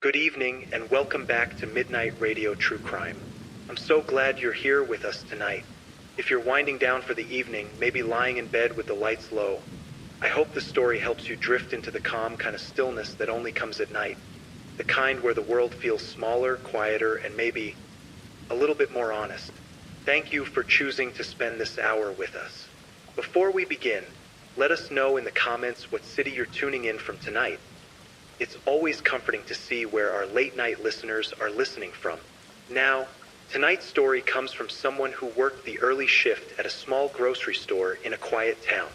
Good evening and welcome back to Midnight Radio True Crime. I'm so glad you're here with us tonight. If you're winding down for the evening, maybe lying in bed with the lights low, I hope the story helps you drift into the calm kind of stillness that only comes at night. The kind where the world feels smaller, quieter, and maybe a little bit more honest. Thank you for choosing to spend this hour with us. Before we begin, let us know in the comments what city you're tuning in from tonight. It's always comforting to see where our late-night listeners are listening from. Now, tonight's story comes from someone who worked the early shift at a small grocery store in a quiet town.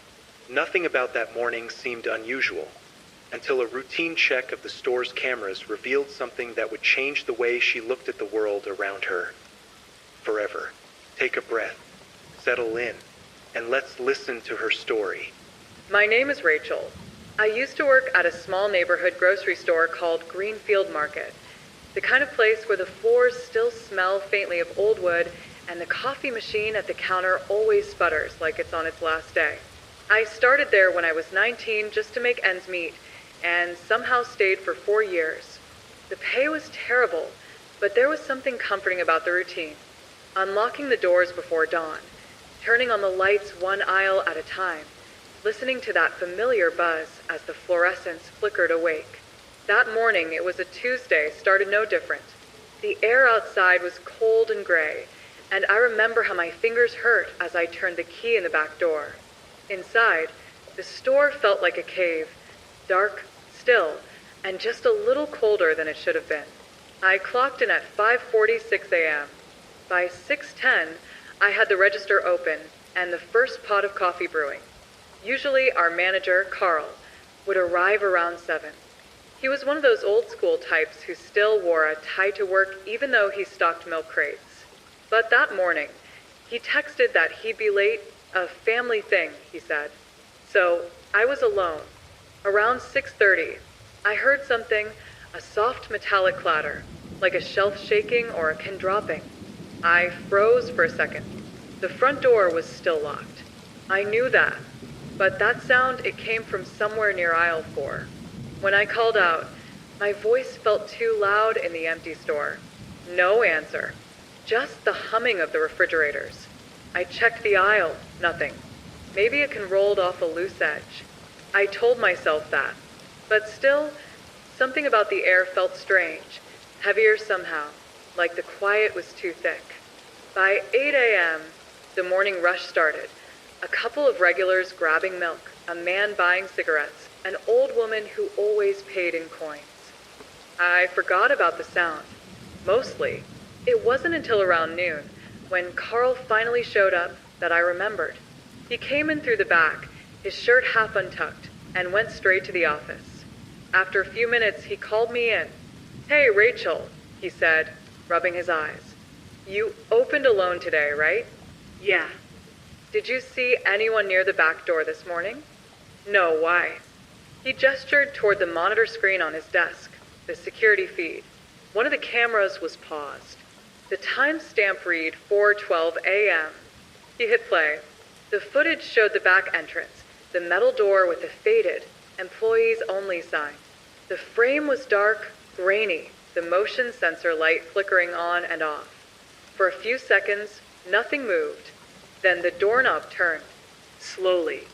Nothing about that morning seemed unusual, until a routine check of the store's cameras revealed something that would change the way she looked at the world around her. Forever. Take a breath, settle in, and let's listen to her story. My name is Rachel. I used to work at a small neighborhood grocery store called Greenfield Market, the kind of place where the floors still smell faintly of old wood and the coffee machine at the counter always sputters like it's on its last day. I started there when I was 19 just to make ends meet, and somehow stayed for 4 years. The pay was terrible, but there was something comforting about the routine. Unlocking the doors before dawn, turning on the lights one aisle at a time, listening to that familiar buzz as the fluorescents flickered awake. That morning, it was a Tuesday, started no different. The air outside was cold and gray, and I remember how my fingers hurt as I turned the key in the back door. Inside, the store felt like a cave, dark, still, and just a little colder than it should have been. I clocked in at 5:46 a.m. By 6:10, I had the register open and the first pot of coffee brewing. Usually our manager, Carl, would arrive around 7. He was one of those old school types who still wore a tie to work even though he stocked milk crates. But that morning, he texted that he'd be late, a family thing, he said. So I was alone. Around 6:30, I heard something, a soft metallic clatter, like a shelf shaking or a pin dropping. I froze for a second. The front door was still locked. I knew that. But that sound, it came from somewhere near aisle 4. When I called out, my voice felt too loud in the empty store. No answer. Just the humming of the refrigerators. I checked the aisle, nothing. Maybe it can rolled off a loose edge. I told myself that. But still, something about the air felt strange, heavier somehow, like the quiet was too thick. By 8 a.m., the morning rush started. A couple of regulars grabbing milk, a man buying cigarettes, an old woman who always paid in coins. I forgot about the sound. Mostly. It wasn't until around noon, when Carl finally showed up, that I remembered. He came in through the back, his shirt half untucked, and went straight to the office. After a few minutes, he called me in. "Hey, Rachel," he said, rubbing his eyes. "You opened alone today, right?" "Yeah." "Did you see anyone near the back door this morning?" "No, why?" He gestured toward the monitor screen on his desk, the security feed. One of the cameras was paused. The timestamp read 4:12 a.m. He hit play. The footage showed the back entrance, the metal door with the faded, employees only sign. The frame was dark, grainy, the motion sensor light flickering on and off. For a few seconds, nothing moved. Then the doorknob turned, slowly,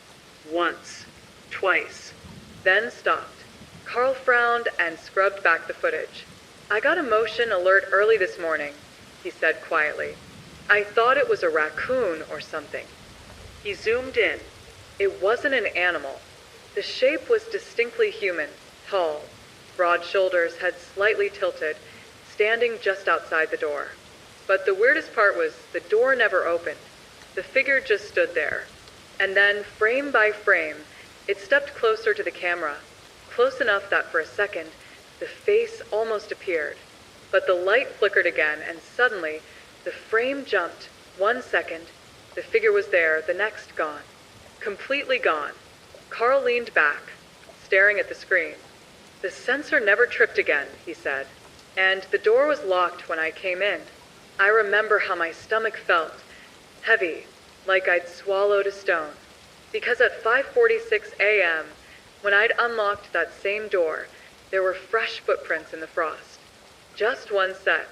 once, twice, then stopped. Carl frowned and scrubbed back the footage. "I got a motion alert early this morning," he said quietly. "I thought it was a raccoon or something." He zoomed in. It wasn't an animal. The shape was distinctly human, tall, broad shoulders, head slightly tilted, standing just outside the door. But the weirdest part was the door never opened. The figure just stood there. And then, frame by frame, it stepped closer to the camera, close enough that for a second, the face almost appeared. But the light flickered again, and suddenly, the frame jumped. 1 second, the figure was there, the next gone. Completely gone. Carl leaned back, staring at the screen. "The sensor never tripped again," he said. "And the door was locked when I came in. I remember how my stomach felt. Heavy, like I'd swallowed a stone. Because at 5:46 a.m., when I'd unlocked that same door, There were fresh footprints in the frost. Just one set,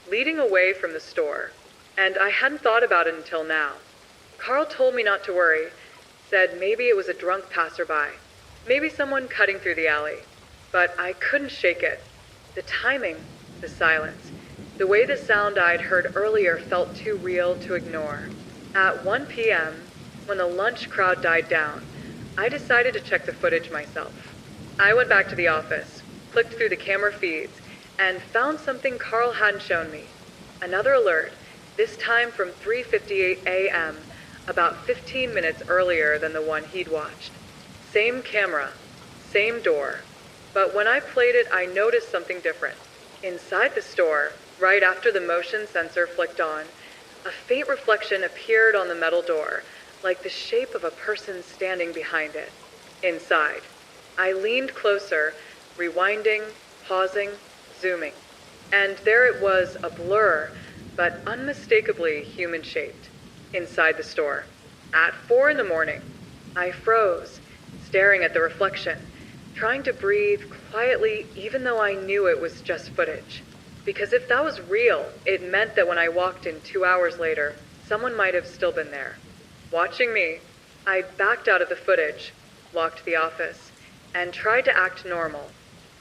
leading away from the store. And I hadn't thought about it until now. Carl told me not to worry, said maybe it was a drunk passerby, maybe someone cutting through the alley. But I couldn't shake it. The timing, the silence, the way the sound I'd heard earlier felt too real to ignore. At 1 p.m., when the lunch crowd died down, I decided to check the footage myself. I went back to the office, clicked through the camera feeds, and found something Carl hadn't shown me. Another alert, this time from 3:58 a.m., about 15 minutes earlier than the one he'd watched. Same camera, same door. But when I played it, I noticed something different. Inside the store, right after the motion sensor flicked on, a faint reflection appeared on the metal door, like the shape of a person standing behind it. Inside. I leaned closer, rewinding, pausing, zooming. And there it was, a blur, but unmistakably human-shaped, inside the store. At 4 in the morning, I froze, staring at the reflection, trying to breathe quietly even though I knew it was just footage. Because if that was real, it meant that when I walked in 2 hours later, someone might have still been there. Watching me, I backed out of the footage, locked the office, and tried to act normal.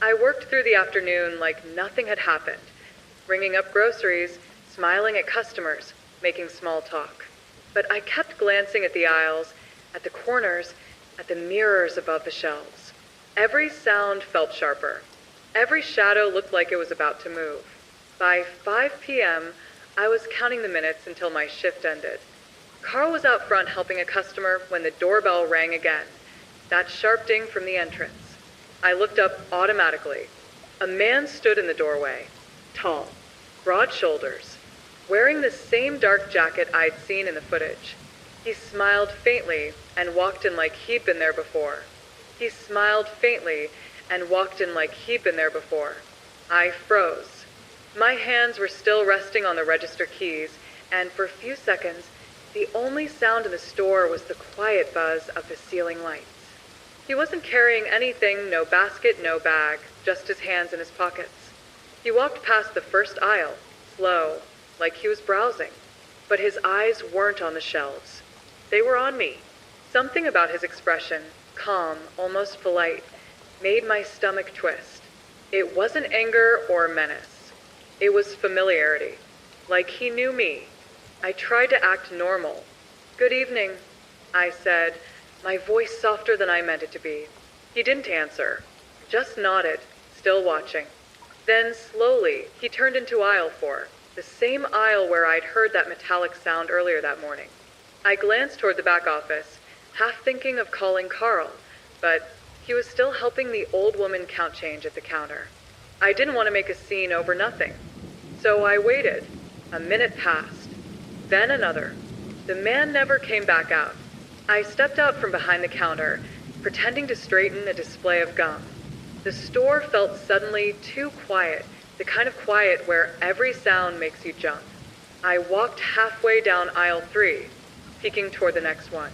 I worked through the afternoon like nothing had happened, ringing up groceries, smiling at customers, making small talk. But I kept glancing at the aisles, at the corners, at the mirrors above the shelves. Every sound felt sharper. Every shadow looked like it was about to move. By 5 p.m., I was counting the minutes until my shift ended. Carl was out front helping a customer when the doorbell rang again. That sharp ding from the entrance. I looked up automatically. A man stood in the doorway, tall, broad shoulders, wearing the same dark jacket I'd seen in the footage. He smiled faintly and walked in like he'd been there before. He smiled faintly and walked in like he'd been there before. I froze. My hands were still resting on the register keys, and for a few seconds, the only sound in the store was the quiet buzz of the ceiling lights. He wasn't carrying anything, no basket, no bag, just his hands in his pockets. He walked past the first aisle, slow, like he was browsing, but his eyes weren't on the shelves. They were on me. Something about his expression, calm, almost polite, made my stomach twist. It wasn't anger or menace. It was familiarity, like he knew me. I tried to act normal. "Good evening," I said, my voice softer than I meant it to be. He didn't answer, just nodded, still watching. Then, slowly, he turned into aisle 4, the same aisle where I'd heard that metallic sound earlier that morning. I glanced toward the back office, half thinking of calling Carl, but he was still helping the old woman count change at the counter. I didn't want to make a scene over nothing, so I waited. A minute passed, then another. The man never came back out. I stepped out from behind the counter, pretending to straighten a display of gum. The store felt suddenly too quiet, the kind of quiet where every sound makes you jump. I walked halfway down aisle 3, peeking toward the next one.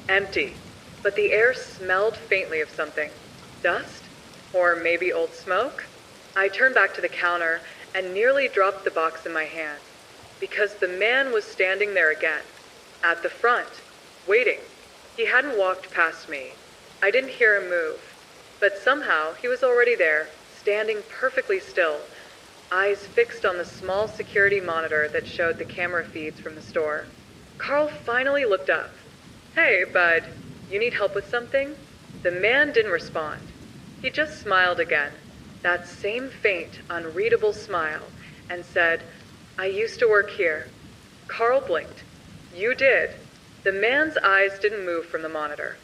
Empty, but the air smelled faintly of something. Dust? Or maybe old smoke? I turned back to the counter and nearly dropped the box in my hand, because the man was standing there again, at the front, waiting. He hadn't walked past me. I didn't hear him move, but somehow he was already there, standing perfectly still, eyes fixed on the small security monitor that showed the camera feeds from the store. Carl finally looked up. "Hey, bud, you need help with something?" The man didn't respond. He just smiled again, that same faint, unreadable smile, and said, "I used to work here." Carl blinked. "You did." The man's eyes didn't move from the monitor.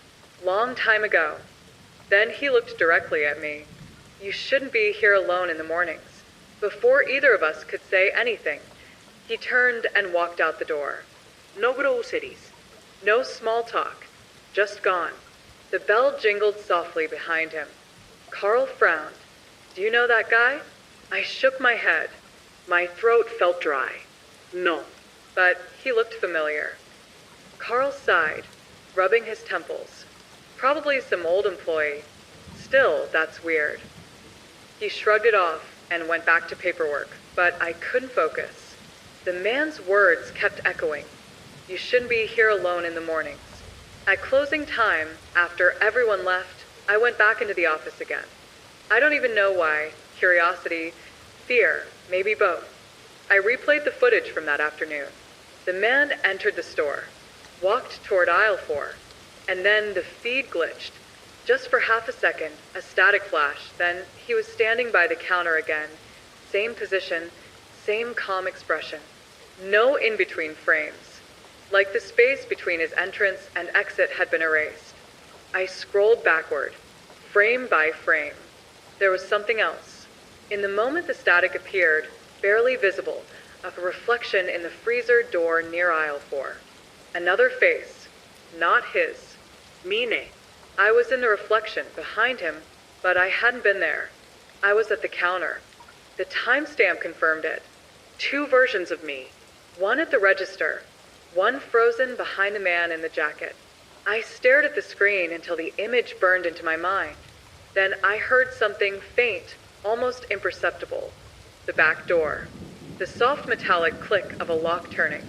"Long time ago." Then he looked directly at me. "You shouldn't be here alone in the mornings." Before either of us could say anything, he turned and walked out the door. No groceries. No small talk. Just gone. The bell jingled softly behind him. Carl frowned. "Do you know that guy?" I shook my head. My throat felt dry. "No." But he looked familiar. Carl sighed, rubbing his temples. Probably some old employee. Still, that's weird. He shrugged it off and went back to paperwork, but I couldn't focus. The man's words kept echoing. You shouldn't be here alone in the mornings. At closing time, after everyone left, I went back into the office again. I don't even know why. Curiosity, fear, maybe both. I replayed the footage from that afternoon. The man entered the store, walked toward aisle 4, and then the feed glitched. Just for half a second, a static flash, then he was standing by the counter again. Same position, same calm expression. No in-between frames. Like the space between his entrance and exit had been erased. I scrolled backward, frame by frame. There was something else. In the moment the static appeared, barely visible, of a reflection in the freezer door near aisle 4. Another face, not his. Meaning, I was in the reflection behind him, but I hadn't been there. I was at the counter. The timestamp confirmed it. 2 versions of me. One at the register, one frozen behind the man in the jacket. I stared at the screen until the image burned into my mind. Then I heard something faint, almost imperceptible. The back door. The soft metallic click of a lock turning.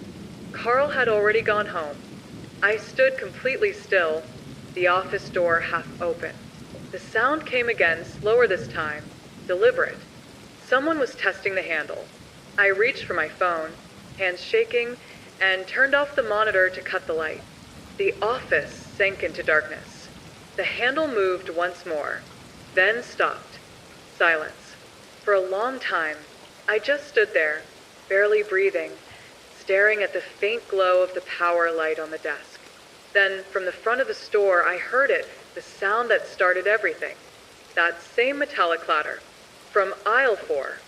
Carl had already gone home. I stood completely still, the office door half open. The sound came again, slower this time, deliberate. Someone was testing the handle. I reached for my phone, hands shaking, and turned off the monitor to cut the light. The office sank into darkness. The handle moved once more, then stopped. Silence. For a long time, I just stood there, barely breathing, staring at the faint glow of the power light on the desk. Then, from the front of the store, I heard it, the sound that started everything. That same metallic clatter. From aisle 4.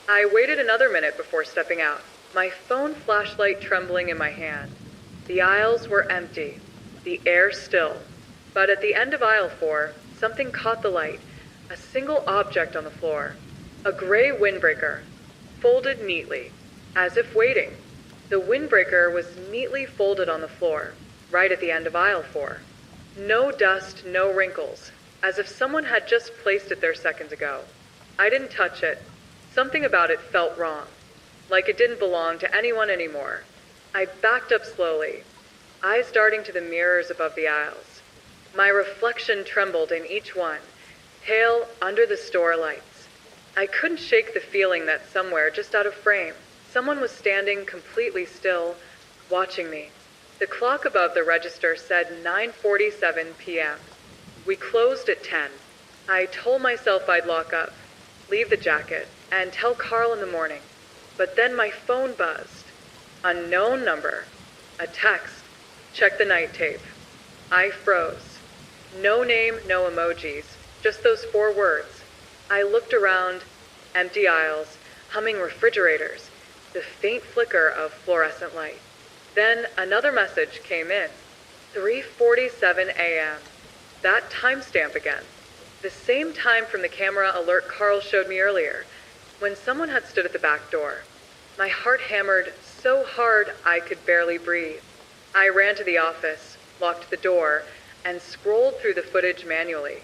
I waited another minute before stepping out, my phone flashlight trembling in my hand. The aisles were empty, the air still. But at the end of aisle 4, something caught the light, a single object on the floor. A gray windbreaker, folded neatly, as if waiting. The windbreaker was neatly folded on the floor, right at the end of aisle 4. No dust, no wrinkles, as if someone had just placed it there seconds ago. I didn't touch it. Something about it felt wrong, like it didn't belong to anyone anymore. I backed up slowly, eyes darting to the mirrors above the aisles. My reflection trembled in each one, pale under the store lights. I couldn't shake the feeling that somewhere, just out of frame, someone was standing completely still, watching me. The clock above the register said 9:47 p.m. We closed at 10. I told myself I'd lock up, leave the jacket, and tell Carl in the morning. But then my phone buzzed. Unknown number. A text. Check the night tape. I froze. No name, no emojis, just those 4 words. I looked around, empty aisles, humming refrigerators, the faint flicker of fluorescent light. Then another message came in. 3:47 a.m. That timestamp again. The same time from the camera alert Carl showed me earlier, when someone had stood at the back door. My heart hammered so hard I could barely breathe. I ran to the office, locked the door, and scrolled through the footage manually.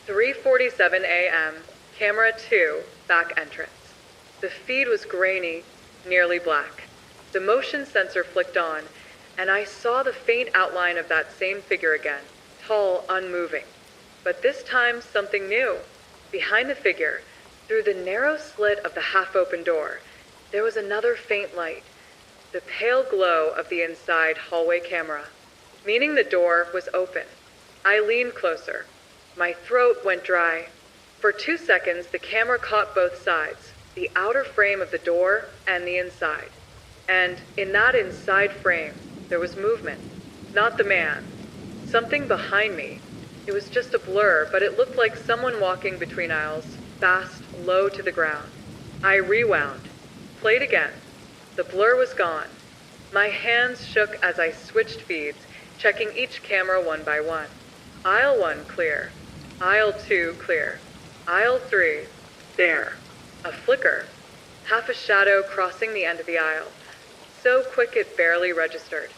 3:47 a.m., camera 2, back entrance. The feed was grainy, nearly black. The motion sensor flicked on, and I saw the faint outline of that same figure again, tall, unmoving. But this time, something new. Behind the figure, through the narrow slit of the half-open door, there was another faint light, the pale glow of the inside hallway camera, meaning the door was open. I leaned closer. My throat went dry. For 2 seconds, the camera caught both sides, the outer frame of the door and the inside. And in that inside frame, there was movement. Not the man. Something behind me. It was just a blur, but it looked like someone walking between aisles, fast, low to the ground. I rewound. Played again. The blur was gone. My hands shook as I switched feeds, checking each camera one by one. Aisle 1 clear. Aisle 2 clear. Aisle 3, there. A flicker. Half a shadow crossing the end of the aisle. So quick it barely registered.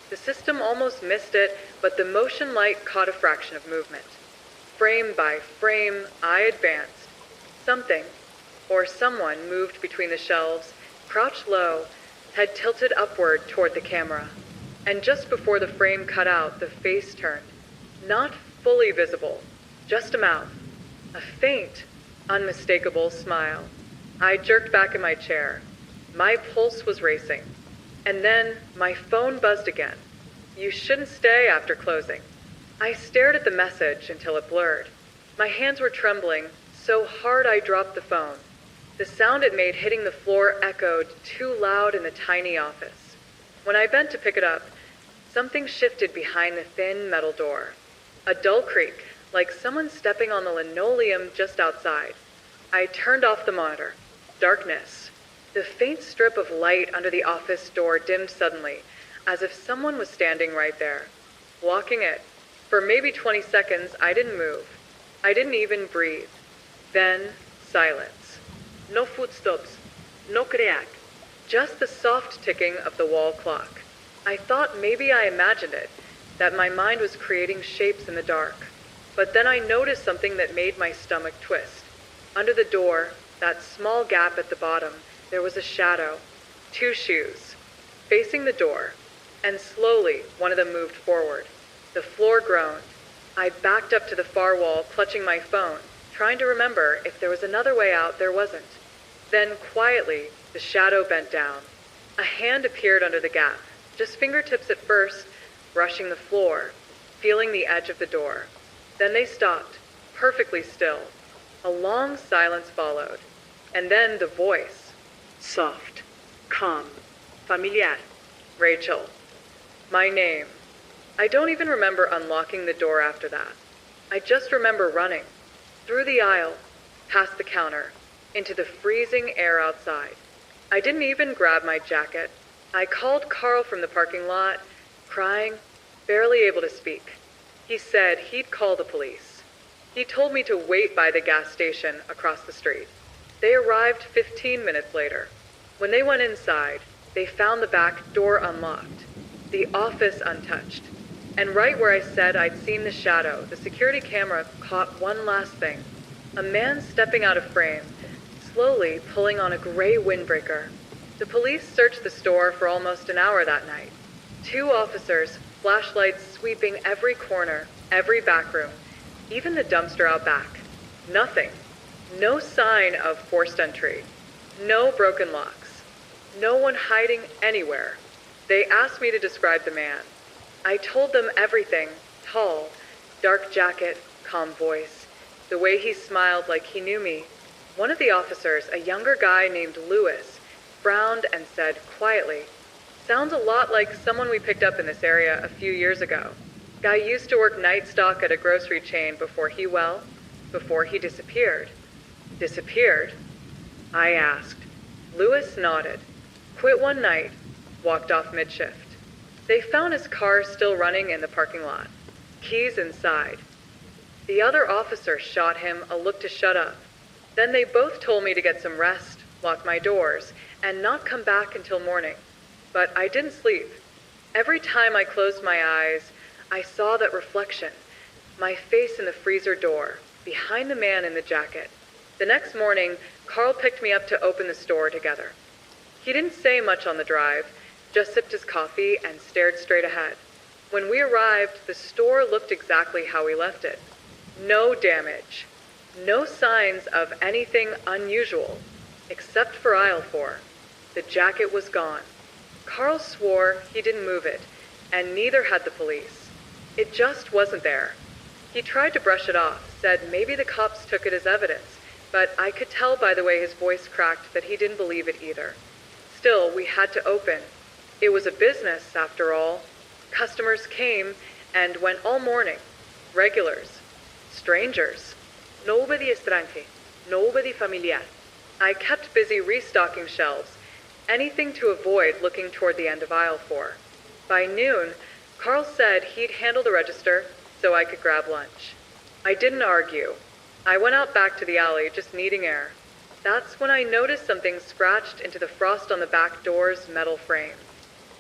The system almost missed it, but the motion light caught a fraction of movement. Frame by frame, I advanced. Something, or someone moved between the shelves, crouched low, head tilted upward toward the camera. And just before the frame cut out, the face turned. Not fully visible, just a mouth. A faint, unmistakable smile. I jerked back in my chair. My pulse was racing. And then my phone buzzed again. You shouldn't stay after closing. I stared at the message until it blurred. My hands were trembling so hard I dropped the phone. The sound it made hitting the floor echoed too loud in the tiny office. When I bent to pick it up, something shifted behind the thin metal door. A dull creak, like someone stepping on the linoleum just outside. I turned off the monitor. Darkness. The faint strip of light under the office door dimmed suddenly, as if someone was standing right there, blocking it. For maybe 20 seconds, I didn't move. I didn't even breathe. Then, silence. No footsteps. No crack. Just the soft ticking of the wall clock. I thought maybe I imagined it, that my mind was creating shapes in the dark. But then I noticed something that made my stomach twist. Under the door, that small gap at the bottom, there was a shadow. 2 shoes. Facing the door. And slowly, one of them moved forward. The floor groaned. I backed up to the far wall, clutching my phone, trying to remember if there was another way out. There wasn't. Then, quietly, the shadow bent down. A hand appeared under the gap, just fingertips at first, brushing the floor, feeling the edge of the door. Then they stopped, perfectly still. A long silence followed. And then the voice. Soft, calm, familiar. Rachel. My name. I don't even remember unlocking the door after that. I just remember running. Through the aisle, past the counter, into the freezing air outside. I didn't even grab my jacket. I called Carl from the parking lot, crying, barely able to speak. He said he'd call the police. He told me to wait by the gas station across the street. They arrived 15 minutes later. When they went inside, they found the back door unlocked, the office untouched. And right where I said I'd seen the shadow, the security camera caught one last thing. A man stepping out of frame, slowly pulling on a gray windbreaker. The police searched the store for almost an hour that night. 2 officers, flashlights sweeping every corner, every back room, even the dumpster out back. Nothing. No sign of forced entry. No broken locks. No one hiding anywhere. They asked me to describe the man. I told them everything. Tall, dark jacket, calm voice. The way he smiled like he knew me. One of the officers, a younger guy named Lewis, frowned and said quietly, "Sounds a lot like someone we picked up in this area a few years ago. Guy used to work night stock at a grocery chain before he disappeared." Disappeared? I asked. Lewis nodded. Quit one night, walked off mid-shift. They found his car still running in the parking lot. Keys inside. The other officer shot him a look to shut up. Then they both told me to get some rest, lock my doors, and not come back until morning. But I didn't sleep. Every time I closed my eyes, I saw that reflection. My face in the freezer door, behind the man in the jacket. The next morning, Carl picked me up to open the store together. He didn't say much on the drive, just sipped his coffee and stared straight ahead. When we arrived, the store looked exactly how we left it. No damage. No signs of anything unusual, except for aisle 4. The jacket was gone. Carl swore he didn't move it, and neither had the police. It just wasn't there. He tried to brush it off, said maybe the cops took it as evidence, but I could tell by the way his voice cracked that he didn't believe it either. Still, we had to open. It was a business, after all. Customers came and went all morning. Regulars. Strangers. Nobody extraño. Nobody familiar. I kept busy restocking shelves, anything to avoid looking toward the end of aisle 4. By noon, Carl said he'd handle the register so I could grab lunch. I didn't argue. I went out back to the alley, just needing air. That's when I noticed something scratched into the frost on the back door's metal frame.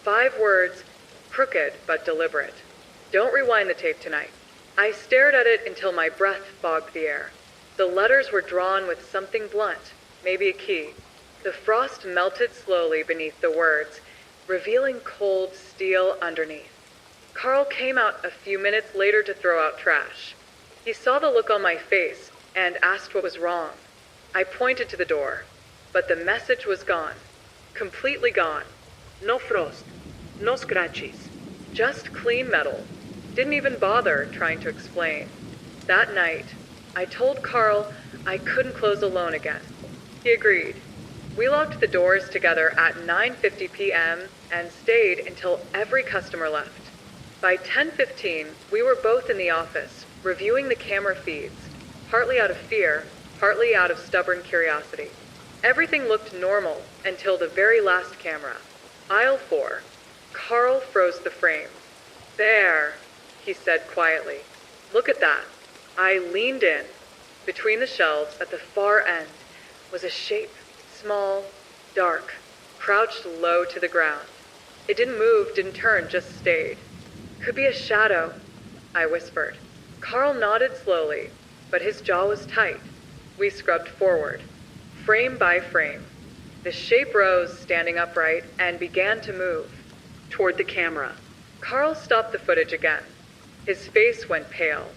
5 words, crooked but deliberate. Don't rewind the tape tonight. I stared at it until my breath fogged the air. The letters were drawn with something blunt, maybe a key. The frost melted slowly beneath the words, revealing cold steel underneath. Carl came out a few minutes later to throw out trash. He saw the look on my face and asked what was wrong. I pointed to the door, but the message was gone. Completely gone. No frost. No scratches. Just clean metal. Didn't even bother trying to explain. That night, I told Carl I couldn't close alone again. He agreed. We locked the doors together at 9:50 p.m. and stayed until every customer left. By 10:15, we were both in the office, reviewing the camera feeds, partly out of fear, partly out of stubborn curiosity. Everything looked normal until the very last camera. Aisle 4. Carl froze the frame. "There," he said quietly. "Look at that." I leaned in. Between the shelves at the far end was a shape, small, dark, crouched low to the ground. It didn't move, didn't turn, just stayed. "Could be a shadow," I whispered. Carl nodded slowly, but his jaw was tight. We scrubbed forward, frame by frame. The shape rose, standing upright, and began to move. Toward the camera. Carl stopped the footage again. His face went pale.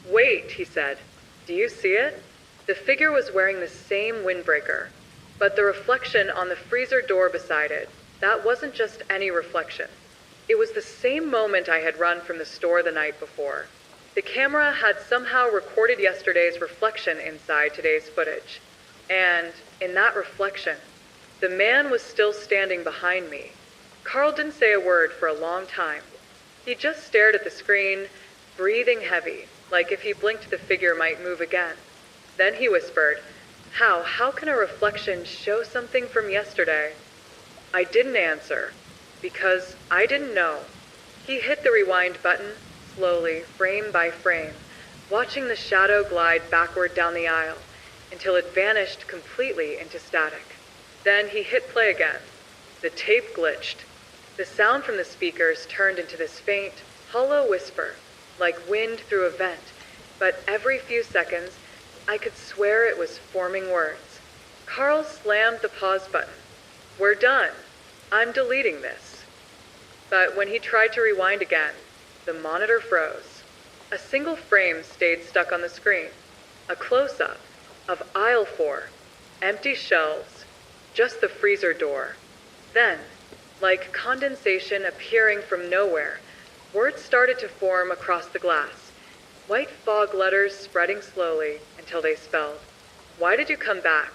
"Wait," he said. "Do you see it?" The figure was wearing the same windbreaker, but the reflection on the freezer door beside it, that wasn't just any reflection. It was the same moment I had run from the store the night before. The camera had somehow recorded yesterday's reflection inside today's footage. And in that reflection, the man was still standing behind me. Carl didn't say a word for a long time. He just stared at the screen, breathing heavy, like if he blinked the figure might move again. Then he whispered, How can a reflection show something from yesterday?" I didn't answer, because I didn't know. He hit the rewind button, slowly, frame by frame, watching the shadow glide backward down the aisle, until it vanished completely into static. Then he hit play again. The tape glitched. The sound from the speakers turned into this faint, hollow whisper, like wind through a vent, but every few seconds, I could swear it was forming words. Carl slammed the pause button. "We're done. I'm deleting this." But when he tried to rewind again, the monitor froze. A single frame stayed stuck on the screen. A close-up of aisle 4, empty shelves, just the freezer door. Then, like condensation appearing from nowhere, words started to form across the glass. White fog letters spreading slowly until they spelled, "Why did you come back?"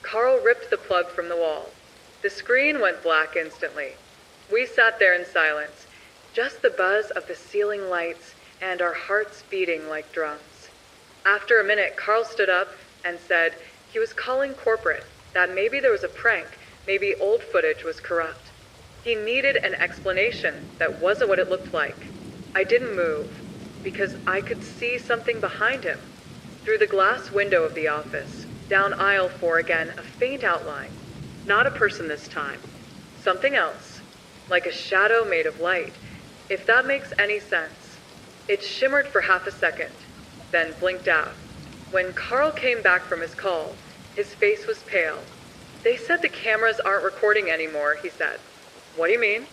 Carl ripped the plug from the wall. The screen went black instantly. We sat there in silence, just the buzz of the ceiling lights and our hearts beating like drums. After a minute, Carl stood up and said he was calling corporate, that maybe there was a prank, maybe old footage was corrupt. He needed an explanation that wasn't what it looked like. I didn't move, because I could see something behind him. Through the glass window of the office, down aisle 4 again, a faint outline. Not a person this time. Something else, like a shadow made of light, if that makes any sense. It shimmered for half a second, then blinked out. When Carl came back from his call, his face was pale. "They said the cameras aren't recording anymore," he said. "What do you mean?"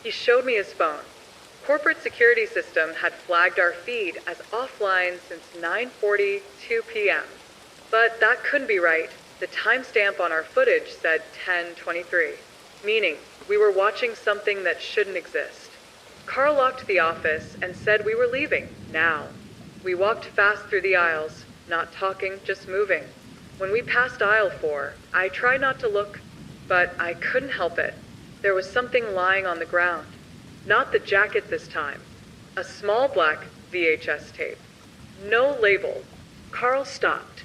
He showed me his phone. Corporate security system had flagged our feed as offline since 9:42 p.m. But that couldn't be right. The timestamp on our footage said 10:23, meaning we were watching something that shouldn't exist. Carl locked the office and said we were leaving, now. We walked fast through the aisles, not talking, just moving. When we passed aisle 4, I tried not to look, but I couldn't help it. There was something lying on the ground. Not the jacket this time. A small black VHS tape. No label. Carl stopped.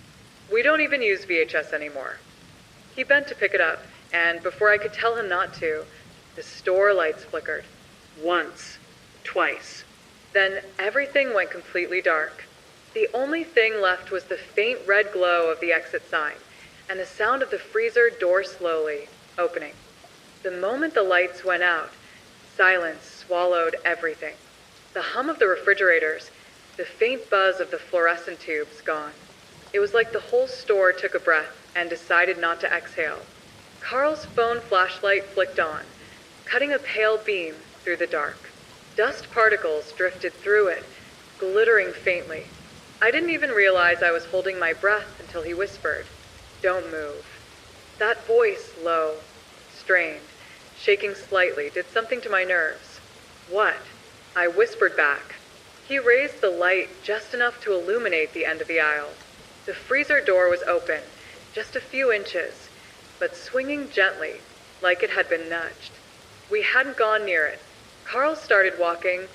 We don't even use VHS anymore. He bent to pick it up, and before I could tell him not to, the store lights flickered. Once. Twice. Then everything went completely dark. The only thing left was the faint red glow of the exit sign, and the sound of the freezer door slowly opening. The moment the lights went out, silence swallowed everything. The hum of the refrigerators, the faint buzz of the fluorescent tubes gone. It was like the whole store took a breath and decided not to exhale. Carl's phone flashlight flicked on, cutting a pale beam through the dark. Dust particles drifted through it, glittering faintly. I didn't even realize I was holding my breath until he whispered, "Don't move." That voice, low, strained, shaking slightly, did something to my nerves. "What?" I whispered back. He raised the light just enough to illuminate the end of the aisle. The freezer door was open, just a few inches, but swinging gently, like it had been nudged. We hadn't gone near it. Carl started walking,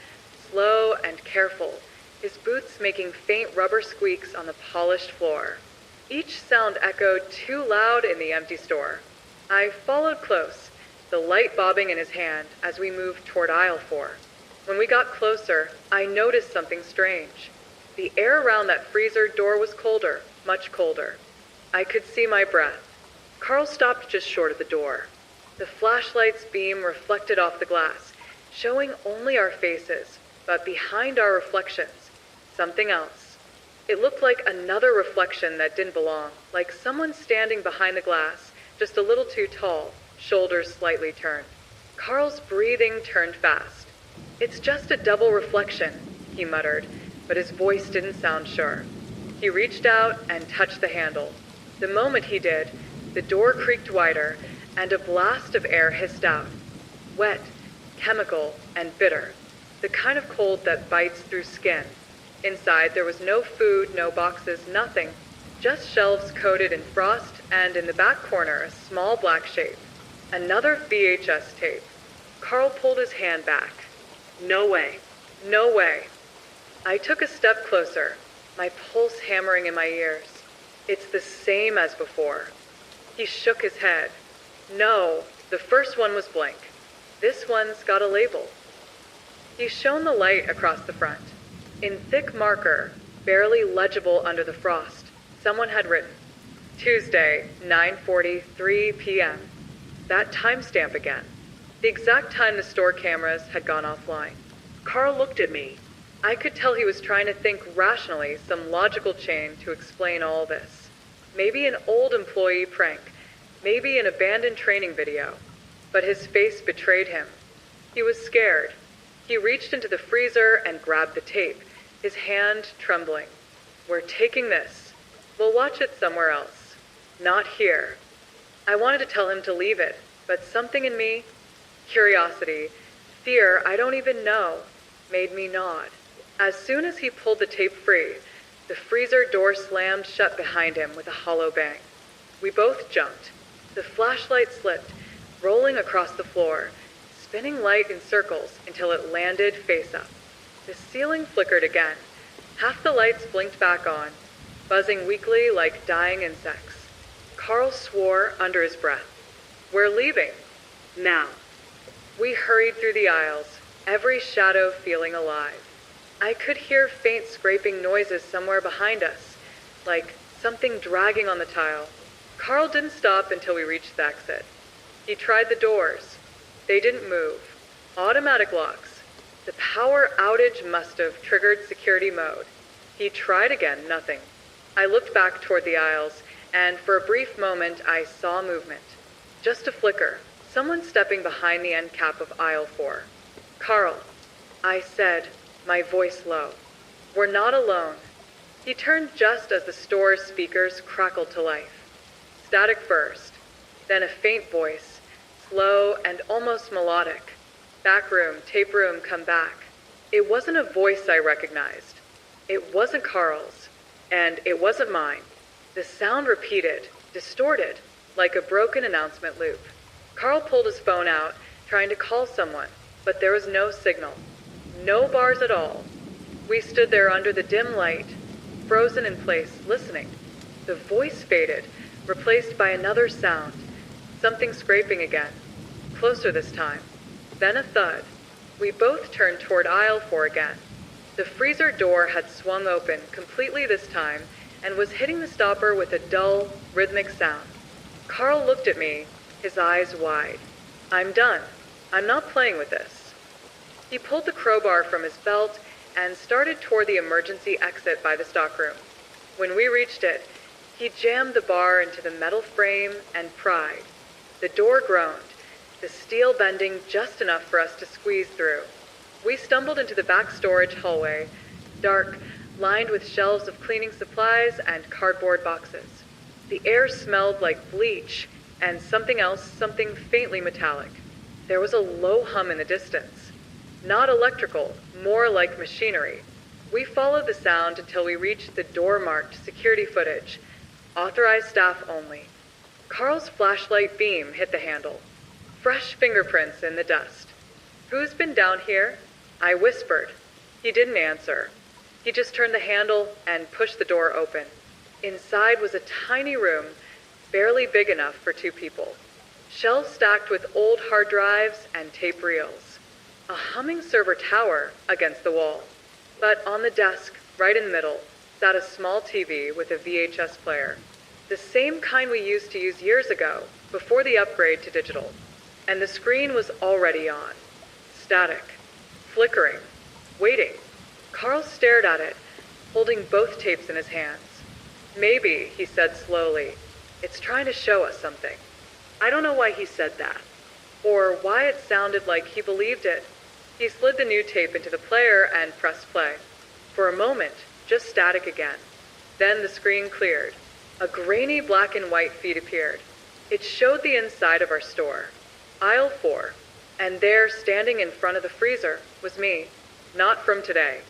slow and careful, his boots making faint rubber squeaks on the polished floor. Each sound echoed too loud in the empty store. I followed close, the light bobbing in his hand as we moved toward aisle 4. When we got closer, I noticed something strange. The air around that freezer door was colder, much colder. I could see my breath. Carl stopped just short of the door. The flashlight's beam reflected off the glass, showing only our faces, but behind our reflections, something else. It looked like another reflection that didn't belong, like someone standing behind the glass, just a little too tall, shoulders slightly turned. Carl's breathing turned fast. "It's just a double reflection," he muttered, but his voice didn't sound sure. He reached out and touched the handle. The moment he did, the door creaked wider, and a blast of air hissed out. Wet, chemical, and bitter. The kind of cold that bites through skin. Inside there was no food, no boxes, nothing. Just shelves coated in frost, and in the back corner a small black shape. Another VHS tape. Carl pulled his hand back. No way. No way. I took a step closer, my pulse hammering in my ears. It's the same as before. He shook his head. No, the first one was blank. This one's got a label. He shone the light across the front. In thick marker, barely legible under the frost, someone had written, Tuesday, 9:43 p.m. That timestamp again. The exact time the store cameras had gone offline. Carl looked at me. I could tell he was trying to think rationally, some logical chain to explain all this. Maybe an old employee prank, maybe an abandoned training video. But his face betrayed him. He was scared. He reached into the freezer and grabbed the tape, his hand trembling. "We're taking this. We'll watch it somewhere else. Not here." I wanted to tell him to leave it, but something in me, curiosity, fear I don't even know, made me nod. As soon as he pulled the tape free, the freezer door slammed shut behind him with a hollow bang. We both jumped. The flashlight slipped, rolling across the floor, spinning light in circles until it landed face up. The ceiling flickered again. Half the lights blinked back on, buzzing weakly like dying insects. Carl swore under his breath. "We're leaving." Now. We hurried through the aisles, every shadow feeling alive. I could hear faint scraping noises somewhere behind us, like something dragging on the tile. Carl didn't stop until we reached the exit. He tried the doors. They didn't move. Automatic locks. The power outage must have triggered security mode. He tried again, nothing. I looked back toward the aisles, and for a brief moment I saw movement. Just a flicker. Someone stepping behind the end cap of aisle 4. "Carl," I said, my voice low. "We're not alone." He turned just as the store's speakers crackled to life. Static first, then a faint voice, slow and almost melodic. "Back room, tape room, come back." It wasn't a voice I recognized. It wasn't Carl's, and it wasn't mine. The sound repeated, distorted, like a broken announcement loop. Carl pulled his phone out, trying to call someone, but there was no signal. No bars at all. We stood there under the dim light, frozen in place, listening. The voice faded, replaced by another sound, something scraping again, closer this time. Then a thud. We both turned toward aisle 4 again. The freezer door had swung open completely this time and was hitting the stopper with a dull, rhythmic sound. Carl looked at me, his eyes wide. "I'm done. I'm not playing with this." He pulled the crowbar from his belt and started toward the emergency exit by the stockroom. When we reached it, He jammed the bar into the metal frame and pried. The door groaned, the steel bending just enough for us to squeeze through. We stumbled into the back storage hallway, dark, lined with shelves of cleaning supplies and cardboard boxes. The air smelled like bleach and something else, something faintly metallic. There was a low hum in the distance. Not electrical, more like machinery. We followed the sound until we reached the door-marked security footage. Authorized staff only. Carl's flashlight beam hit the handle. Fresh fingerprints in the dust. "Who's been down here?" I whispered. He didn't answer. He just turned the handle and pushed the door open. Inside was a tiny room, barely big enough for 2 people. Shelves stacked with old hard drives and tape reels. A humming server tower against the wall. But on the desk, right in the middle, sat a small TV with a VHS player. The same kind we used to use years ago, before the upgrade to digital. And the screen was already on. Static. Flickering. Waiting. Carl stared at it, holding both tapes in his hands. "Maybe," he said slowly, "it's trying to show us something." I don't know why he said that, or why it sounded like he believed it. He slid the new tape into the player and pressed play. For a moment, just static again. Then the screen cleared. A grainy black and white feed appeared. It showed the inside of our store. Aisle 4. And there, standing in front of the freezer, was me. Not from today.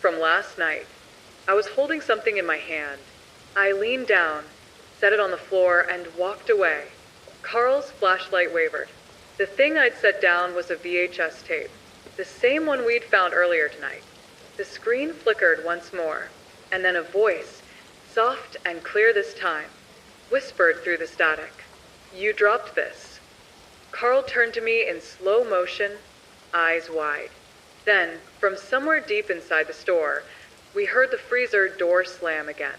From last night. I was holding something in my hand. I leaned down, set it on the floor, and walked away. Carl's flashlight wavered. The thing I'd set down was a VHS tape. The same one we'd found earlier tonight. The screen flickered once more, and then a voice, soft and clear this time, whispered through the static. "You dropped this." Carl turned to me in slow motion, eyes wide. Then, from somewhere deep inside the store, we heard the freezer door slam again.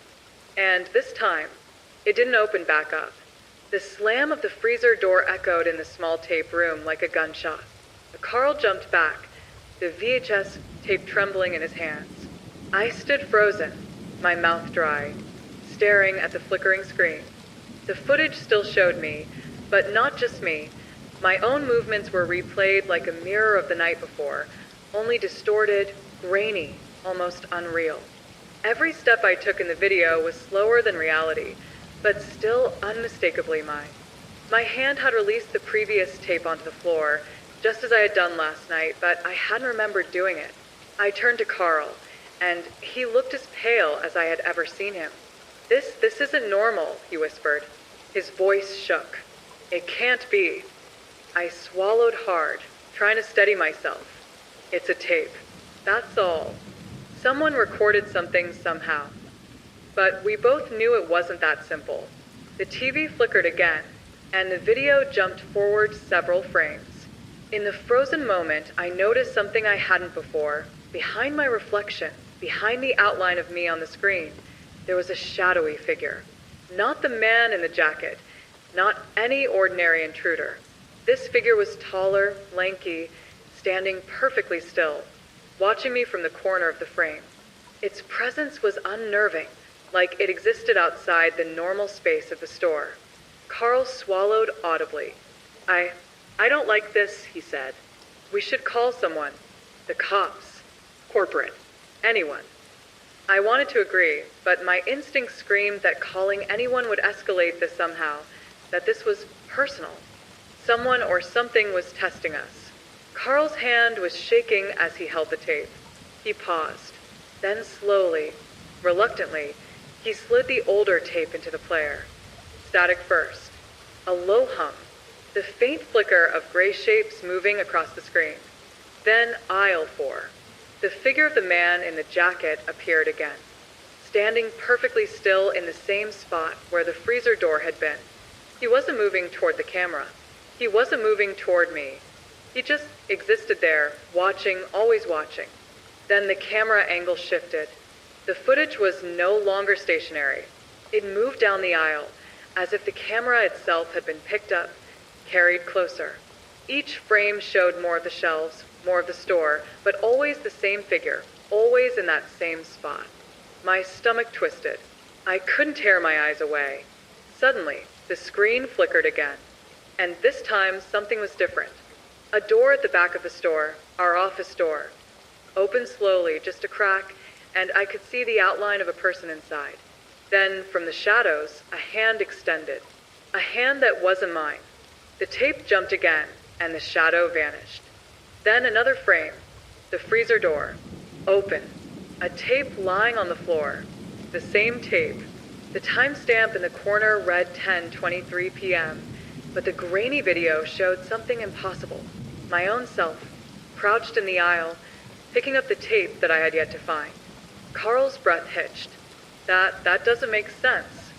And this time, it didn't open back up. The slam of the freezer door echoed in the small tape room like a gunshot. Carl jumped back, the VHS tape trembling in his hands. I stood frozen, my mouth dry, staring at the flickering screen. The footage still showed me, but not just me. My own movements were replayed like a mirror of the night before, only distorted, grainy, almost unreal. Every step I took in the video was slower than reality, but still unmistakably mine. My hand had released the previous tape onto the floor, just as I had done last night, but I hadn't remembered doing it. I turned to Carl, and he looked as pale as I had ever seen him. This isn't normal," he whispered. His voice shook. "It can't be." I swallowed hard, trying to steady myself. "It's a tape. That's all. Someone recorded something somehow." But we both knew it wasn't that simple. The TV flickered again, and the video jumped forward several frames. In the frozen moment, I noticed something I hadn't before. Behind my reflection, behind the outline of me on the screen, there was a shadowy figure. Not the man in the jacket, not any ordinary intruder. This figure was taller, lanky, standing perfectly still, watching me from the corner of the frame. Its presence was unnerving, like it existed outside the normal space of the store. Carl swallowed audibly. I don't like this," he said. "We should call someone. The cops. Corporate. Anyone." I wanted to agree, but my instinct screamed that calling anyone would escalate this somehow, that this was personal. Someone or something was testing us. Carl's hand was shaking as he held the tape. He paused. Then slowly, reluctantly, he slid the older tape into the player. Static first. A low hum. The faint flicker of gray shapes moving across the screen. Then aisle 4. The figure of the man in the jacket appeared again, standing perfectly still in the same spot where the freezer door had been. He wasn't moving toward the camera. He wasn't moving toward me. He just existed there, watching, always watching. Then the camera angle shifted. The footage was no longer stationary. It moved down the aisle, as if the camera itself had been picked up, carried closer. Each frame showed more of the shelves, more of the store, but always the same figure, always in that same spot. My stomach twisted. I couldn't tear my eyes away. Suddenly, the screen flickered again. And this time, something was different. A door at the back of the store, our office door, opened slowly, just a crack, and I could see the outline of a person inside. Then, from the shadows, a hand extended. A hand that wasn't mine. The tape jumped again, and the shadow vanished. Then another frame. The freezer door. Open. A tape lying on the floor. The same tape. The timestamp in the corner read 10:23 p.m., but the grainy video showed something impossible. My own self, crouched in the aisle, picking up the tape that I had yet to find. Carl's breath hitched. That doesn't make sense.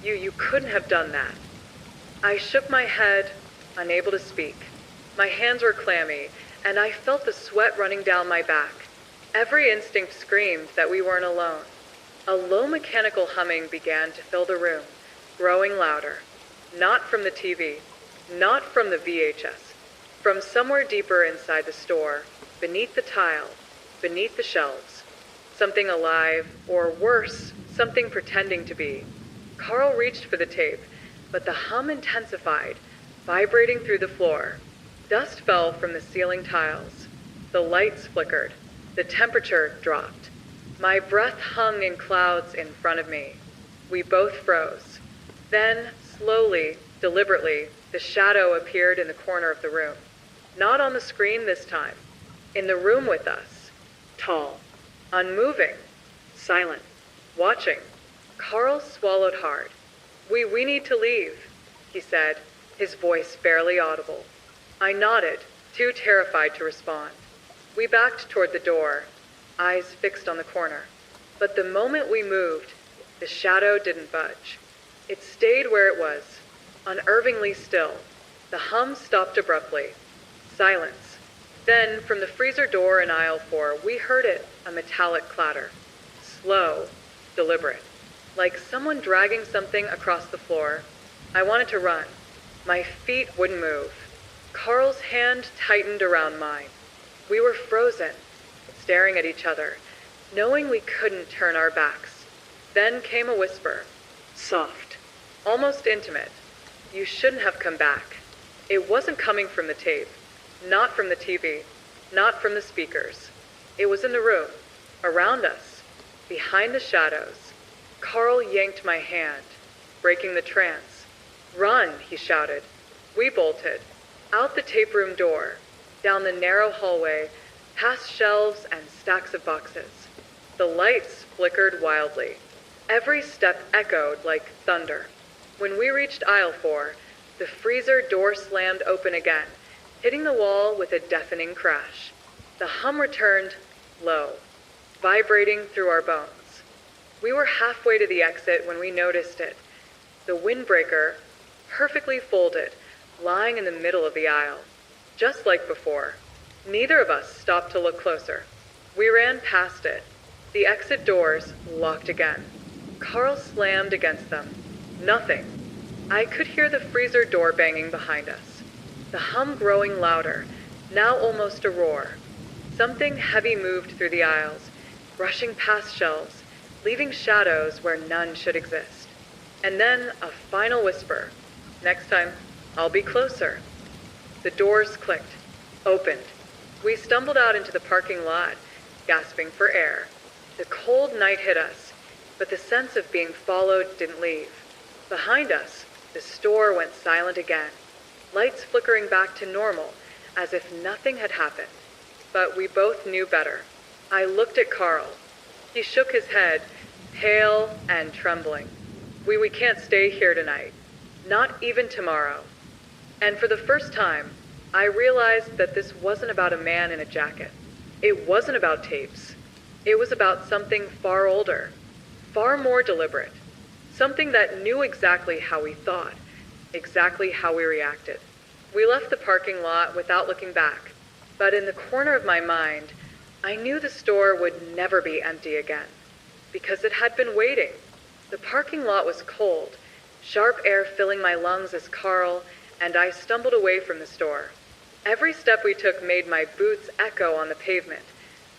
You couldn't have done that. I shook my head, unable to speak. My hands were clammy, and I felt the sweat running down my back. Every instinct screamed that we weren't alone. A low mechanical humming began to fill the room, growing louder. Not from the TV, not from the VHS, from somewhere deeper inside the store, beneath the tile, beneath the shelves. Something alive, or worse, something pretending to be. Carl reached for the tape, but the hum intensified, vibrating through the floor. Dust fell from the ceiling tiles. The lights flickered. The temperature dropped. My breath hung in clouds in front of me. We both froze. Then, slowly, deliberately, the shadow appeared in the corner of the room. Not on the screen this time. In the room with us. Tall. Unmoving. Silent. Watching. Carl swallowed hard. We need to leave, he said, his voice barely audible. I nodded, too terrified to respond. We backed toward the door, eyes fixed on the corner. But the moment we moved, the shadow didn't budge. It stayed where it was, unnervingly still. The hum stopped abruptly. Silence. Then, from the freezer door in aisle 4, we heard it, a metallic clatter. Slow, deliberate. Like someone dragging something across the floor. I wanted to run. My feet wouldn't move. Carl's hand tightened around mine. We were frozen, staring at each other, knowing we couldn't turn our backs. Then came a whisper. Soft. Almost intimate. You shouldn't have come back. It wasn't coming from the tape. Not from the TV. Not from the speakers. It was in the room. Around us. Behind the shadows. Carl yanked my hand, breaking the trance. Run, he shouted. We bolted. Out the tape room door. Down the narrow hallway. Past shelves and stacks of boxes. The lights flickered wildly. Every step echoed like thunder. When we reached aisle 4, the freezer door slammed open again, hitting the wall with a deafening crash. The hum returned, low, vibrating through our bones. We were halfway to the exit when we noticed it. The windbreaker, perfectly folded, lying in the middle of the aisle. Just like before. Neither of us stopped to look closer. We ran past it. The exit doors locked again. Carl slammed against them. Nothing. I could hear the freezer door banging behind us. The hum growing louder, now almost a roar. Something heavy moved through the aisles, brushing past shelves, leaving shadows where none should exist. And then a final whisper. Next time, I'll be closer. The doors clicked, opened. We stumbled out into the parking lot, gasping for air. The cold night hit us, but the sense of being followed didn't leave. Behind us, the store went silent again, lights flickering back to normal, as if nothing had happened. But we both knew better. I looked at Carl. He shook his head, pale and trembling. We can't stay here tonight. Not even tomorrow. And for the first time, I realized that this wasn't about a man in a jacket. It wasn't about tapes. It was about something far older, far more deliberate. Something that knew exactly how we thought, exactly how we reacted. We left the parking lot without looking back, but in the corner of my mind, I knew the store would never be empty again, because it had been waiting. The parking lot was cold, sharp air filling my lungs as Carl and I stumbled away from the store. Every step we took made my boots echo on the pavement,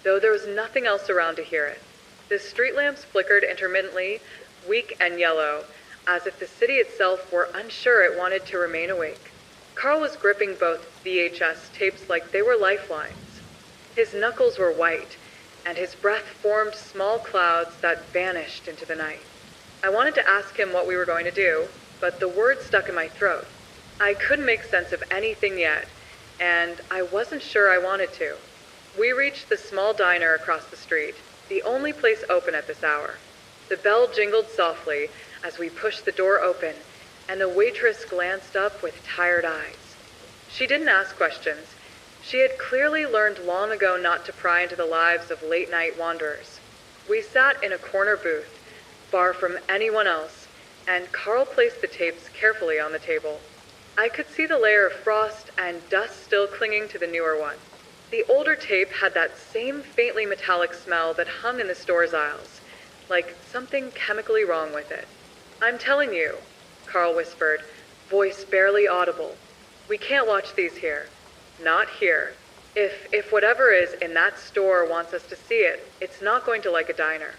though there was nothing else around to hear it. The street lamps flickered intermittently, weak and yellow, as if the city itself were unsure it wanted to remain awake. Carl was gripping both VHS tapes like they were lifelines. His knuckles were white, and his breath formed small clouds that vanished into the night. I wanted to ask him what we were going to do, but the words stuck in my throat. I couldn't make sense of anything yet, and I wasn't sure I wanted to. We reached the small diner across the street, the only place open at this hour. The bell jingled softly as we pushed the door open, and the waitress glanced up with tired eyes. She didn't ask questions. She had clearly learned long ago not to pry into the lives of late-night wanderers. We sat in a corner booth, far from anyone else, and Carl placed the tapes carefully on the table. I could see the layer of frost and dust still clinging to the newer one. The older tape had that same faintly metallic smell that hung in the store's aisles, like something chemically wrong with it. "I'm telling you," Carl whispered, voice barely audible. "We can't watch these here. Not here. If whatever is in that store wants us to see it, it's not going to like a diner."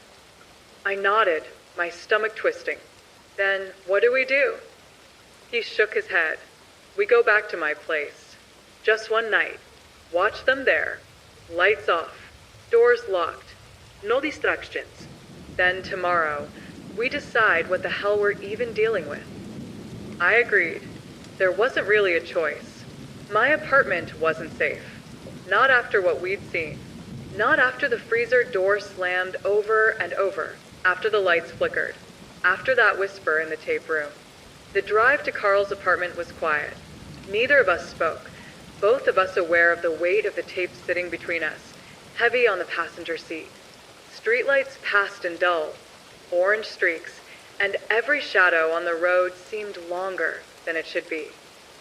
I nodded, my stomach twisting. "Then what do we do?" He shook his head. "We go back to my place. Just one night. Watch them there. Lights off. Doors locked. No distractions. Then tomorrow, we decide what the hell we're even dealing with." I agreed. There wasn't really a choice. My apartment wasn't safe. Not after what we'd seen. Not after the freezer door slammed over and over, after the lights flickered, after that whisper in the tape room. The drive to Carl's apartment was quiet. Neither of us spoke, both of us aware of the weight of the tape sitting between us, heavy on the passenger seat. Streetlights passed in dull, orange streaks, and every shadow on the road seemed longer than it should be.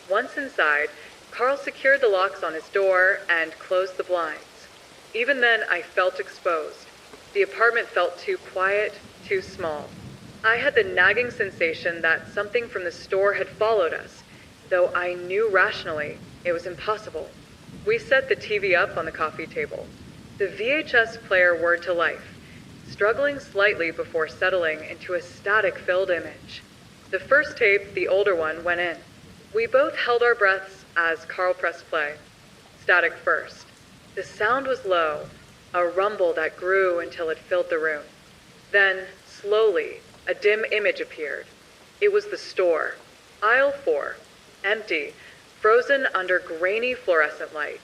Once inside, Carl secured the locks on his door and closed the blinds. Even then, I felt exposed. The apartment felt too quiet, too small. I had the nagging sensation that something from the store had followed us, though I knew rationally it was impossible. We set the TV up on the coffee table. The VHS player whirred to life, struggling slightly before settling into a static-filled image. The first tape, the older one, went in. We both held our breaths as Carl pressed play. Static first. The sound was low, a rumble that grew until it filled the room. Then, slowly, a dim image appeared. It was the store. Aisle 4. Empty, frozen under grainy fluorescent light.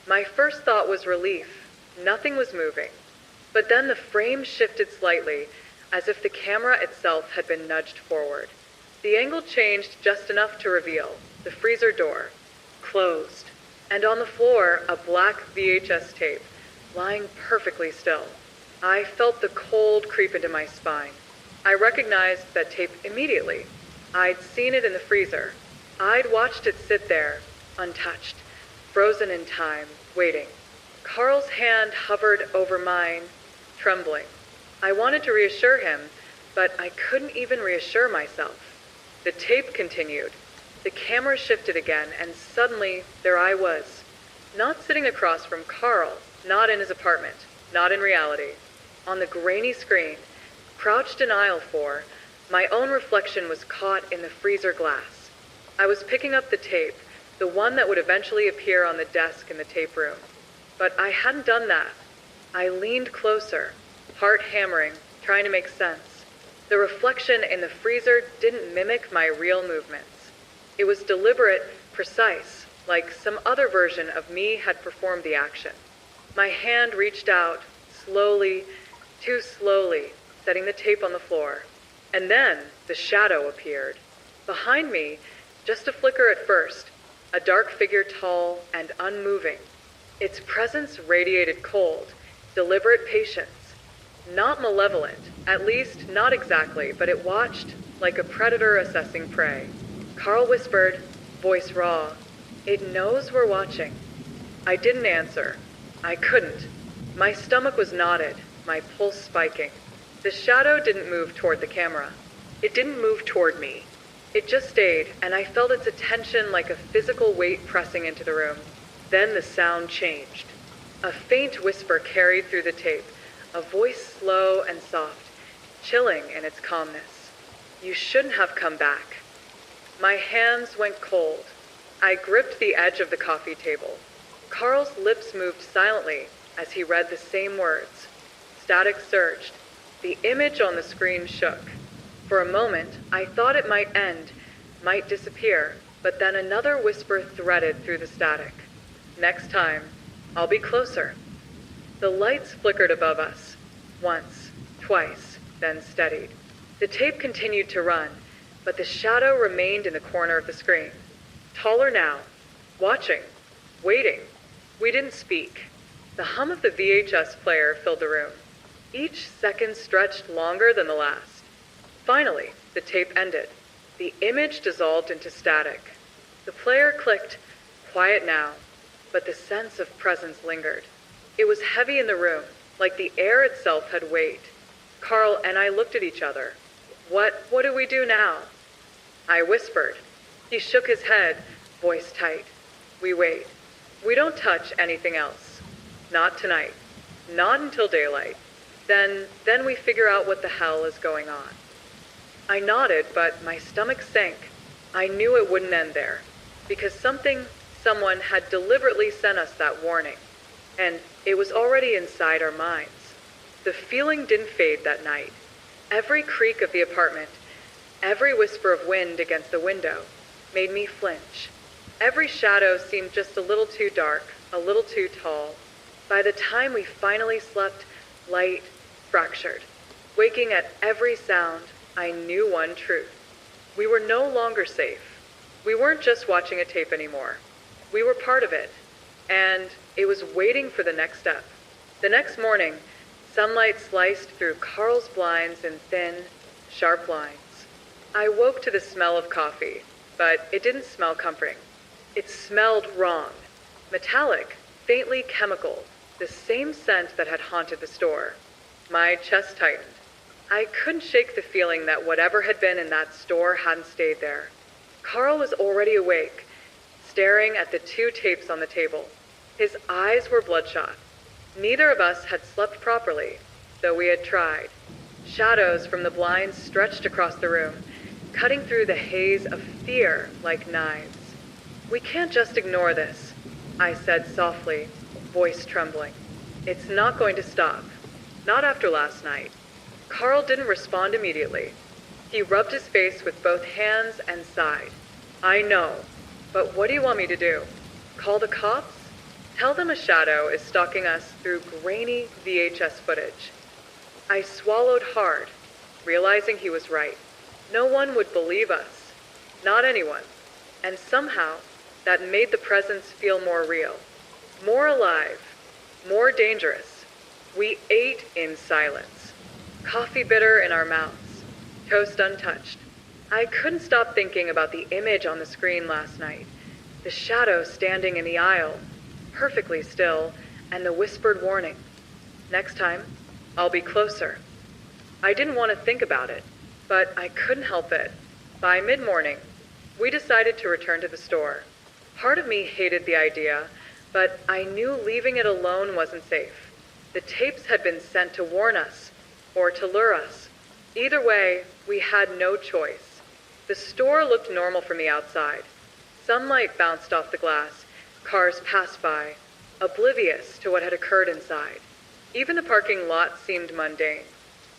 My first thought was relief. Nothing was moving. But then the frame shifted slightly, as if the camera itself had been nudged forward. The angle changed just enough to reveal the freezer door, closed, and on the floor a black VHS tape, lying perfectly still. I felt the cold creep into my spine. I recognized that tape immediately. I'd seen it in the freezer. I'd watched it sit there, untouched, frozen in time, waiting. Carl's hand hovered over mine, trembling. I wanted to reassure him, but I couldn't even reassure myself. The tape continued. The camera shifted again, and suddenly there I was. Not sitting across from Carl, not in his apartment, not in reality. On the grainy screen, crouched in aisle 4, my own reflection was caught in the freezer glass. I was picking up the tape, the one that would eventually appear on the desk in the tape room. But I hadn't done that. I leaned closer, heart hammering, trying to make sense. The reflection in the freezer didn't mimic my real movements. It was deliberate, precise, like some other version of me had performed the action. My hand reached out, slowly, too slowly, setting the tape on the floor. And then the shadow appeared. Behind me, just a flicker at first, a dark figure tall and unmoving. Its presence radiated cold, deliberate patience. Not malevolent, at least not exactly, but it watched like a predator assessing prey. Carl whispered, voice raw, "It knows we're watching." I didn't answer. I couldn't. My stomach was knotted, my pulse spiking. The shadow didn't move toward the camera. It didn't move toward me. It just stayed, and I felt its attention like a physical weight pressing into the room. Then the sound changed. A faint whisper carried through the tape, a voice slow and soft, chilling in its calmness. You shouldn't have come back. My hands went cold. I gripped the edge of the coffee table. Carl's lips moved silently as he read the same words. Static surged. The image on the screen shook. For a moment, I thought it might end, might disappear, but then another whisper threaded through the static. Next time, I'll be closer. The lights flickered above us. Once, twice, then steadied. The tape continued to run, but the shadow remained in the corner of the screen. Taller now, watching, waiting. We didn't speak. The hum of the VHS player filled the room. Each second stretched longer than the last. Finally, the tape ended. The image dissolved into static. The player clicked, quiet now, but the sense of presence lingered. It was heavy in the room, like the air itself had weight. Carl and I looked at each other. What do we do now? I whispered. He shook his head, voice tight. We wait. We don't touch anything else. Not tonight. Not until daylight. Then we figure out what the hell is going on. I nodded, but my stomach sank. I knew it wouldn't end there, because someone had deliberately sent us that warning, and it was already inside our minds. The feeling didn't fade that night. Every creak of the apartment, every whisper of wind against the window, made me flinch. Every shadow seemed just a little too dark, a little too tall. By the time we finally slept, light fractured. Waking at every sound, I knew one truth. We were no longer safe. We weren't just watching a tape anymore. We were part of it, and it was waiting for the next step. The next morning, sunlight sliced through Carl's blinds in thin, sharp lines. I woke to the smell of coffee, but it didn't smell comforting. It smelled wrong. Metallic, faintly chemical, the same scent that had haunted the store. My chest tightened. I couldn't shake the feeling that whatever had been in that store hadn't stayed there. Carl was already awake, staring at the two tapes on the table. His eyes were bloodshot. Neither of us had slept properly, though we had tried. Shadows from the blinds stretched across the room, cutting through the haze of fear like knives. We can't just ignore this, I said softly, voice trembling. It's not going to stop. Not after last night. Carl didn't respond immediately. He rubbed his face with both hands and sighed. I know, but what do you want me to do? Call the cops? Tell them a shadow is stalking us through grainy VHS footage. I swallowed hard, realizing he was right. No one would believe us. Not anyone. And somehow, that made the presence feel more real, more alive, more dangerous. We ate in silence, coffee bitter in our mouths, toast untouched. I couldn't stop thinking about the image on the screen last night, the shadow standing in the aisle, perfectly still, and the whispered warning. Next time, I'll be closer. I didn't want to think about it, but I couldn't help it. By mid-morning, we decided to return to the store. Part of me hated the idea, but I knew leaving it alone wasn't safe. The tapes had been sent to warn us, or to lure us. Either way, we had no choice. The store looked normal from the outside. Sunlight bounced off the glass, cars passed by, oblivious to what had occurred inside. Even the parking lot seemed mundane,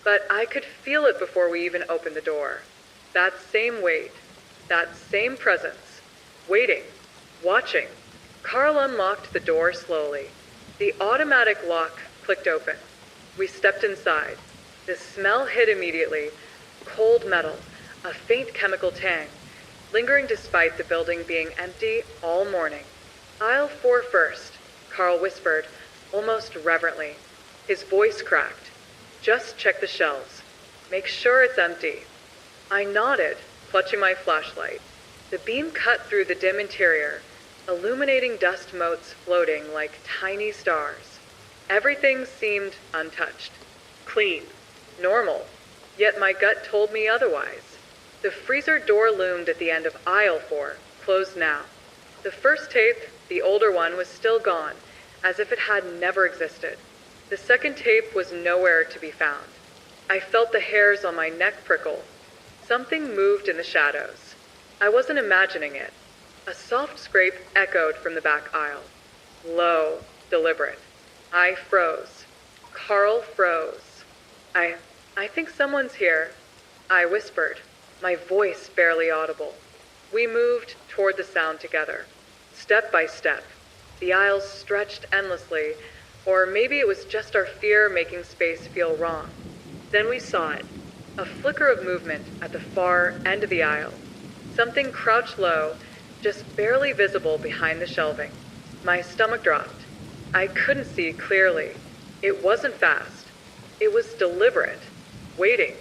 but I could feel it before we even opened the door. That same weight, that same presence, waiting, watching. Carl unlocked the door slowly. The automatic lock clicked open. We stepped inside. The smell hit immediately. Cold metal, a faint chemical tang, lingering despite the building being empty all morning. Aisle 4 first, Carl whispered, almost reverently. His voice cracked. Just check the shelves. Make sure it's empty. I nodded, clutching my flashlight. The beam cut through the dim interior, illuminating dust motes floating like tiny stars. Everything seemed untouched. Clean. Normal. Yet my gut told me otherwise. The freezer door loomed at the end of aisle 4, closed now. The first tape, the older one, was still gone, as if it had never existed. The second tape was nowhere to be found. I felt the hairs on my neck prickle. Something moved in the shadows. I wasn't imagining it. A soft scrape echoed from the back aisle. Low, deliberate. I froze. Carl froze. I think someone's here, I whispered, my voice barely audible. We moved toward the sound together, step by step. The aisles stretched endlessly, or maybe it was just our fear making space feel wrong. Then we saw it. A flicker of movement at the far end of the aisle. Something crouched low, just barely visible behind the shelving. My stomach dropped. I couldn't see clearly. It wasn't fast. It was deliberate. Waiting.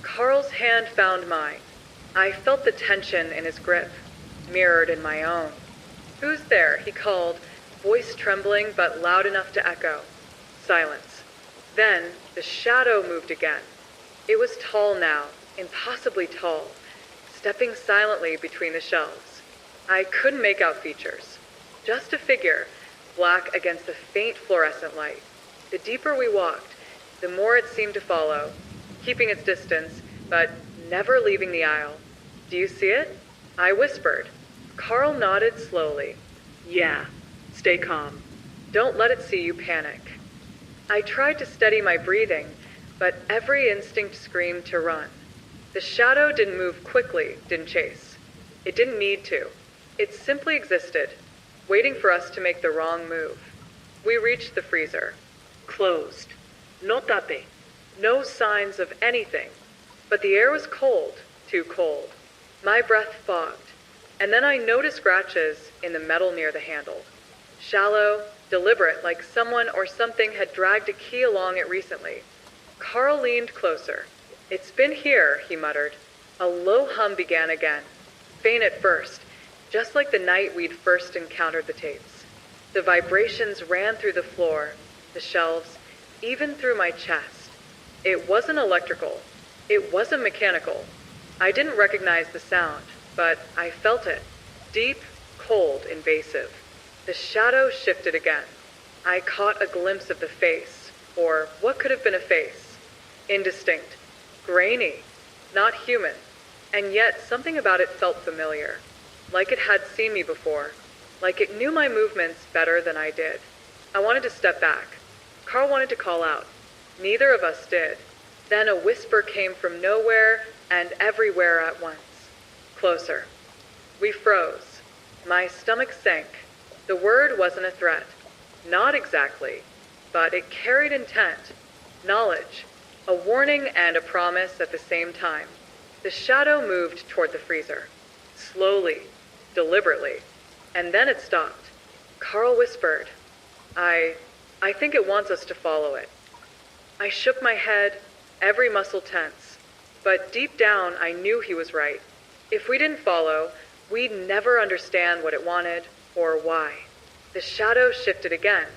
Carl's hand found mine. I felt the tension in his grip, mirrored in my own. "Who's there?" he called, voice trembling but loud enough to echo. Silence. Then the shadow moved again. It was tall now, impossibly tall, stepping silently between the shelves. I couldn't make out features. Just a figure, black against the faint fluorescent light. The deeper we walked, the more it seemed to follow, keeping its distance, but never leaving the aisle. "Do you see it?" I whispered. Carl nodded slowly. Yeah. Stay calm. "Don't let it see you panic." I tried to steady my breathing, but every instinct screamed to run. The shadow didn't move quickly, didn't chase. It didn't need to. It simply existed, waiting for us to make the wrong move. We reached the freezer. Closed. No tape. No signs of anything, but the air was cold, too cold. My breath fogged, and then I noticed scratches in the metal near the handle. Shallow, deliberate, like someone or something had dragged a key along it recently. Carl leaned closer. "It's been here," he muttered. A low hum began again, faint at first, just like the night we'd first encountered the tapes. The vibrations ran through the floor, the shelves, even through my chest. It wasn't electrical. It wasn't mechanical. I didn't recognize the sound, but I felt it. Deep, cold, invasive. The shadow shifted again. I caught a glimpse of the face, or what could have been a face. Indistinct. Grainy. Not human. And yet something about it felt familiar. Like it had seen me before. Like it knew my movements better than I did. I wanted to step back. Carl wanted to call out. Neither of us did. Then a whisper came from nowhere and everywhere at once. Closer. We froze. My stomach sank. The word wasn't a threat. Not exactly. But it carried intent. Knowledge. A warning and a promise at the same time. The shadow moved toward the freezer. Slowly. Deliberately. And then it stopped. Carl whispered, I think it wants us to follow it." I shook my head, every muscle tense. But deep down, I knew he was right. If we didn't follow, we'd never understand what it wanted or why. The shadow shifted again,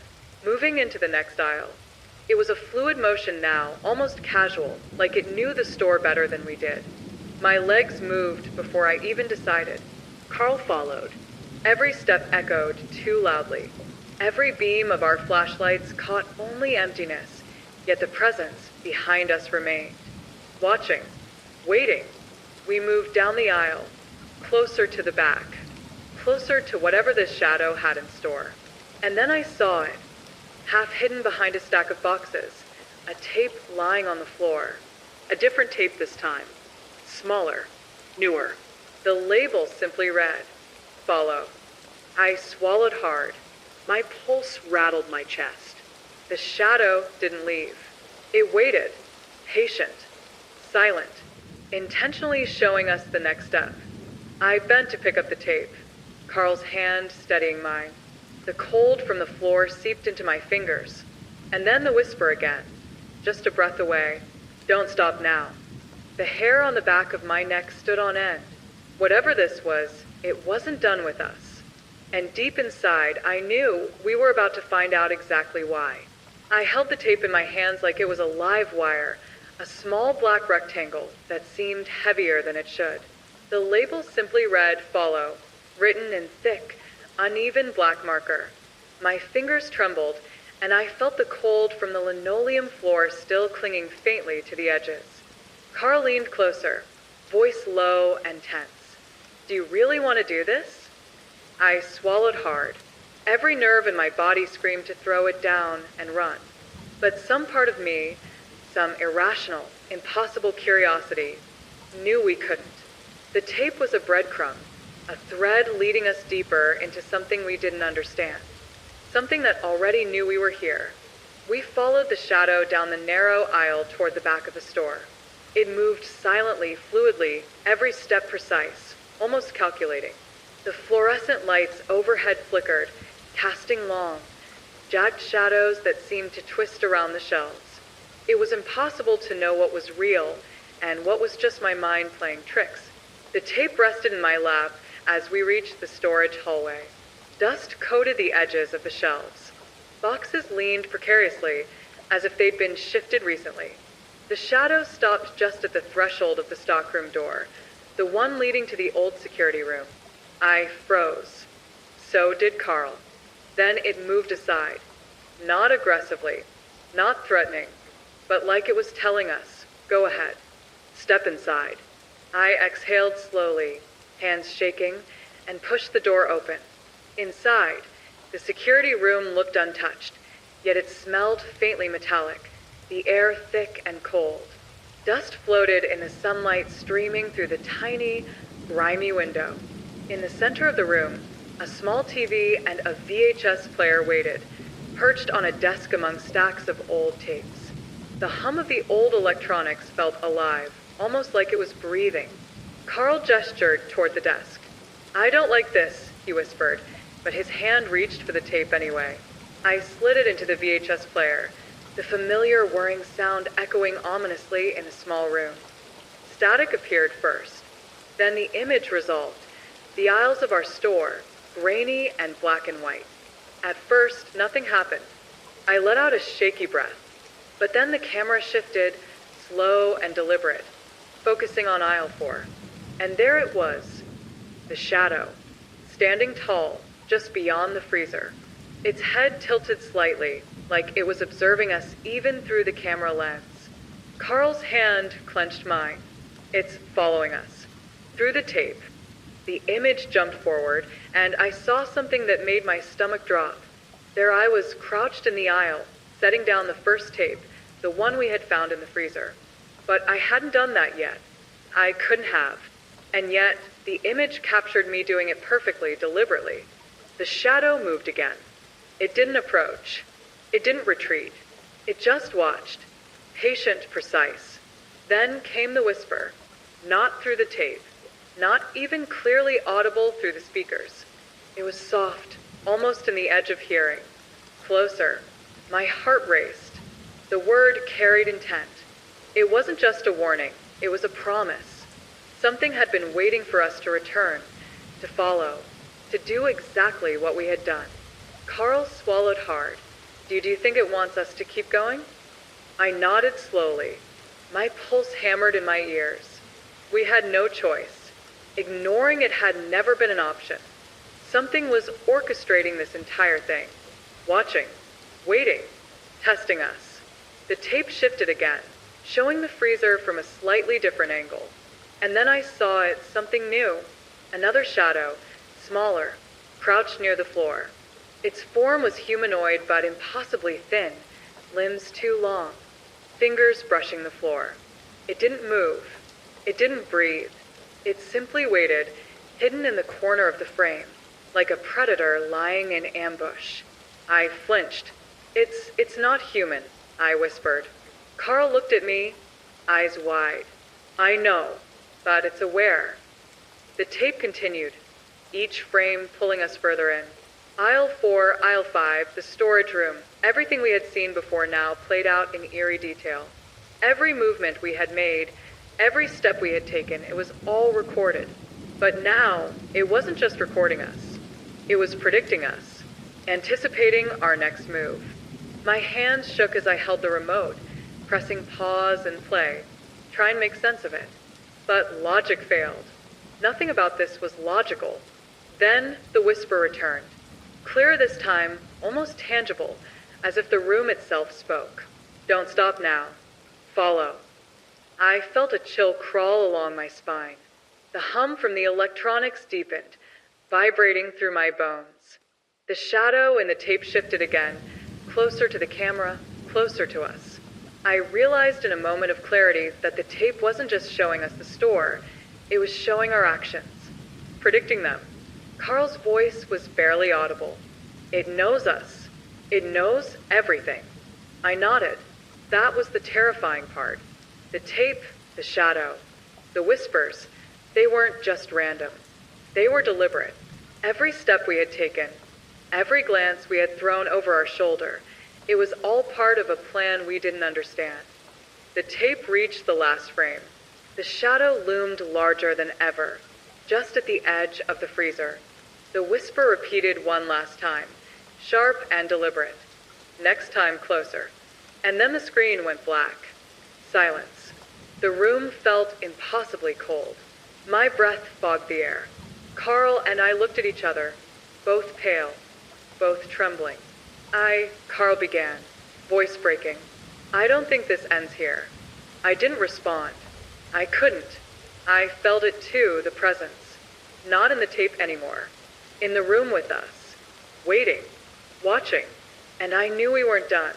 moving into the next aisle. It was a fluid motion now, almost casual, like it knew the store better than we did. My legs moved before I even decided. Carl followed. Every step echoed too loudly. Every beam of our flashlights caught only emptiness, yet the presence behind us remained. Watching. Waiting. We moved down the aisle, closer to the back, closer to whatever this shadow had in store. And then I saw it, half hidden behind a stack of boxes, a tape lying on the floor. A different tape this time. Smaller. Newer. The label simply read, "Follow." I swallowed hard. My pulse rattled my chest. The shadow didn't leave. It waited, patient, silent, intentionally showing us the next step. I bent to pick up the tape, Carl's hand steadying mine. The cold from the floor seeped into my fingers. And then the whisper again, just a breath away. "Don't stop now." The hair on the back of my neck stood on end. Whatever this was, it wasn't done with us. And deep inside, I knew we were about to find out exactly why. I held the tape in my hands like it was a live wire, a small black rectangle that seemed heavier than it should. The label simply read, "Follow," written in thick, uneven black marker. My fingers trembled, and I felt the cold from the linoleum floor still clinging faintly to the edges. Carl leaned closer, voice low and tense. "Do you really want to do this?" I swallowed hard. Every nerve in my body screamed to throw it down and run. But some part of me, some irrational, impossible curiosity, knew we couldn't. The tape was a breadcrumb, a thread leading us deeper into something we didn't understand, something that already knew we were here. We followed the shadow down the narrow aisle toward the back of the store. It moved silently, fluidly, every step precise, almost calculating. The fluorescent lights overhead flickered, casting long, jagged shadows that seemed to twist around the shelves. It was impossible to know what was real and what was just my mind playing tricks. The tape rested in my lap as we reached the storage hallway. Dust coated the edges of the shelves. Boxes leaned precariously, as if they'd been shifted recently. The shadow stopped just at the threshold of the stockroom door, the one leading to the old security room. I froze. So did Carl. Then it moved aside. Not aggressively, not threatening, but like it was telling us, "Go ahead. Step inside." I exhaled slowly, hands shaking, and pushed the door open. Inside, the security room looked untouched, yet it smelled faintly metallic, the air thick and cold. Dust floated in the sunlight streaming through the tiny, grimy window. In the center of the room, a small TV and a VHS player waited, perched on a desk among stacks of old tapes. The hum of the old electronics felt alive, almost like it was breathing. Carl gestured toward the desk. "I don't like this," he whispered, but his hand reached for the tape anyway. I slid it into the VHS player, the familiar whirring sound echoing ominously in the small room. Static appeared first. Then the image resolved. The aisles of our store, grainy and black and white. At first, nothing happened. I let out a shaky breath. But then the camera shifted, slow and deliberate, focusing on aisle 4. And there it was, the shadow, standing tall, just beyond the freezer. Its head tilted slightly, like it was observing us even through the camera lens. Carl's hand clenched mine. "It's following us." Through the tape, the image jumped forward, and I saw something that made my stomach drop. There I was, crouched in the aisle, setting down the first tape, the one we had found in the freezer. But I hadn't done that yet. I couldn't have. And yet, the image captured me doing it perfectly, deliberately. The shadow moved again. It didn't approach. It didn't retreat. It just watched, patient, precise. Then came the whisper, not through the tape, not even clearly audible through the speakers. It was soft, almost in the edge of hearing. Closer. My heart raced. The word carried intent. It wasn't just a warning, it was a promise. Something had been waiting for us to return, to follow, to do exactly what we had done. Carl swallowed hard. Do you think it wants us to keep going?" I nodded slowly. My pulse hammered in my ears. We had no choice. Ignoring it had never been an option. Something was orchestrating this entire thing. Watching. Waiting. Testing us. The tape shifted again, showing the freezer from a slightly different angle. And then I saw it, something new. Another shadow, smaller, crouched near the floor. Its form was humanoid but impossibly thin, limbs too long, fingers brushing the floor. It didn't move. It didn't breathe. It simply waited, hidden in the corner of the frame, like a predator lying in ambush. I flinched. It's not human," I whispered. Carl looked at me, eyes wide. "I know, but it's aware." The tape continued, each frame pulling us further in. Aisle 4, aisle 5, the storage room, everything we had seen before now played out in eerie detail. Every movement we had made, every step we had taken, it was all recorded. But now, it wasn't just recording us. It was predicting us, anticipating our next move. My hands shook as I held the remote, pressing pause and play, try and make sense of it. But logic failed. Nothing about this was logical. Then the whisper returned. Clear this time, almost tangible, as if the room itself spoke. Don't stop now. Follow. I felt a chill crawl along my spine. The hum from the electronics deepened, vibrating through my bones. The shadow in the tape shifted again, closer to the camera, closer to us. I realized in a moment of clarity that the tape wasn't just showing us the store, it was showing our actions, predicting them. Carl's voice was barely audible. It knows us. It knows everything. I nodded. That was the terrifying part. The tape, the shadow, the whispers, they weren't just random. They were deliberate. Every step we had taken, every glance we had thrown over our shoulder, it was all part of a plan we didn't understand. The tape reached the last frame. The shadow loomed larger than ever, just at the edge of the freezer. The whisper repeated one last time, sharp and deliberate. Next time, closer. And then the screen went black. Silence. The room felt impossibly cold. My breath fogged the air. Carl and I looked at each other, both pale, both trembling. Carl began, voice breaking. I don't think this ends here. I didn't respond. I couldn't. I felt it too, the presence. Not in the tape anymore. In the room with us. Waiting. Watching. And I knew we weren't done.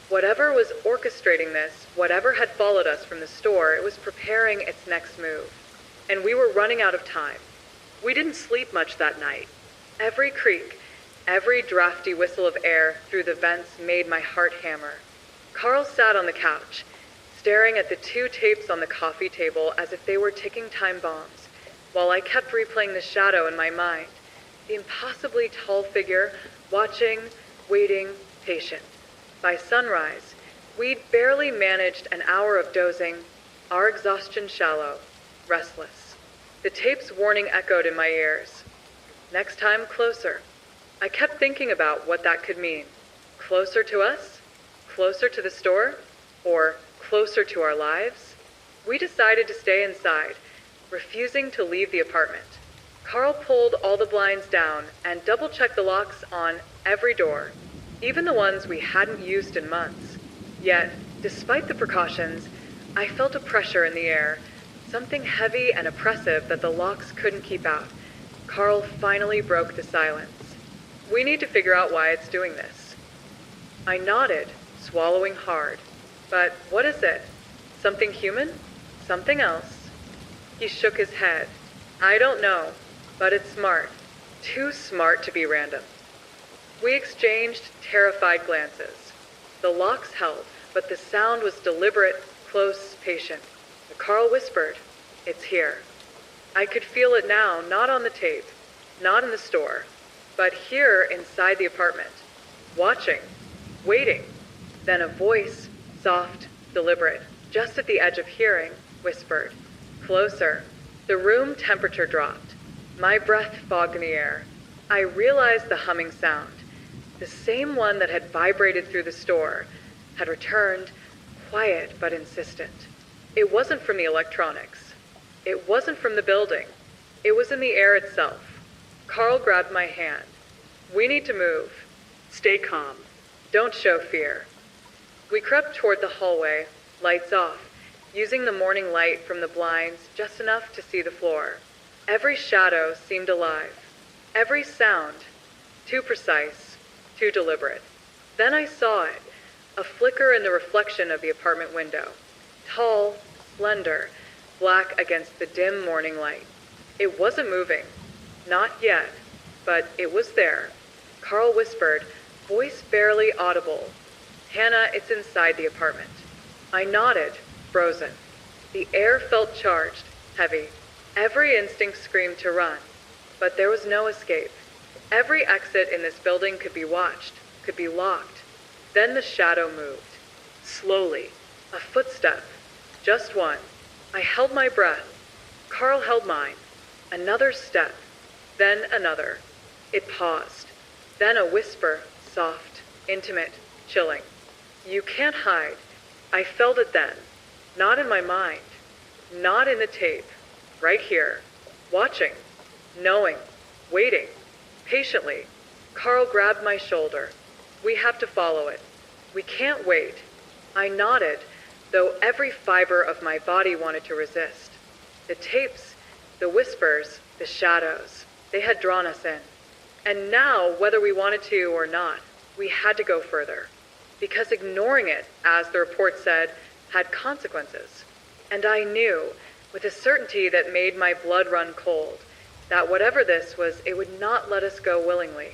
Whatever was orchestrating this, whatever had followed us from the store, it was preparing its next move. And we were running out of time. We didn't sleep much that night. Every creak, every drafty whistle of air through the vents made my heart hammer. Carl sat on the couch, staring at the two tapes on the coffee table as if they were ticking time bombs, while I kept replaying the shadow in my mind, the impossibly tall figure, watching, waiting, patient. By sunrise, we'd barely managed an hour of dozing, our exhaustion shallow, restless. The tape's warning echoed in my ears. Next time, closer. I kept thinking about what that could mean. Closer to us? Closer to the store? Or closer to our lives? We decided to stay inside, refusing to leave the apartment. Carl pulled all the blinds down and double-checked the locks on every door, even the ones we hadn't used in months. Yet, despite the precautions, I felt a pressure in the air, something heavy and oppressive that the locks couldn't keep out. Carl finally broke the silence. We need to figure out why it's doing this. I nodded, swallowing hard. But what is it? Something human? Something else? He shook his head. I don't know, but it's smart. Too smart to be random. We exchanged terrified glances. The locks held, but the sound was deliberate, close, patient. Carl whispered, "It's here." I could feel it now, not on the tape, not in the store, but here inside the apartment, watching, waiting. Then a voice, soft, deliberate, just at the edge of hearing, whispered, "Closer." The room temperature dropped. My breath fogged in the air. I realized the humming sound, the same one that had vibrated through the store, had returned, quiet but insistent. It wasn't from the electronics. It wasn't from the building. It was in the air itself. Carl grabbed my hand. We need to move. Stay calm. Don't show fear. We crept toward the hallway, lights off, using the morning light from the blinds just enough to see the floor. Every shadow seemed alive. Every sound, too precise, too deliberate. Then I saw it, a flicker in the reflection of the apartment window. Tall, slender, black against the dim morning light. It wasn't moving. Not yet, but it was there. Carl whispered, voice barely audible. "Hannah, it's inside the apartment." I nodded, frozen. The air felt charged, heavy. Every instinct screamed to run, but there was no escape. Every exit in this building could be watched, could be locked. Then the shadow moved. Slowly. A footstep. Just one. I held my breath. Carl held mine. Another step. Then another. It paused. Then a whisper, soft, intimate, chilling. "You can't hide." I felt it then. Not in my mind. Not in the tape. Right here. Watching. Knowing. Waiting. Patiently. Carl grabbed my shoulder. We have to follow it. We can't wait. I nodded, though every fiber of my body wanted to resist. The tapes, the whispers, the shadows, they had drawn us in. And now, whether we wanted to or not, we had to go further. Because ignoring it, as the report said, had consequences. And I knew, with a certainty that made my blood run cold, that whatever this was, it would not let us go willingly.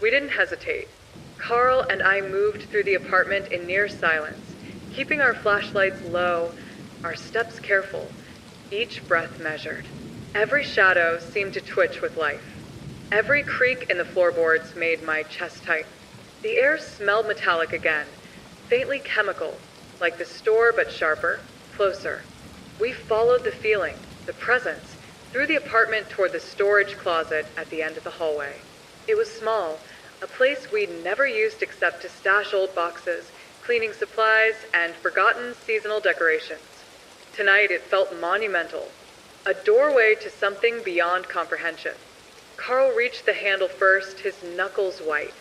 We didn't hesitate. Carl and I moved through the apartment in near silence, keeping our flashlights low, our steps careful, each breath measured. Every shadow seemed to twitch with life. Every creak in the floorboards made my chest tighten. The air smelled metallic again, faintly chemical, like the store but sharper, closer. We followed the feeling, the presence, through the apartment toward the storage closet at the end of the hallway. It was small, a place we'd never used except to stash old boxes, cleaning supplies, and forgotten seasonal decorations. Tonight it felt monumental, a doorway to something beyond comprehension. Carl reached the handle first, his knuckles white.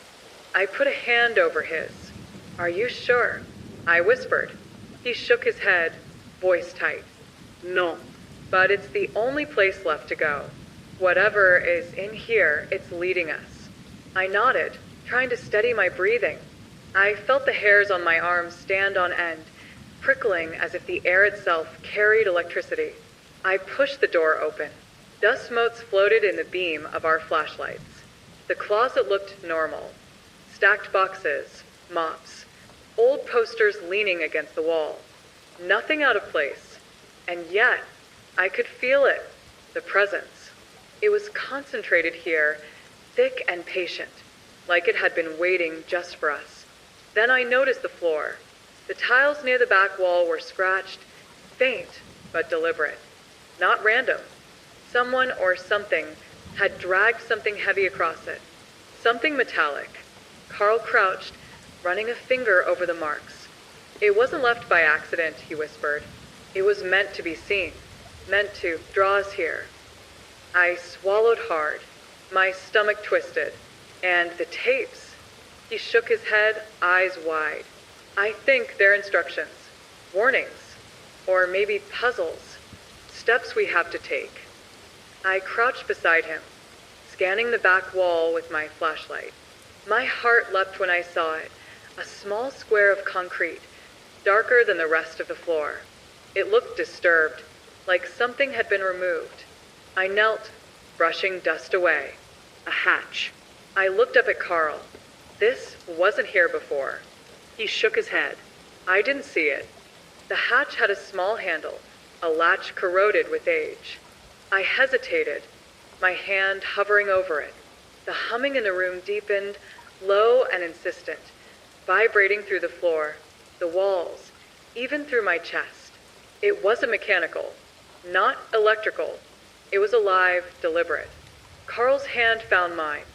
I put a hand over his. "Are you sure?" I whispered. He shook his head, voice tight. No. "But it's the only place left to go. Whatever is in here, it's leading us." I nodded, trying to steady my breathing. I felt the hairs on my arms stand on end, prickling as if the air itself carried electricity. I pushed the door open. Dust motes floated in the beam of our flashlights. The closet looked normal. Stacked boxes, mops, old posters leaning against the wall. Nothing out of place. And yet, I could feel it, the presence. It was concentrated here, thick and patient, like it had been waiting just for us. Then I noticed the floor. The tiles near the back wall were scratched, faint but deliberate. Not random. Someone or something had dragged something heavy across it. Something metallic. Carl crouched, running a finger over the marks. "It wasn't left by accident," he whispered. "It was meant to be seen, meant to draw us here." I swallowed hard. My stomach twisted. And the tapes. He shook his head, eyes wide. "I think they're instructions. Warnings. Or maybe puzzles. Steps we have to take." I crouched beside him, scanning the back wall with my flashlight. My heart leapt when I saw it, a small square of concrete, darker than the rest of the floor. It looked disturbed, like something had been removed. I knelt, brushing dust away. A hatch. I looked up at Carl. This wasn't here before. He shook his head. I didn't see it. The hatch had a small handle, a latch corroded with age. I hesitated, my hand hovering over it. The humming in the room deepened, low and insistent, vibrating through the floor, the walls, even through my chest. It wasn't mechanical, not electrical. It was alive, deliberate. Carl's hand found mine.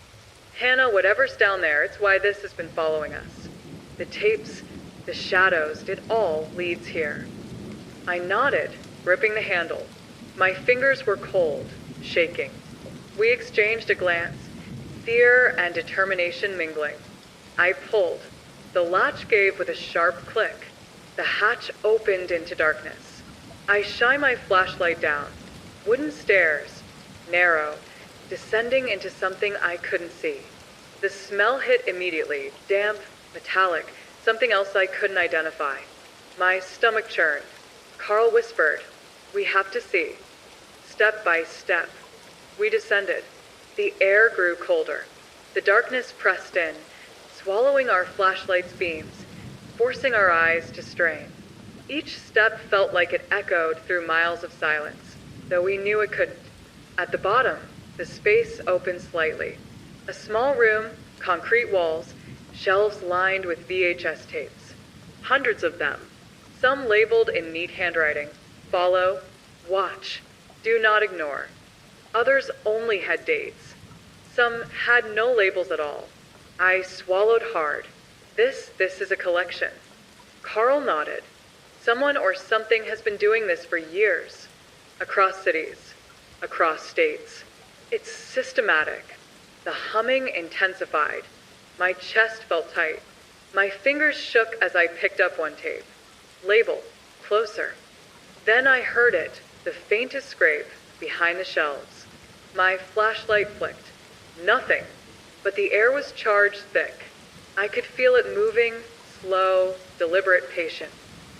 "Hannah, whatever's down there, it's why this has been following us. The tapes, the shadows, it all leads here." I nodded, gripping the handle. My fingers were cold, shaking. We exchanged a glance, fear and determination mingling. I pulled. The latch gave with a sharp click. The hatch opened into darkness. I shine my flashlight down. Wooden stairs, narrow, descending into something I couldn't see. The smell hit immediately, damp, metallic, something else I couldn't identify. My stomach churned. Carl whispered, "We have to see." Step by step, we descended. The air grew colder. The darkness pressed in, swallowing our flashlight's beams, forcing our eyes to strain. Each step felt like it echoed through miles of silence, though we knew it couldn't. At the bottom, the space opened slightly. A small room, concrete walls, shelves lined with VHS tapes. Hundreds of them, some labeled in neat handwriting. Follow, watch, do not ignore. Others only had dates. Some had no labels at all. I swallowed hard. This is a collection. Carl nodded. Someone or something has been doing this for years. Across cities. Across states. It's systematic. The humming intensified. My chest felt tight. My fingers shook as I picked up one tape. Label, closer. Then I heard it, the faintest scrape, behind the shelves. My flashlight flicked. Nothing, but the air was charged thick. I could feel it moving, slow, deliberate, patient.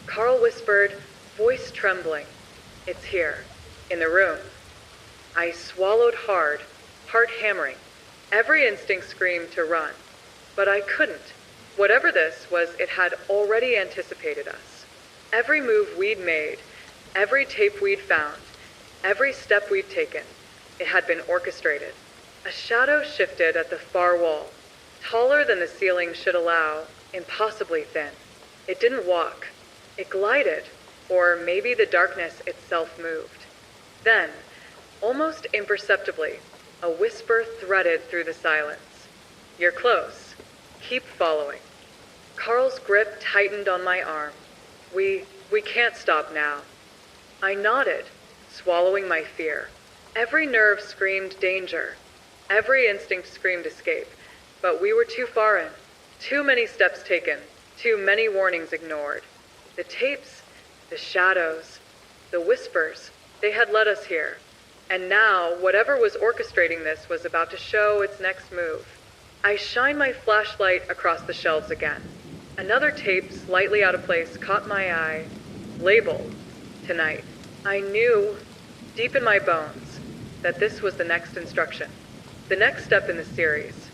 Carl whispered, voice trembling. It's here, in the room. I swallowed hard, heart hammering. Every instinct screamed to run, but I couldn't. Whatever this was, it had already anticipated us. Every move we'd made, every tape we'd found, every step we'd taken, it had been orchestrated. A shadow shifted at the far wall, taller than the ceiling should allow, impossibly thin. It didn't walk. It glided, or maybe the darkness itself moved. Then, almost imperceptibly, a whisper threaded through the silence. You're close. Keep following. Carl's grip tightened on my arm. We can't stop now. I nodded, swallowing my fear. Every nerve screamed danger. Every instinct screamed escape. But we were too far in. Too many steps taken. Too many warnings ignored. The tapes, the shadows, the whispers, they had led us here. And now, whatever was orchestrating this was about to show its next move. I shined my flashlight across the shelves again. Another tape, slightly out of place, caught my eye. Label, tonight. I knew, deep in my bones, that this was the next instruction. The next step in the series.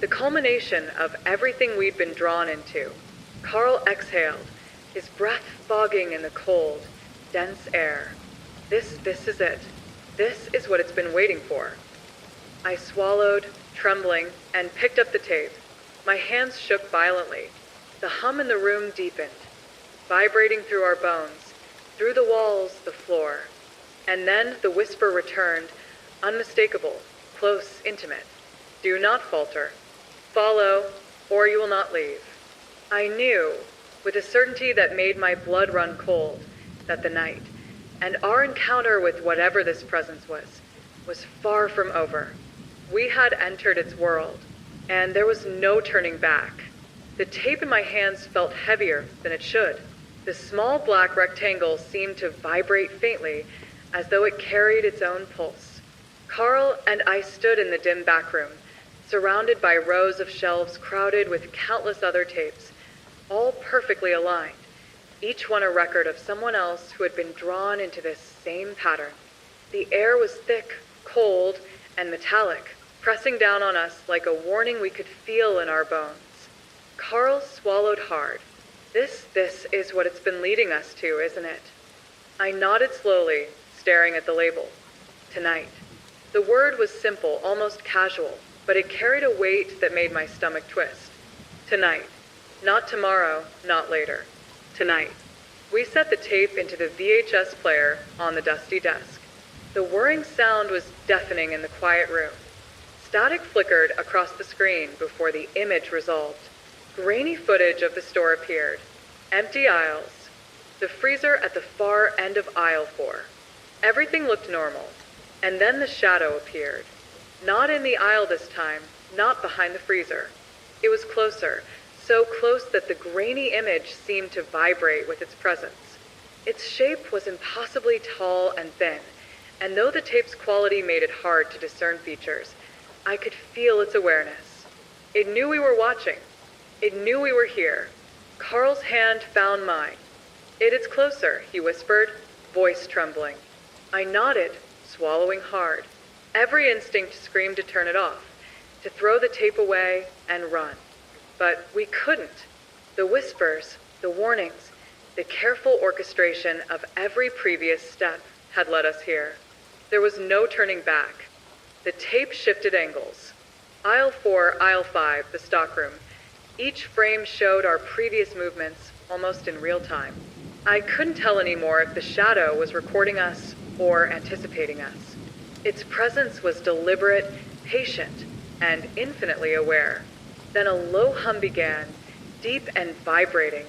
The culmination of everything we'd been drawn into. Carl exhaled, his breath fogging in the cold, dense air. This is it. This is what it's been waiting for. I swallowed, trembling, and picked up the tape. My hands shook violently. The hum in the room deepened, vibrating through our bones, through the walls, the floor. And then the whisper returned, unmistakable, close, intimate. Do not falter. Follow, or you will not leave. I knew, with a certainty that made my blood run cold, that the night, and our encounter with whatever this presence was far from over. We had entered its world, and there was no turning back. The tape in my hands felt heavier than it should. The small black rectangle seemed to vibrate faintly, as though it carried its own pulse. Carl and I stood in the dim back room, surrounded by rows of shelves crowded with countless other tapes, all perfectly aligned, each one a record of someone else who had been drawn into this same pattern. The air was thick, cold, and metallic, pressing down on us like a warning we could feel in our bones. Carl swallowed hard. This is what it's been leading us to, isn't it? I nodded slowly, staring at the label. Tonight. The word was simple, almost casual, but it carried a weight that made my stomach twist. Tonight. Not tomorrow, not later. Tonight. We set the tape into the VHS player on the dusty desk. The whirring sound was deafening in the quiet room. Static flickered across the screen before the image resolved. Grainy footage of the store appeared. Empty aisles. The freezer at the far end of aisle 4. Everything looked normal. And then the shadow appeared. Not in the aisle this time, not behind the freezer. It was closer, so close that the grainy image seemed to vibrate with its presence. Its shape was impossibly tall and thin, and though the tape's quality made it hard to discern features, I could feel its awareness. It knew we were watching. It knew we were here. Carl's hand found mine. It is closer, he whispered, voice trembling. I nodded, swallowing hard. Every instinct screamed to turn it off, to throw the tape away and run. But we couldn't. The whispers, the warnings, the careful orchestration of every previous step had led us here. There was no turning back. The tape shifted angles. Aisle 4, aisle 5, the stockroom. Each frame showed our previous movements almost in real time. I couldn't tell anymore if the shadow was recording us or anticipating us. Its presence was deliberate, patient, and infinitely aware. Then a low hum began, deep and vibrating,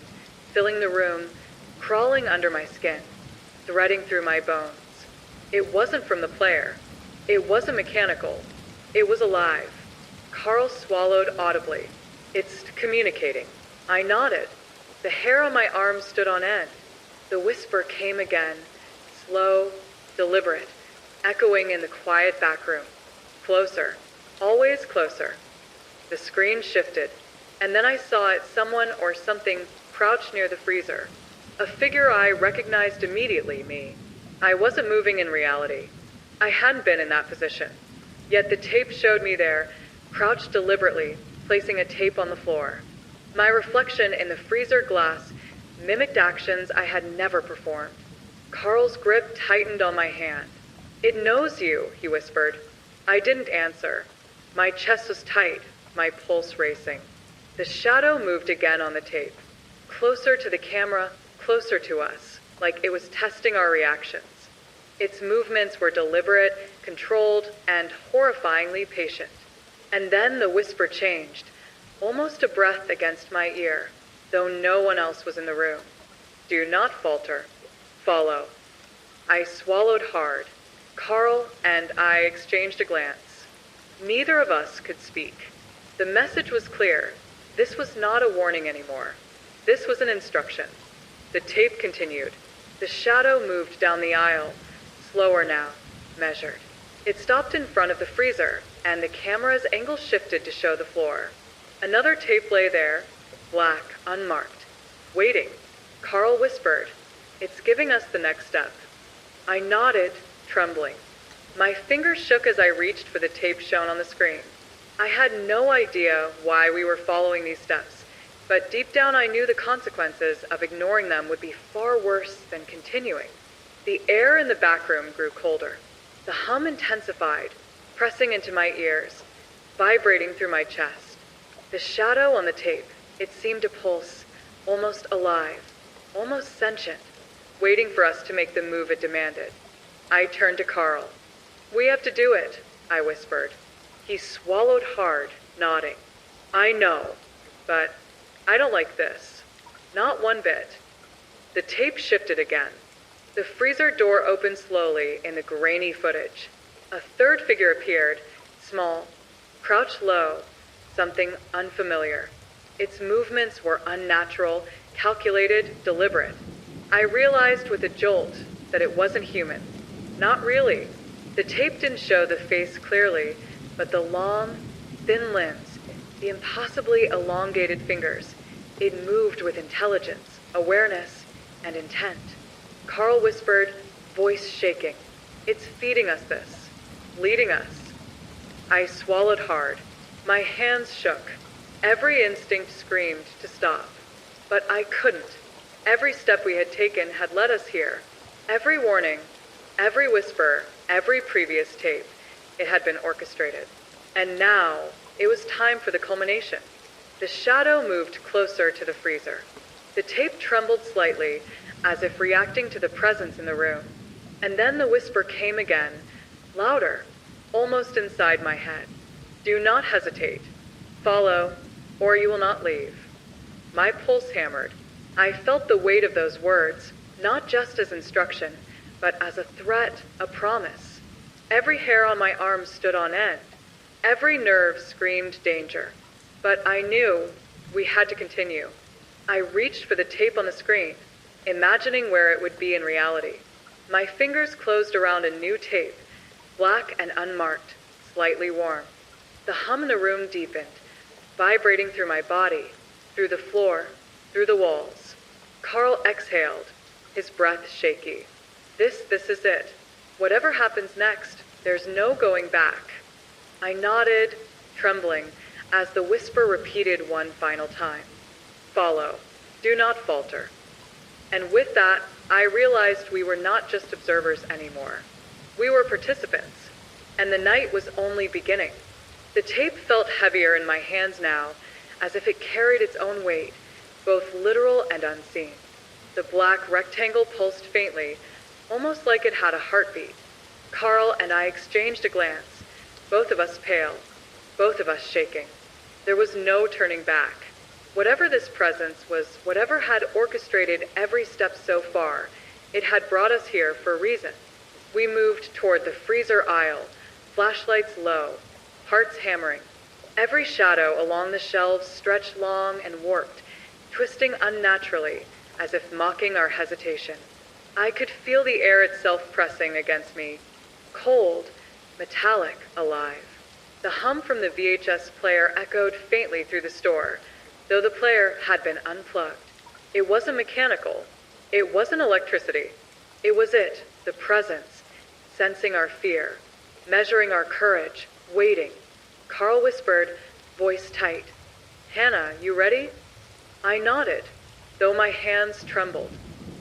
filling the room, crawling under my skin, threading through my bones. It wasn't from the player. It wasn't mechanical. It was alive. Carl swallowed audibly. It's communicating. I nodded. The hair on my arm stood on end. The whisper came again, slow, deliberate, echoing in the quiet back room. Closer, always closer. The screen shifted, and then I saw it, someone or something crouched near the freezer. A figure I recognized immediately, me. I wasn't moving in reality. I hadn't been in that position. Yet the tape showed me there, crouched deliberately, placing a tape on the floor. My reflection in the freezer glass mimicked actions I had never performed. Carl's grip tightened on my hand. "It knows you," he whispered. I didn't answer. My chest was tight, my pulse racing. The shadow moved again on the tape, closer to the camera, closer to us, like it was testing our reactions. Its movements were deliberate, controlled, and horrifyingly patient. And then the whisper changed, almost a breath against my ear, though no one else was in the room. "Do not falter. Follow." I swallowed hard. Carl and I exchanged a glance. Neither of us could speak. The message was clear. This was not a warning anymore. This was an instruction. The tape continued. The shadow moved down the aisle, slower now, measured. It stopped in front of the freezer, and the camera's angle shifted to show the floor. Another tape lay there, black, unmarked, waiting. Carl whispered, "It's giving us the next step." I nodded, trembling. My fingers shook as I reached for the tape shown on the screen. I had no idea why we were following these steps, but deep down I knew the consequences of ignoring them would be far worse than continuing. The air in the back room grew colder. The hum intensified, pressing into my ears, vibrating through my chest. The shadow on the tape, it seemed to pulse, almost alive, almost sentient, waiting for us to make the move it demanded. I turned to Carl. "We have to do it," I whispered. He swallowed hard, nodding. "I know, but I don't like this. Not one bit." The tape shifted again. The freezer door opened slowly in the grainy footage. A third figure appeared, small, crouched low, something unfamiliar. Its movements were unnatural, calculated, deliberate. I realized with a jolt that it wasn't human. Not really. The tape didn't show the face clearly, but the long, thin limbs, the impossibly elongated fingers, it moved with intelligence, awareness, and intent. Carl whispered, voice shaking, "It's feeding us this, leading us." I swallowed hard. My hands shook. Every instinct screamed to stop. But I couldn't. Every step we had taken had led us here. Every warning, every whisper, every previous tape, it had been orchestrated. And now, it was time for the culmination. The shadow moved closer to the freezer. The tape trembled slightly, as if reacting to the presence in the room. And then the whisper came again, louder, almost inside my head. "Do not hesitate. Follow, or you will not leave." My pulse hammered. I felt the weight of those words, not just as instruction, but as a threat, a promise. Every hair on my arm stood on end. Every nerve screamed danger. But I knew we had to continue. I reached for the tape on the screen, imagining where it would be in reality. My fingers closed around a new tape, black and unmarked, slightly warm. The hum in the room deepened, vibrating through my body, through the floor, through the walls. Carl exhaled, his breath shaky. This is it. Whatever happens next, there's no going back." I nodded, trembling, as the whisper repeated one final time. "Follow. Do not falter." And with that, I realized we were not just observers anymore. We were participants, and the night was only beginning. The tape felt heavier in my hands now, as if it carried its own weight, both literal and unseen. The black rectangle pulsed faintly, almost like it had a heartbeat. Carl and I exchanged a glance, both of us pale, both of us shaking. There was no turning back. Whatever this presence was, whatever had orchestrated every step so far, it had brought us here for a reason. We moved toward the freezer aisle, flashlights low, hearts hammering. Every shadow along the shelves stretched long and warped, twisting unnaturally, as if mocking our hesitation. I could feel the air itself pressing against me, cold, metallic, alive. The hum from the VHS player echoed faintly through the store, though the player had been unplugged. It wasn't mechanical. It wasn't electricity. It was it, the presence, sensing our fear, measuring our courage, waiting. Carl whispered, voice tight, "Hannah, you ready?" I nodded, though my hands trembled.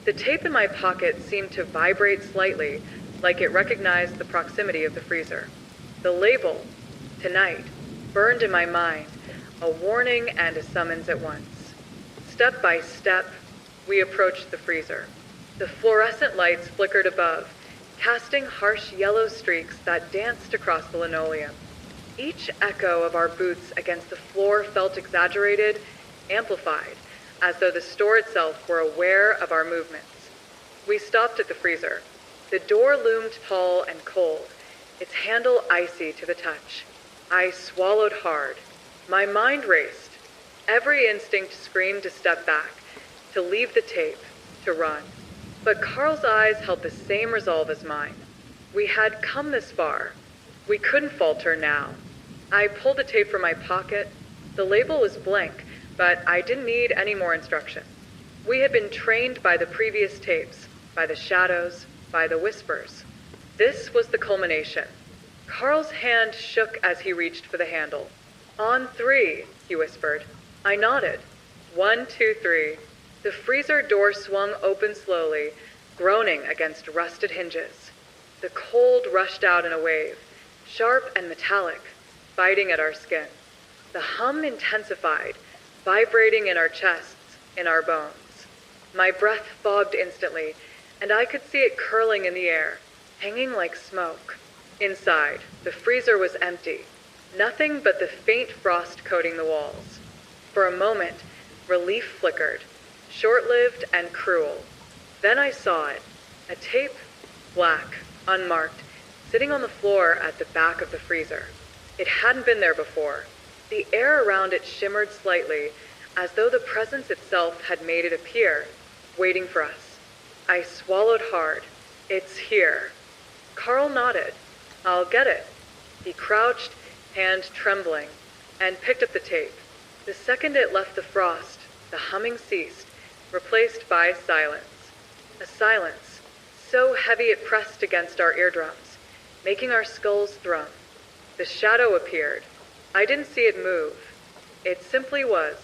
The tape in my pocket seemed to vibrate slightly, like it recognized the proximity of the freezer. The label, "Tonight," burned in my mind, a warning and a summons at once. Step by step, we approached the freezer. The fluorescent lights flickered above, casting harsh yellow streaks that danced across the linoleum. Each echo of our boots against the floor felt exaggerated, amplified, as though the store itself were aware of our movements. We stopped at the freezer. The door loomed tall and cold, its handle icy to the touch. I swallowed hard. My mind raced. Every instinct screamed to step back, to leave the tape, to run. But Carl's eyes held the same resolve as mine. We had come this far. We couldn't falter now. I pulled the tape from my pocket. The label was blank, but I didn't need any more instruction. We had been trained by the previous tapes, by the shadows, by the whispers. This was the culmination. Carl's hand shook as he reached for the handle. "On 3, he whispered. I nodded. 1, 2, 3. The freezer door swung open slowly, groaning against rusted hinges. The cold rushed out in a wave, sharp and metallic, biting at our skin. The hum intensified, vibrating in our chests, in our bones. My breath fogged instantly, and I could see it curling in the air, hanging like smoke. Inside, the freezer was empty, nothing but the faint frost coating the walls. For a moment, relief flickered, short-lived and cruel. Then I saw it, a tape, black, unmarked, sitting on the floor at the back of the freezer. It hadn't been there before. The air around it shimmered slightly, as though the presence itself had made it appear, waiting for us. I swallowed hard. It's here. Carl nodded. I'll get it. He crouched, hand trembling, and picked up the tape. The second it left the frost, the humming ceased, replaced by silence. A silence, so heavy it pressed against our eardrums, making our skulls thrum. The shadow appeared. I didn't see it move. It simply was,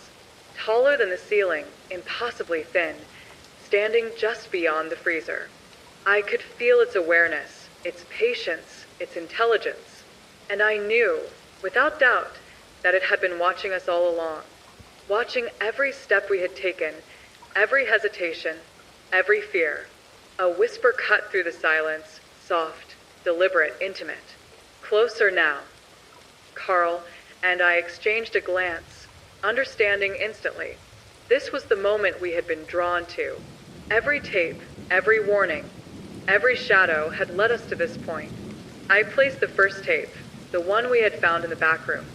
taller than the ceiling, impossibly thin, standing just beyond the freezer. I could feel its awareness, its patience, its intelligence, and I knew, without doubt, that it had been watching us all along, watching every step we had taken, every hesitation, every fear. A whisper cut through the silence, soft, deliberate, intimate. Closer now. Carl and I exchanged a glance, understanding instantly. This was the moment we had been drawn to. Every tape, every warning, every shadow had led us to this point. I placed the first tape, the one we had found in the back room,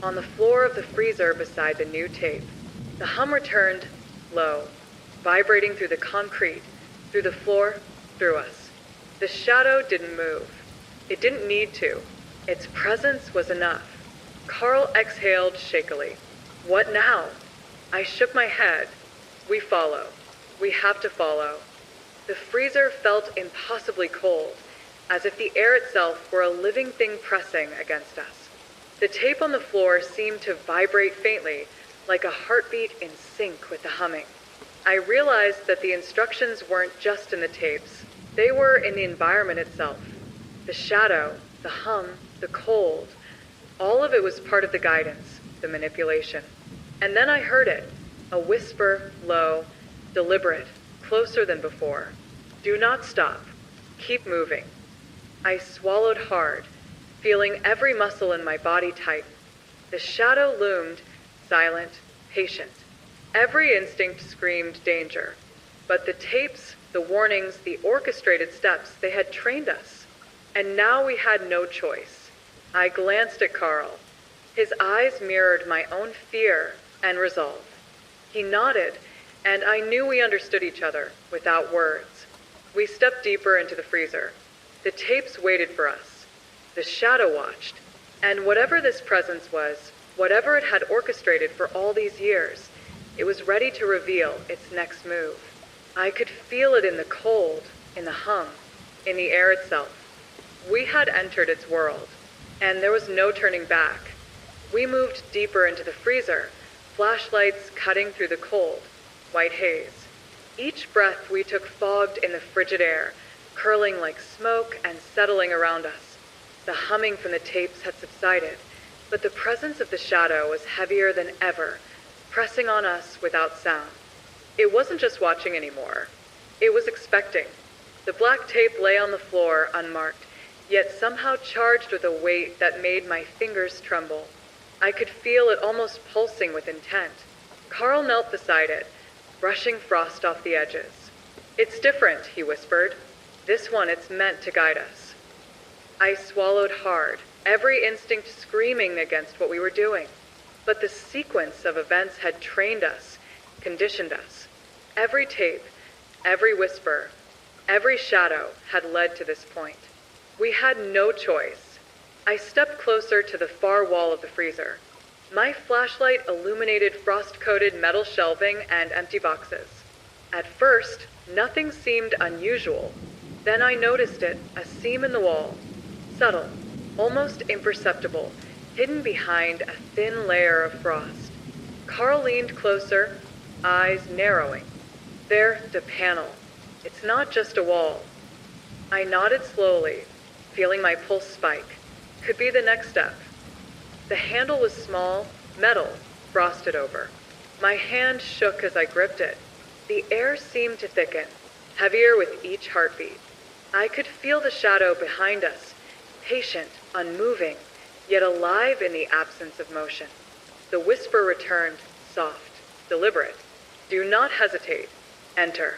on the floor of the freezer beside the new tape. The hum returned, low, vibrating through the concrete, through the floor, through us. The shadow didn't move. It didn't need to. Its presence was enough. Carl exhaled shakily. What now? I shook my head. We follow. We have to follow. The freezer felt impossibly cold, as if the air itself were a living thing pressing against us. The tape on the floor seemed to vibrate faintly, like a heartbeat in sync with the humming. I realized that the instructions weren't just in the tapes. They were in the environment itself. The shadow, the hum, the cold, all of it was part of the guidance, the manipulation. And then I heard it, a whisper, low, deliberate, closer than before. Do not stop. Keep moving. I swallowed hard, feeling every muscle in my body tighten. The shadow loomed, silent, patient. Every instinct screamed danger. But the tapes, the warnings, the orchestrated steps, they had trained us. And now we had no choice. I glanced at Carl. His eyes mirrored my own fear and resolve. He nodded, and I knew we understood each other without words. We stepped deeper into the freezer. The tapes waited for us. The shadow watched. And whatever this presence was, whatever it had orchestrated for all these years, it was ready to reveal its next move. I could feel it in the cold, in the hum, in the air itself. We had entered its world, and there was no turning back. We moved deeper into the freezer, flashlights cutting through the cold, white haze. Each breath we took fogged in the frigid air, curling like smoke and settling around us. The humming from the tapes had subsided, but the presence of the shadow was heavier than ever, pressing on us without sound. It wasn't just watching anymore. It was expecting. The black tape lay on the floor unmarked, yet somehow charged with a weight that made my fingers tremble. I could feel it almost pulsing with intent. Carl knelt beside it, brushing frost off the edges. "It's different," he whispered. "This one, it's meant to guide us." I swallowed hard, every instinct screaming against what we were doing. But the sequence of events had trained us, conditioned us. Every tape, every whisper, every shadow had led to this point. We had no choice. I stepped closer to the far wall of the freezer. My flashlight illuminated frost-coated metal shelving and empty boxes. At first, nothing seemed unusual. Then I noticed it, a seam in the wall. Subtle, almost imperceptible, hidden behind a thin layer of frost. Carl leaned closer, eyes narrowing. There, the panel. It's not just a wall. I nodded slowly, feeling my pulse spike. Could be the next step. The handle was small, metal, frosted over. My hand shook as I gripped it. The air seemed to thicken, heavier with each heartbeat. I could feel the shadow behind us, patient, unmoving, yet alive in the absence of motion. The whisper returned, soft, deliberate. "Do not hesitate. Enter."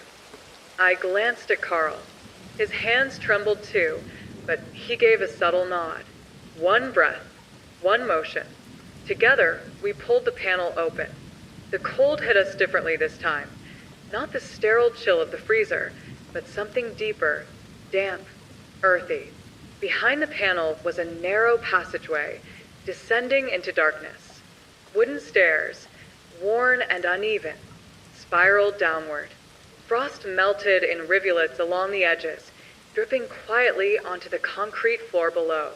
I glanced at Carl. His hands trembled too, but he gave a subtle nod. One breath, one motion. Together, we pulled the panel open. The cold hit us differently this time. Not the sterile chill of the freezer, but something deeper, damp, earthy. Behind the panel was a narrow passageway, descending into darkness. Wooden stairs, worn and uneven, spiraled downward. Frost melted in rivulets along the edges, dripping quietly onto the concrete floor below.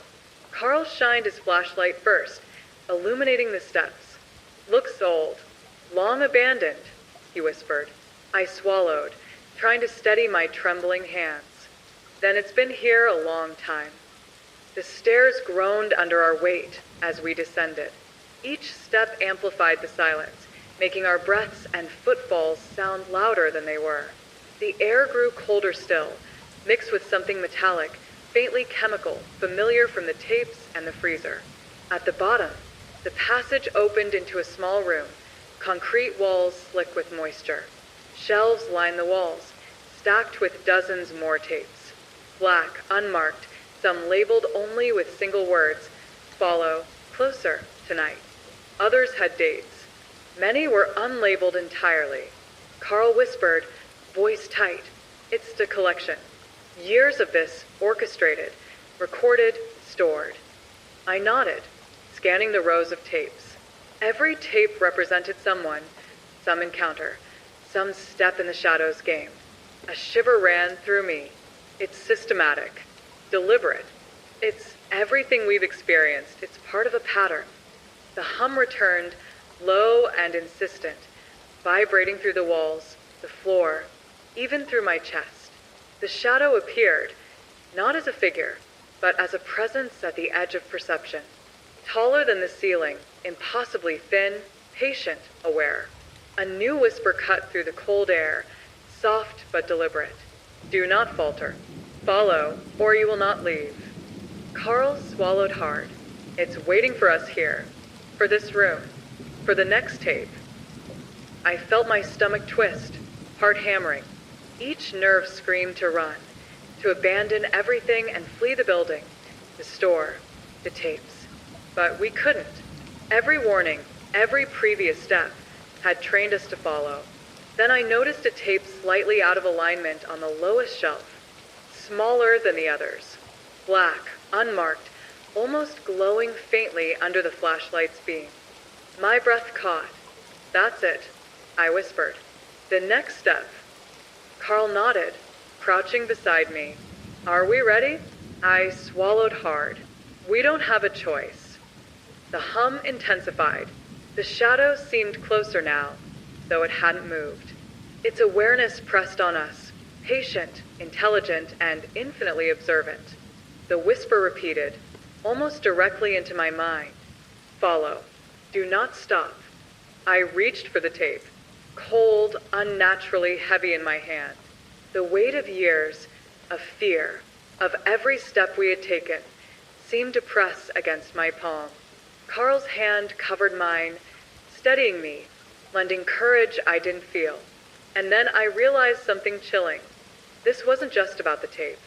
Carl shined his flashlight first, illuminating the steps. "Looks old, long abandoned," he whispered. I swallowed, trying to steady my trembling hands. "Then it's been here a long time." The stairs groaned under our weight as we descended. Each step amplified the silence, making our breaths and footfalls sound louder than they were. The air grew colder still, mixed with something metallic, faintly chemical, familiar from the tapes and the freezer. At the bottom, the passage opened into a small room, concrete walls slick with moisture. Shelves lined the walls, stacked with dozens more tapes. Black, unmarked, some labeled only with single words, "Follow, closer, tonight." Others had dates. Many were unlabeled entirely. Carl whispered, voice tight, "It's the collection." Years of this, orchestrated, recorded, stored. I nodded, scanning the rows of tapes. Every tape represented someone, some encounter, some step in the shadows game. A shiver ran through me. It's systematic, deliberate. It's everything we've experienced. It's part of a pattern. The hum returned, low and insistent, vibrating through the walls, the floor, even through my chest. The shadow appeared, not as a figure, but as a presence at the edge of perception. Taller than the ceiling, impossibly thin, patient, aware. A new whisper cut through the cold air, soft but deliberate. "Do not falter. Follow, or you will not leave." Carl swallowed hard. "It's waiting for us here. For this room. For the next tape." I felt my stomach twist, heart hammering. Each nerve screamed to run, to abandon everything and flee the building, the store, the tapes. But we couldn't. Every warning, every previous step, had trained us to follow. Then I noticed a tape slightly out of alignment on the lowest shelf, smaller than the others, black, unmarked, almost glowing faintly under the flashlight's beam. My breath caught. "That's it," I whispered. "The next step." Carl nodded, crouching beside me. "Are we ready?" I swallowed hard. "We don't have a choice." The hum intensified. The shadow seemed closer now, though it hadn't moved. Its awareness pressed on us, patient, intelligent, and infinitely observant. The whisper repeated, almost directly into my mind. "Follow. Do not stop." I reached for the tape, cold, unnaturally heavy in my hand. The weight of years, of fear, of every step we had taken, seemed to press against my palm. Carl's hand covered mine, steadying me, lending courage I didn't feel. And then I realized something chilling. This wasn't just about the tape.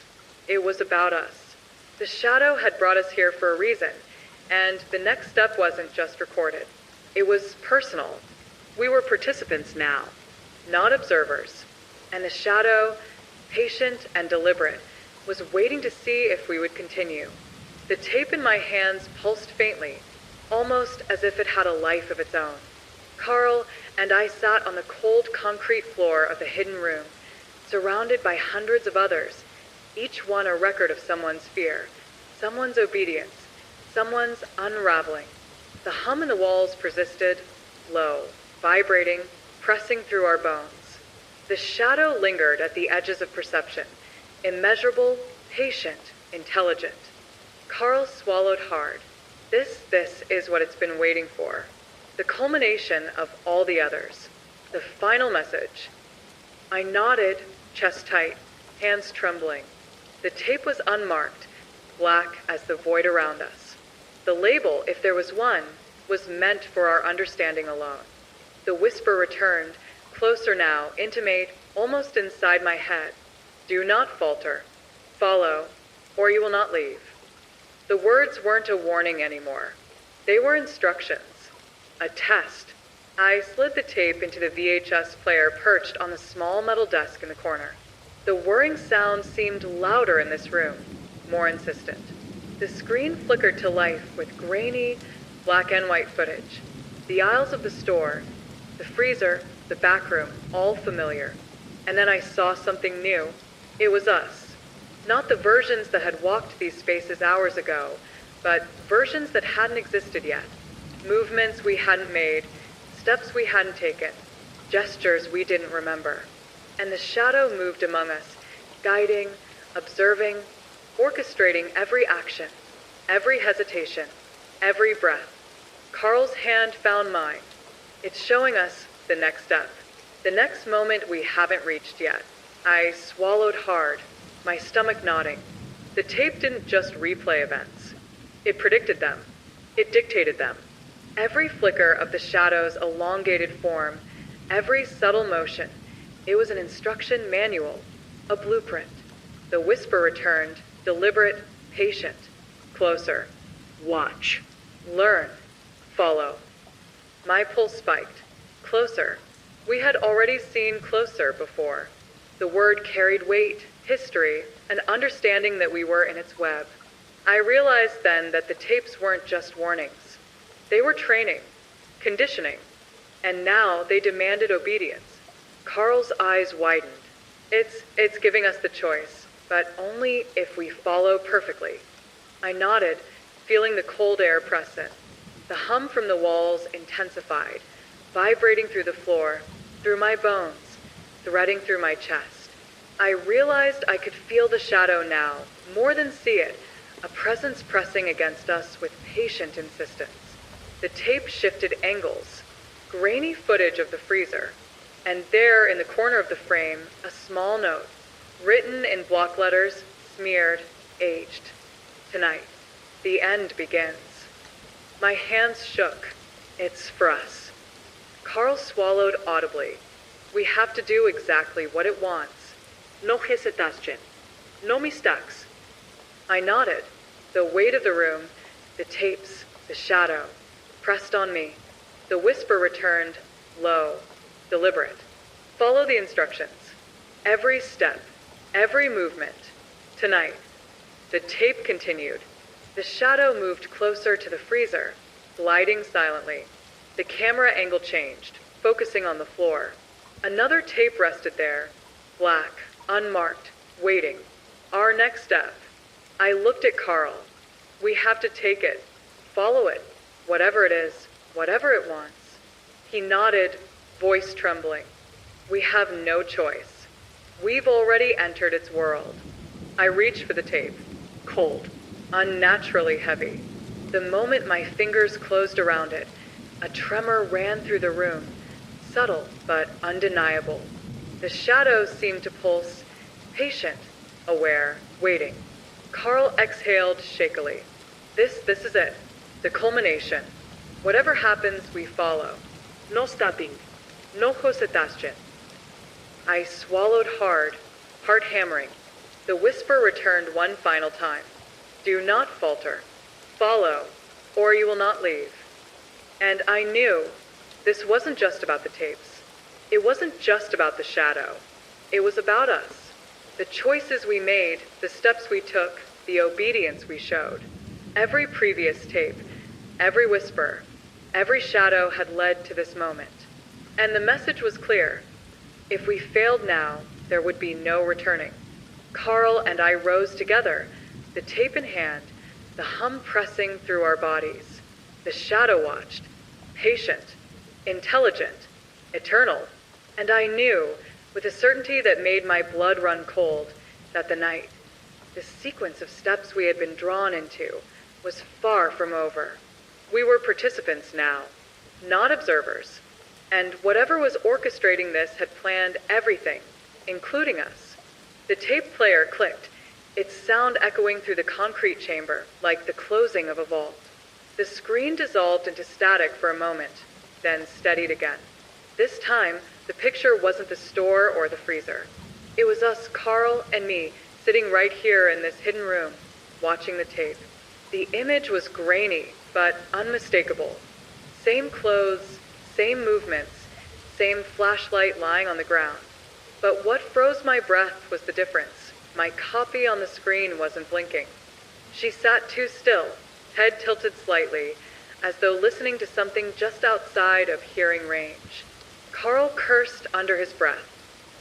It was about us. The shadow had brought us here for a reason, and the next step wasn't just recorded. It was personal. We were participants now. Not observers. And the shadow, patient and deliberate, was waiting to see if we would continue. The tape in my hands pulsed faintly, almost as if it had a life of its own. Carl and I sat on the cold concrete floor of the hidden room, surrounded by hundreds of others, each one a record of someone's fear, someone's obedience, someone's unraveling. The hum in the walls persisted, low, vibrating, pressing through our bones. The shadow lingered at the edges of perception, immeasurable, patient, intelligent. Carl swallowed hard. This is what it's been waiting for. The culmination of all the others. The final message. I nodded, chest tight, hands trembling. The tape was unmarked, black as the void around us. The label, if there was one, was meant for our understanding alone. The whisper returned, closer now, intimate, almost inside my head. "Do not falter. Follow, or you will not leave." The words weren't a warning anymore. They were instructions. A test. I slid the tape into the VHS player perched on the small metal desk in the corner. The whirring sound seemed louder in this room, more insistent. The screen flickered to life with grainy, black and white footage. The aisles of the store, the freezer, the back room, all familiar. And then I saw something new. It was us. Not the versions that had walked these spaces hours ago, but versions that hadn't existed yet. Movements we hadn't made, steps we hadn't taken, gestures we didn't remember. And the shadow moved among us, guiding, observing, orchestrating every action, every hesitation, every breath. Carl's hand found mine. It's showing us the next step, the next moment we haven't reached yet. I swallowed hard, my stomach nodding. The tape didn't just replay events. It predicted them. It dictated them. Every flicker of the shadow's elongated form, every subtle motion, it was an instruction manual, a blueprint. The whisper returned, deliberate, patient. Closer. Watch. Learn. Follow. My pulse spiked. Closer. We had already seen closer before. The word carried weight, history, an understanding that we were in its web. I realized then that the tapes weren't just warnings. They were training, conditioning, and now they demanded obedience. Carl's eyes widened. It's giving us the choice, but only if we follow perfectly. I nodded, feeling the cold air press in. The hum from the walls intensified, vibrating through the floor, through my bones, threading through my chest. I realized I could feel the shadow now, more than see it, a presence pressing against us with patient insistence. The tape shifted angles, grainy footage of the freezer, and there in the corner of the frame, a small note, written in block letters, smeared, aged. Tonight, the end begins. My hands shook. It's for us. Carl swallowed audibly. We have to do exactly what it wants. No hesitación. No mistakes. I nodded. The weight of the room, the tapes, the shadow, pressed on me. The whisper returned, low, deliberate. Follow the instructions. Every step, every movement. Tonight. The tape continued. The shadow moved closer to the freezer, gliding silently. The camera angle changed, focusing on the floor. Another tape rested there, black, unmarked, waiting. Our next step. I looked at Carl. We have to take it. Follow it. Whatever it is, whatever it wants. He nodded, voice trembling. We have no choice. We've already entered its world. I reached for the tape. Cold. Unnaturally heavy. The moment my fingers closed around it, a tremor ran through the room, subtle but undeniable. The shadows seemed to pulse, patient, aware, waiting. Carl exhaled shakily. This is it. The culmination. Whatever happens, we follow. No stopping. No hesitation. I swallowed hard, heart hammering. The whisper returned one final time. Do not falter. Follow, or you will not leave. And I knew this wasn't just about the tapes. It wasn't just about the shadow. It was about us. The choices we made, the steps we took, the obedience we showed. Every previous tape, every whisper, every shadow had led to this moment. And the message was clear. If we failed now, there would be no returning. Carl and I rose together, the tape in hand, the hum pressing through our bodies. The shadow watched, patient, intelligent, eternal. And I knew, with a certainty that made my blood run cold, that the night, the sequence of steps we had been drawn into, was far from over. We were participants now, not observers. And whatever was orchestrating this had planned everything, including us. The tape player clicked, its sound echoing through the concrete chamber like the closing of a vault. The screen dissolved into static for a moment, then steadied again. This time, the picture wasn't the store or the freezer. It was us, Carl and me, sitting right here in this hidden room, watching the tape. The image was grainy, but unmistakable. Same clothes, same movements, same flashlight lying on the ground. But what froze my breath was the difference. My copy on the screen wasn't blinking. She sat too still, head tilted slightly, as though listening to something just outside of hearing range. Carl cursed under his breath.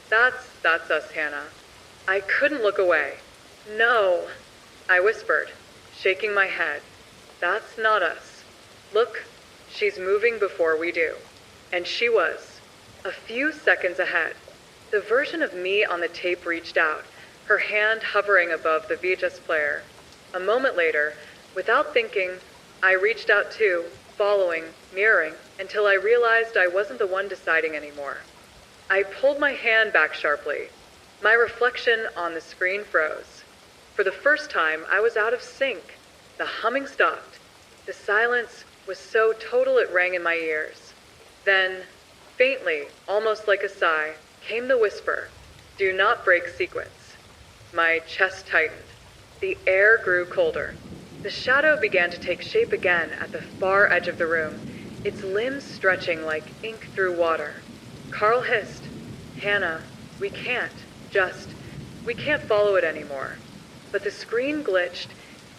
That's us, Hannah. I couldn't look away. No, I whispered, shaking my head. That's not us. Look, she's moving before we do. And she was. A few seconds ahead. The version of me on the tape reached out, her hand hovering above the VHS player. A moment later, without thinking, I reached out too, following, mirroring, until I realized I wasn't the one deciding anymore. I pulled my hand back sharply. My reflection on the screen froze. For the first time, I was out of sync. The humming stopped. The silence was so total it rang in my ears. Then, faintly, almost like a sigh, came the whisper, "Do not break sequence." My chest tightened. The air grew colder. The shadow began to take shape again at the far edge of the room, its limbs stretching like ink through water. Carl hissed, "Hannah, we can't follow it anymore." But the screen glitched,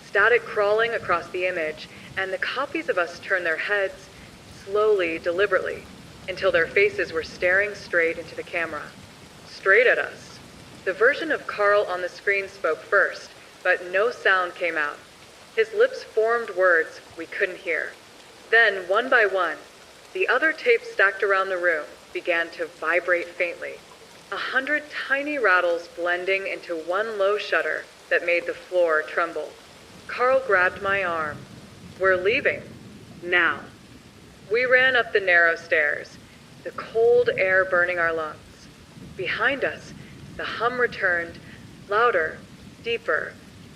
static crawling across the image, and the copies of us turned their heads, slowly, deliberately, until their faces were staring straight into the camera. Straight at us. The version of Carl on the screen spoke first, but no sound came out. His lips formed words we couldn't hear. Then, one by one, the other tapes stacked around the room began to vibrate faintly. 100 tiny rattles blending into one low shudder that made the floor tremble. Carl grabbed my arm. "We're leaving." Now. We ran up the narrow stairs, the cold air burning our lungs. Behind us, the hum returned, louder, deeper,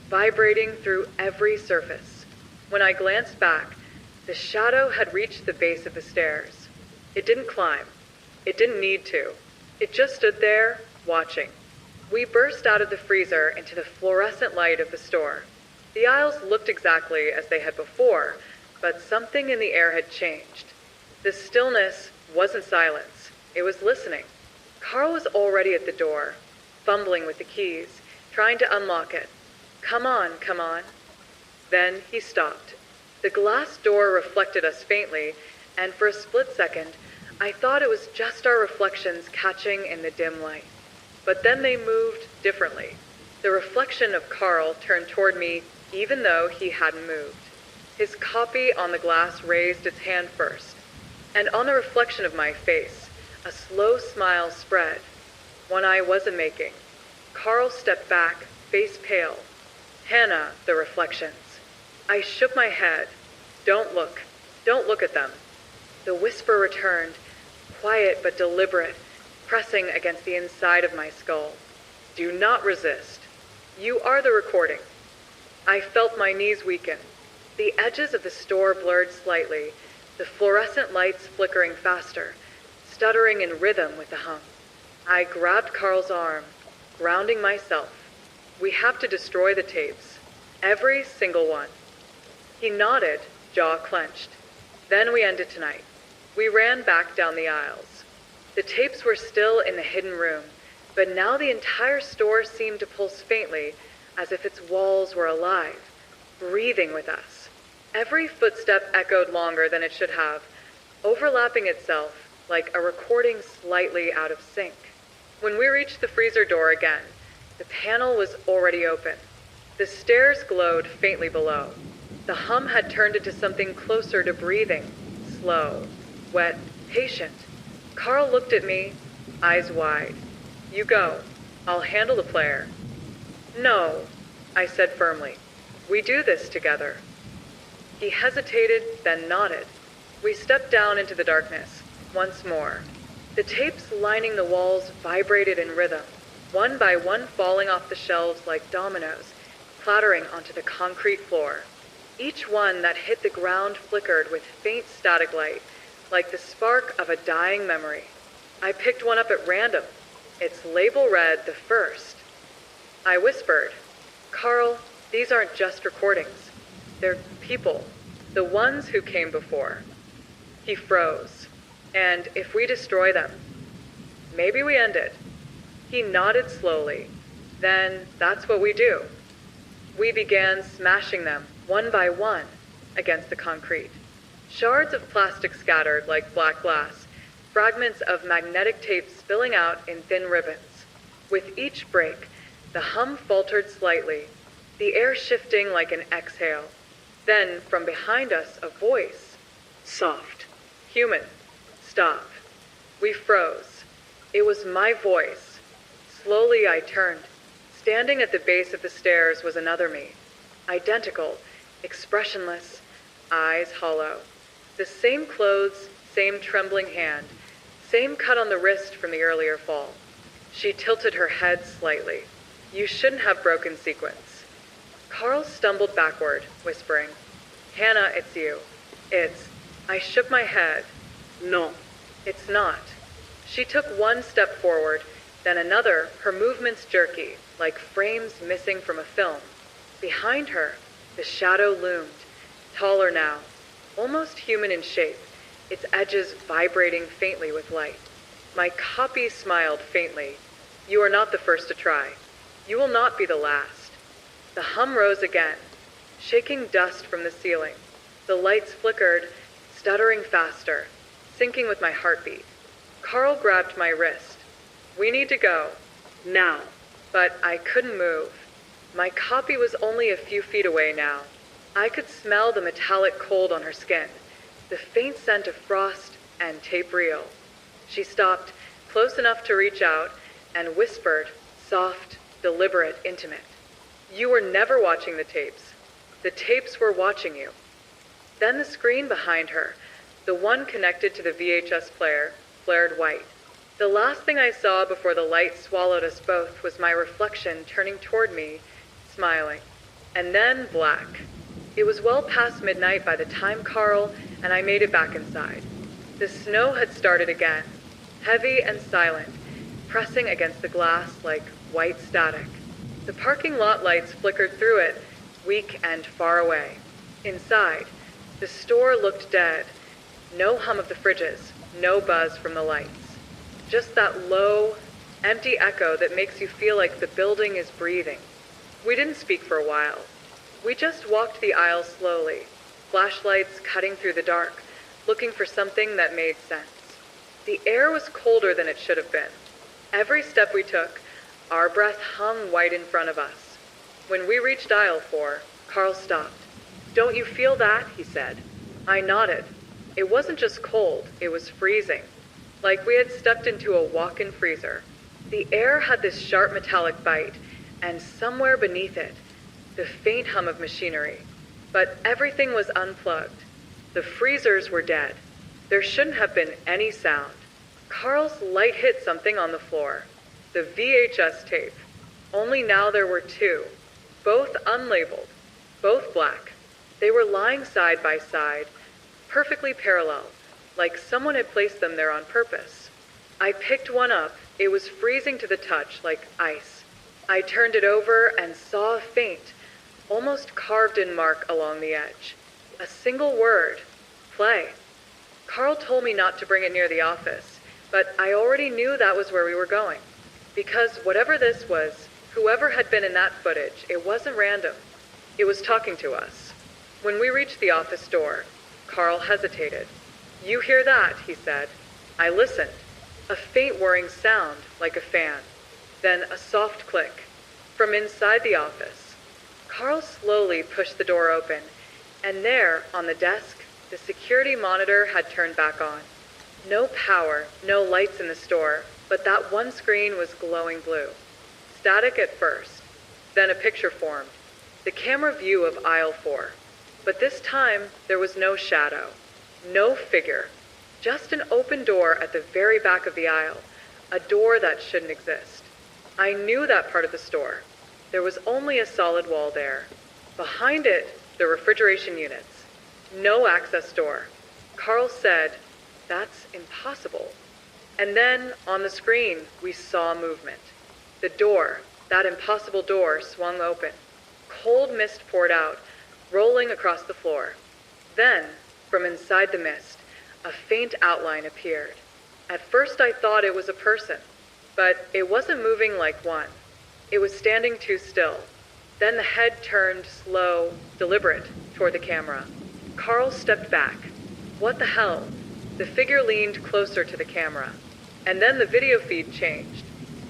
vibrating through every surface. When I glanced back, the shadow had reached the base of the stairs. It didn't climb. It didn't need to. It just stood there, watching. We burst out of the freezer into the fluorescent light of the store. The aisles looked exactly as they had before, but something in the air had changed. The stillness wasn't silence. It was listening. Carl was already at the door, fumbling with the keys, trying to unlock it. Come on, come on. Then he stopped. The glass door reflected us faintly, and for a split second, I thought it was just our reflections catching in the dim light. But then they moved differently. The reflection of Carl turned toward me even though he hadn't moved. His copy on the glass raised its hand first, and on the reflection of my face, a slow smile spread. One I wasn't making. Carl stepped back, face pale. Hannah, the reflections. I shook my head. Don't look. Don't look at them. The whisper returned, quiet but deliberate, pressing against the inside of my skull. Do not resist. You are the recording. I felt my knees weaken. The edges of the store blurred slightly, the fluorescent lights flickering faster, stuttering in rhythm with the hum. I grabbed Carl's arm, grounding myself. We have to destroy the tapes. Every single one. He nodded, jaw clenched. Then we ended tonight. We ran back down the aisles. The tapes were still in the hidden room, but now the entire store seemed to pulse faintly, as if its walls were alive, breathing with us. Every footstep echoed longer than it should have, overlapping itself like a recording slightly out of sync. When we reached the freezer door again, the panel was already open. The stairs glowed faintly below. The hum had turned into something closer to breathing, slow, wet, patient. Carl looked at me, eyes wide. You go. I'll handle the player. No, I said firmly. We do this together. He hesitated, then nodded. We stepped down into the darkness, once more. The tapes lining the walls vibrated in rhythm, one by one falling off the shelves like dominoes, clattering onto the concrete floor. Each one that hit the ground flickered with faint static light, like the spark of a dying memory. I picked one up at random. Its label read the first. I whispered, Carl, these aren't just recordings. They're people, the ones who came before. He froze. And if we destroy them, maybe we end it. He nodded slowly. Then that's what we do. We began smashing them, one by one, against the concrete. Shards of plastic scattered like black glass, fragments of magnetic tape spilling out in thin ribbons. With each break, the hum faltered slightly, the air shifting like an exhale. Then, from behind us, a voice. Soft. Human. Stop. We froze. It was my voice. Slowly I turned. Standing at the base of the stairs was another me. Identical, expressionless, eyes hollow. The same clothes, same trembling hand, same cut on the wrist from the earlier fall. She tilted her head slightly. You shouldn't have broken sequence. Carl stumbled backward, whispering, Hannah, it's you. It's... I shook my head. No. It's not. She took one step forward, then another, her movements jerky, like frames missing from a film. Behind her, the shadow loomed, taller now, almost human in shape, its edges vibrating faintly with light. My copy smiled faintly. You are not the first to try. You will not be the last. The hum rose again, shaking dust from the ceiling. The lights flickered, stuttering faster, syncing with my heartbeat. Carl grabbed my wrist. We need to go. Now. But I couldn't move. My copy was only a few feet away now. I could smell the metallic cold on her skin, the faint scent of frost and tape reel. She stopped, close enough to reach out, and whispered, soft, deliberate, intimate. You were never watching the tapes. The tapes were watching you. Then the screen behind her, the one connected to the VHS player, flared white. The last thing I saw before the light swallowed us both was my reflection turning toward me, smiling. And then black. It was well past midnight by the time Carl and I made it back inside. The snow had started again, heavy and silent, pressing against the glass like white static. The parking lot lights flickered through it, weak and far away. Inside, the store looked dead. No hum of the fridges, No buzz from the lights. Just that low, empty echo that makes you feel like the building is breathing. We didn't speak for a while. We just walked the aisle slowly, flashlights cutting through the dark, looking for something that made sense. The air was colder than it should have been. Every step we took, our breath hung white in front of us. When we reached aisle 4, Carl stopped. "Don't you feel that?" he said. I nodded. It wasn't just cold, it was freezing. Like we had stepped into a walk-in freezer. The air had this sharp metallic bite, and somewhere beneath it, the faint hum of machinery. But everything was unplugged. The freezers were dead. There shouldn't have been any sound. Carl's light hit something on the floor. The VHS tape. Only now there were 2. Both unlabeled. Both black. They were lying side by side, perfectly parallel, like someone had placed them there on purpose. I picked one up. It was freezing to the touch, like ice. I turned it over and saw a faint, almost carved-in mark along the edge. A single word. Play. Carl told me not to bring it near the office, but I already knew that was where we were going. Because whatever this was, whoever had been in that footage, it wasn't random. It was talking to us. When we reached the office door, Carl hesitated. "You hear that?" he said. I listened. A faint whirring sound, like a fan. Then a soft click. From inside the office. Carl slowly pushed the door open, and there, on the desk, the security monitor had turned back on. No power, no lights in the store, but that one screen was glowing blue. Static at first. Then a picture formed. The camera view of aisle 4. But this time, there was no shadow. No figure. Just an open door at the very back of the aisle. A door that shouldn't exist. I knew that part of the store. There was only a solid wall there. Behind it, the refrigeration units. No access door. Carl said, "That's impossible." And then, on the screen, we saw movement. The door, that impossible door, swung open. Cold mist poured out, rolling across the floor. Then, from inside the mist, a faint outline appeared. At first I thought it was a person, but it wasn't moving like one. It was standing too still. Then the head turned slow, deliberate, toward the camera. Carl stepped back. What the hell? The figure leaned closer to the camera. And then the video feed changed.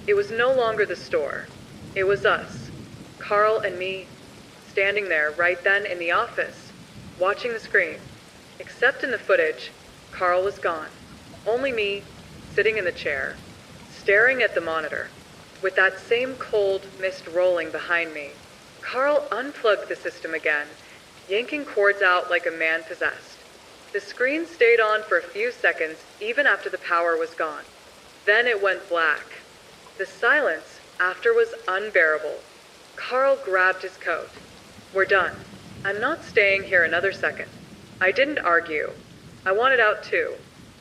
It was no longer the store. It was us, Carl and me, standing there right then in the office, watching the screen. Except in the footage, Carl was gone. Only me, sitting in the chair, staring at the monitor, with that same cold mist rolling behind me. Carl unplugged the system again, yanking cords out like a man possessed. The screen stayed on for a few seconds, even after the power was gone. Then it went black. The silence after was unbearable. Carl grabbed his coat. "We're done. I'm not staying here another second." I didn't argue. I wanted out too.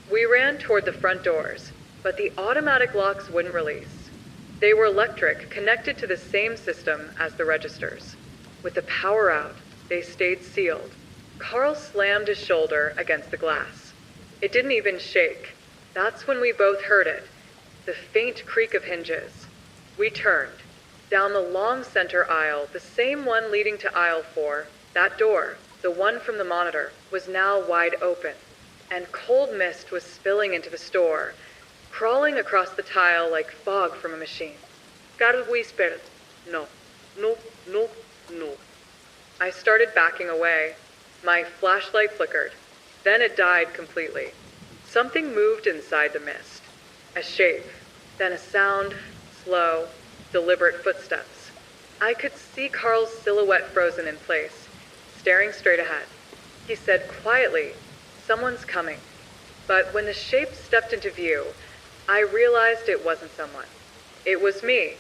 We ran toward the front doors, but the automatic locks wouldn't release. They were electric, connected to the same system as the registers. With the power out, they stayed sealed. Carl slammed his shoulder against the glass. It didn't even shake. That's when we both heard it, the faint creak of hinges. We turned. Down the long center aisle, the same one leading to aisle 4, that door, the one from the monitor, was now wide open. And cold mist was spilling into the store, crawling across the tile like fog from a machine. Carl whispered, "No, no, no, no." I started backing away. My flashlight flickered. Then it died completely. Something moved inside the mist. A shape, then a sound, slow, deliberate footsteps. I could see Carl's silhouette frozen in place, staring straight ahead. He said quietly, "Someone's coming." But when the shape stepped into view, I realized it wasn't someone. It was me.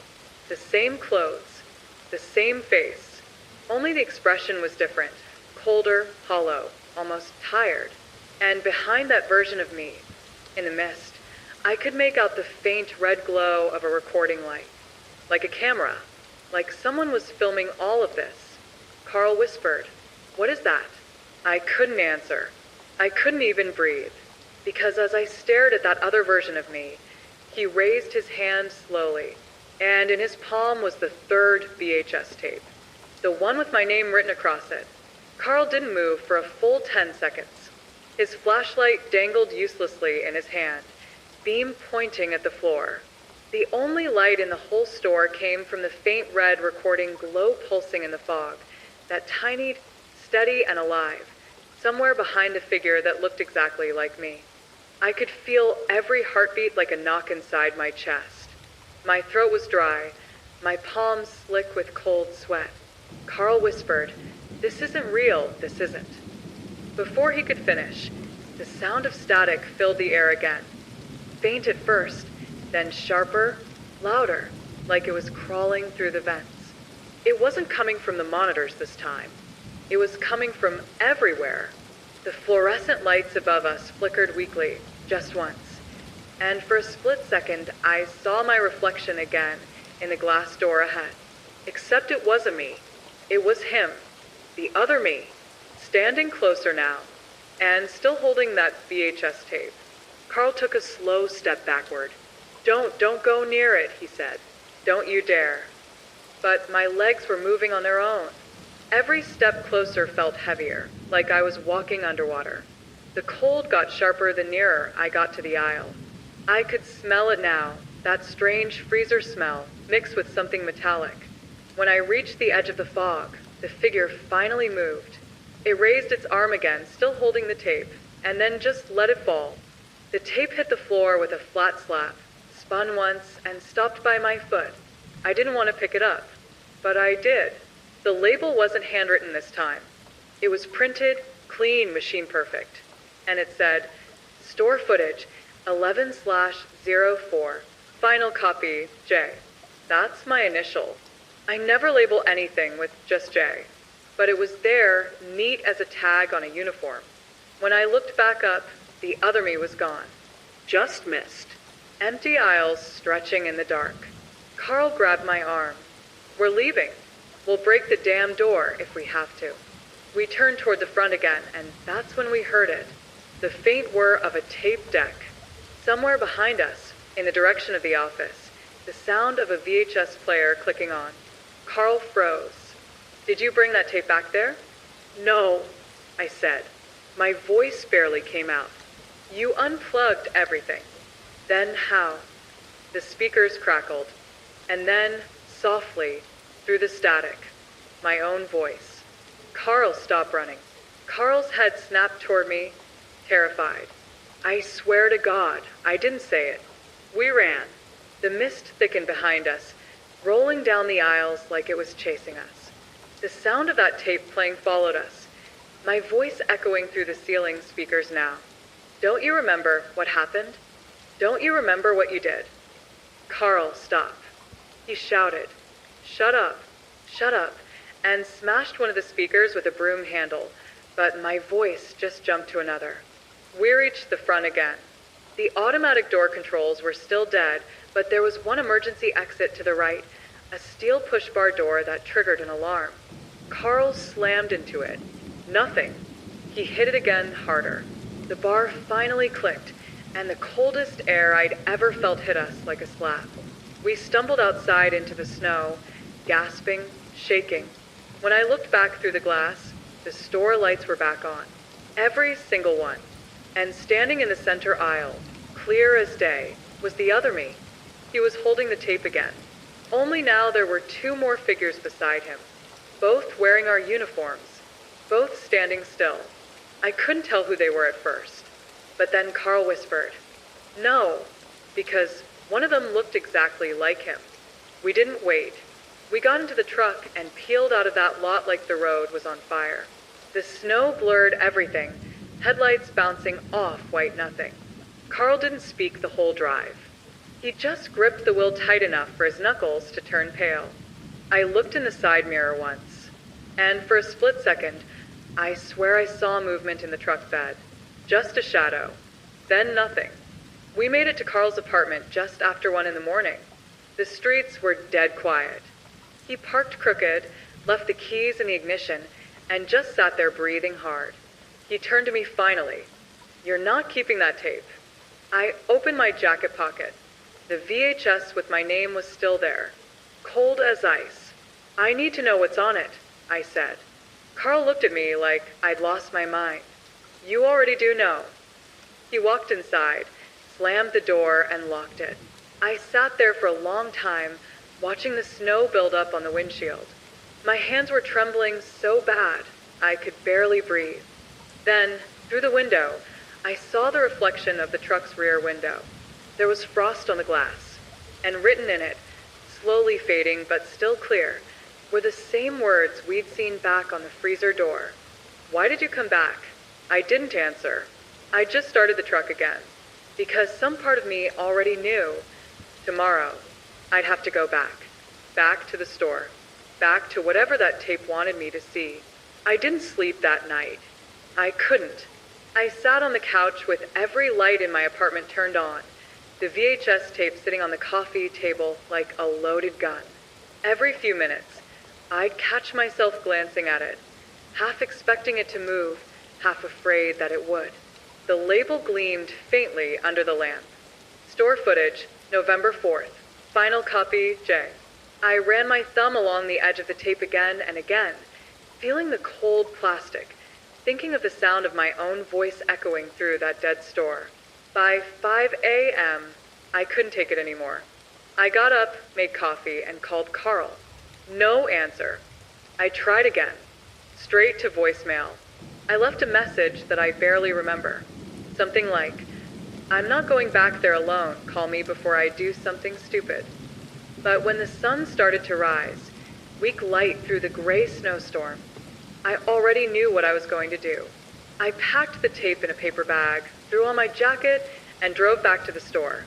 The same clothes, the same face. Only the expression was different. Colder, hollow, almost tired. And behind that version of me, in the mist, I could make out the faint red glow of a recording light. Like a camera. Like someone was filming all of this. Carl whispered, "What is that?" I couldn't answer. I couldn't even breathe. Because as I stared at that other version of me, he raised his hand slowly, and in his palm was the third VHS tape, the one with my name written across it. Carl didn't move for a full 10 seconds. His flashlight dangled uselessly in his hand, beam pointing at the floor. The only light in the whole store came from the faint red recording glow pulsing in the fog, that tiny, steady and alive, somewhere behind a figure that looked exactly like me. I could feel every heartbeat like a knock inside my chest. My throat was dry, my palms slick with cold sweat. Carl whispered, "This isn't real, this isn't." Before he could finish, the sound of static filled the air again. Faint at first, then sharper, louder, like it was crawling through the vents. It wasn't coming from the monitors this time. It was coming from everywhere. The fluorescent lights above us flickered weakly, just once. And for a split second, I saw my reflection again in the glass door ahead. Except it wasn't me. It was him, the other me, standing closer now, and still holding that VHS tape. Carl took a slow step backward. Don't go near it," he said. "Don't you dare." But my legs were moving on their own. Every step closer felt heavier, like I was walking underwater. The cold got sharper the nearer I got to the aisle. I could smell it now, that strange freezer smell mixed with something metallic. When I reached the edge of the fog, the figure finally moved. It raised its arm again, still holding the tape, and then just let it fall. The tape hit the floor with a flat slap, spun once, and stopped by my foot. I didn't want to pick it up, but I did. The label wasn't handwritten this time. It was printed, clean, machine perfect. And it said, "Store footage, 11/04, final copy, J." That's my initial. I never label anything with just J, but it was there, neat as a tag on a uniform. When I looked back up, the other me was gone. Just missed. Empty aisles stretching in the dark. Carl grabbed my arm. "We're leaving. We'll break the damn door if we have to." We turned toward the front again, and that's when we heard it. The faint whir of a tape deck. Somewhere behind us, in the direction of the office, the sound of a VHS player clicking on. Carl froze. "Did you bring that tape back there?" "No," I said. My voice barely came out. "You unplugged everything." "Then how?" The speakers crackled. And then, softly, through the static, my own voice. "Carl, stop running." Carl's head snapped toward me, terrified. I swear to God, I didn't say it. We ran. The mist thickened behind us, rolling down the aisles like it was chasing us. The sound of that tape playing followed us, my voice echoing through the ceiling speakers now. "Don't you remember what happened? Don't you remember what you did?" "Carl, stop." He shouted, "Shut up, shut up," and smashed one of the speakers with a broom handle, but my voice just jumped to another. We reached the front again. The automatic door controls were still dead, but there was one emergency exit to the right, a steel push-bar door that triggered an alarm. Carl slammed into it. Nothing. He hit it again harder. The bar finally clicked, and the coldest air I'd ever felt hit us like a slap. We stumbled outside into the snow, gasping, shaking. When I looked back through the glass, the store lights were back on. Every single one. And standing in the center aisle, clear as day, was the other me. He was holding the tape again. Only now there were two more figures beside him, both wearing our uniforms, both standing still. I couldn't tell who they were at first. But then Carl whispered, "No," because one of them looked exactly like him. We didn't wait. We got into the truck and peeled out of that lot like the road was on fire. The snow blurred everything, headlights bouncing off white nothing. Carl didn't speak the whole drive. He just gripped the wheel tight enough for his knuckles to turn pale. I looked in the side mirror once, and for a split second, I swear I saw movement in the truck bed. Just a shadow. Then nothing. We made it to Carl's apartment just after 1 a.m. The streets were dead quiet. He parked crooked, left the keys in the ignition, and just sat there breathing hard. He turned to me finally. You're not keeping that tape. I opened my jacket pocket. The VHS with my name was still there, cold as ice. I need to know what's on it, I said. Carl looked at me like I'd lost my mind. You already do know. He walked inside, slammed the door, and locked it. I sat there for a long time, watching the snow build up on the windshield. My hands were trembling so bad, I could barely breathe. Then, through the window, I saw the reflection of the truck's rear window. There was frost on the glass, and written in it, slowly fading but still clear, were the same words we'd seen back on the freezer door. Why did you come back? I didn't answer. I just started the truck again, because some part of me already knew. Tomorrow, I'd have to go back to the store, back to whatever that tape wanted me to see. I didn't sleep that night. I couldn't. I sat on the couch with every light in my apartment turned on, the VHS tape sitting on the coffee table like a loaded gun. Every few minutes, I'd catch myself glancing at it, half expecting it to move, half afraid that it would. The label gleamed faintly under the lamp. Store footage, November 4th. Final copy, J. I ran my thumb along the edge of the tape again and again, feeling the cold plastic, thinking of the sound of my own voice echoing through that dead store. By 5 a.m., I couldn't take it anymore. I got up, made coffee, and called Carl. No answer. I tried again. Straight to voicemail. I left a message that I barely remember. Something like, I'm not going back there alone. Call me before I do something stupid. But when the sun started to rise, weak light through the gray snowstorm, I already knew what I was going to do. I packed the tape in a paper bag, threw on my jacket, and drove back to the store.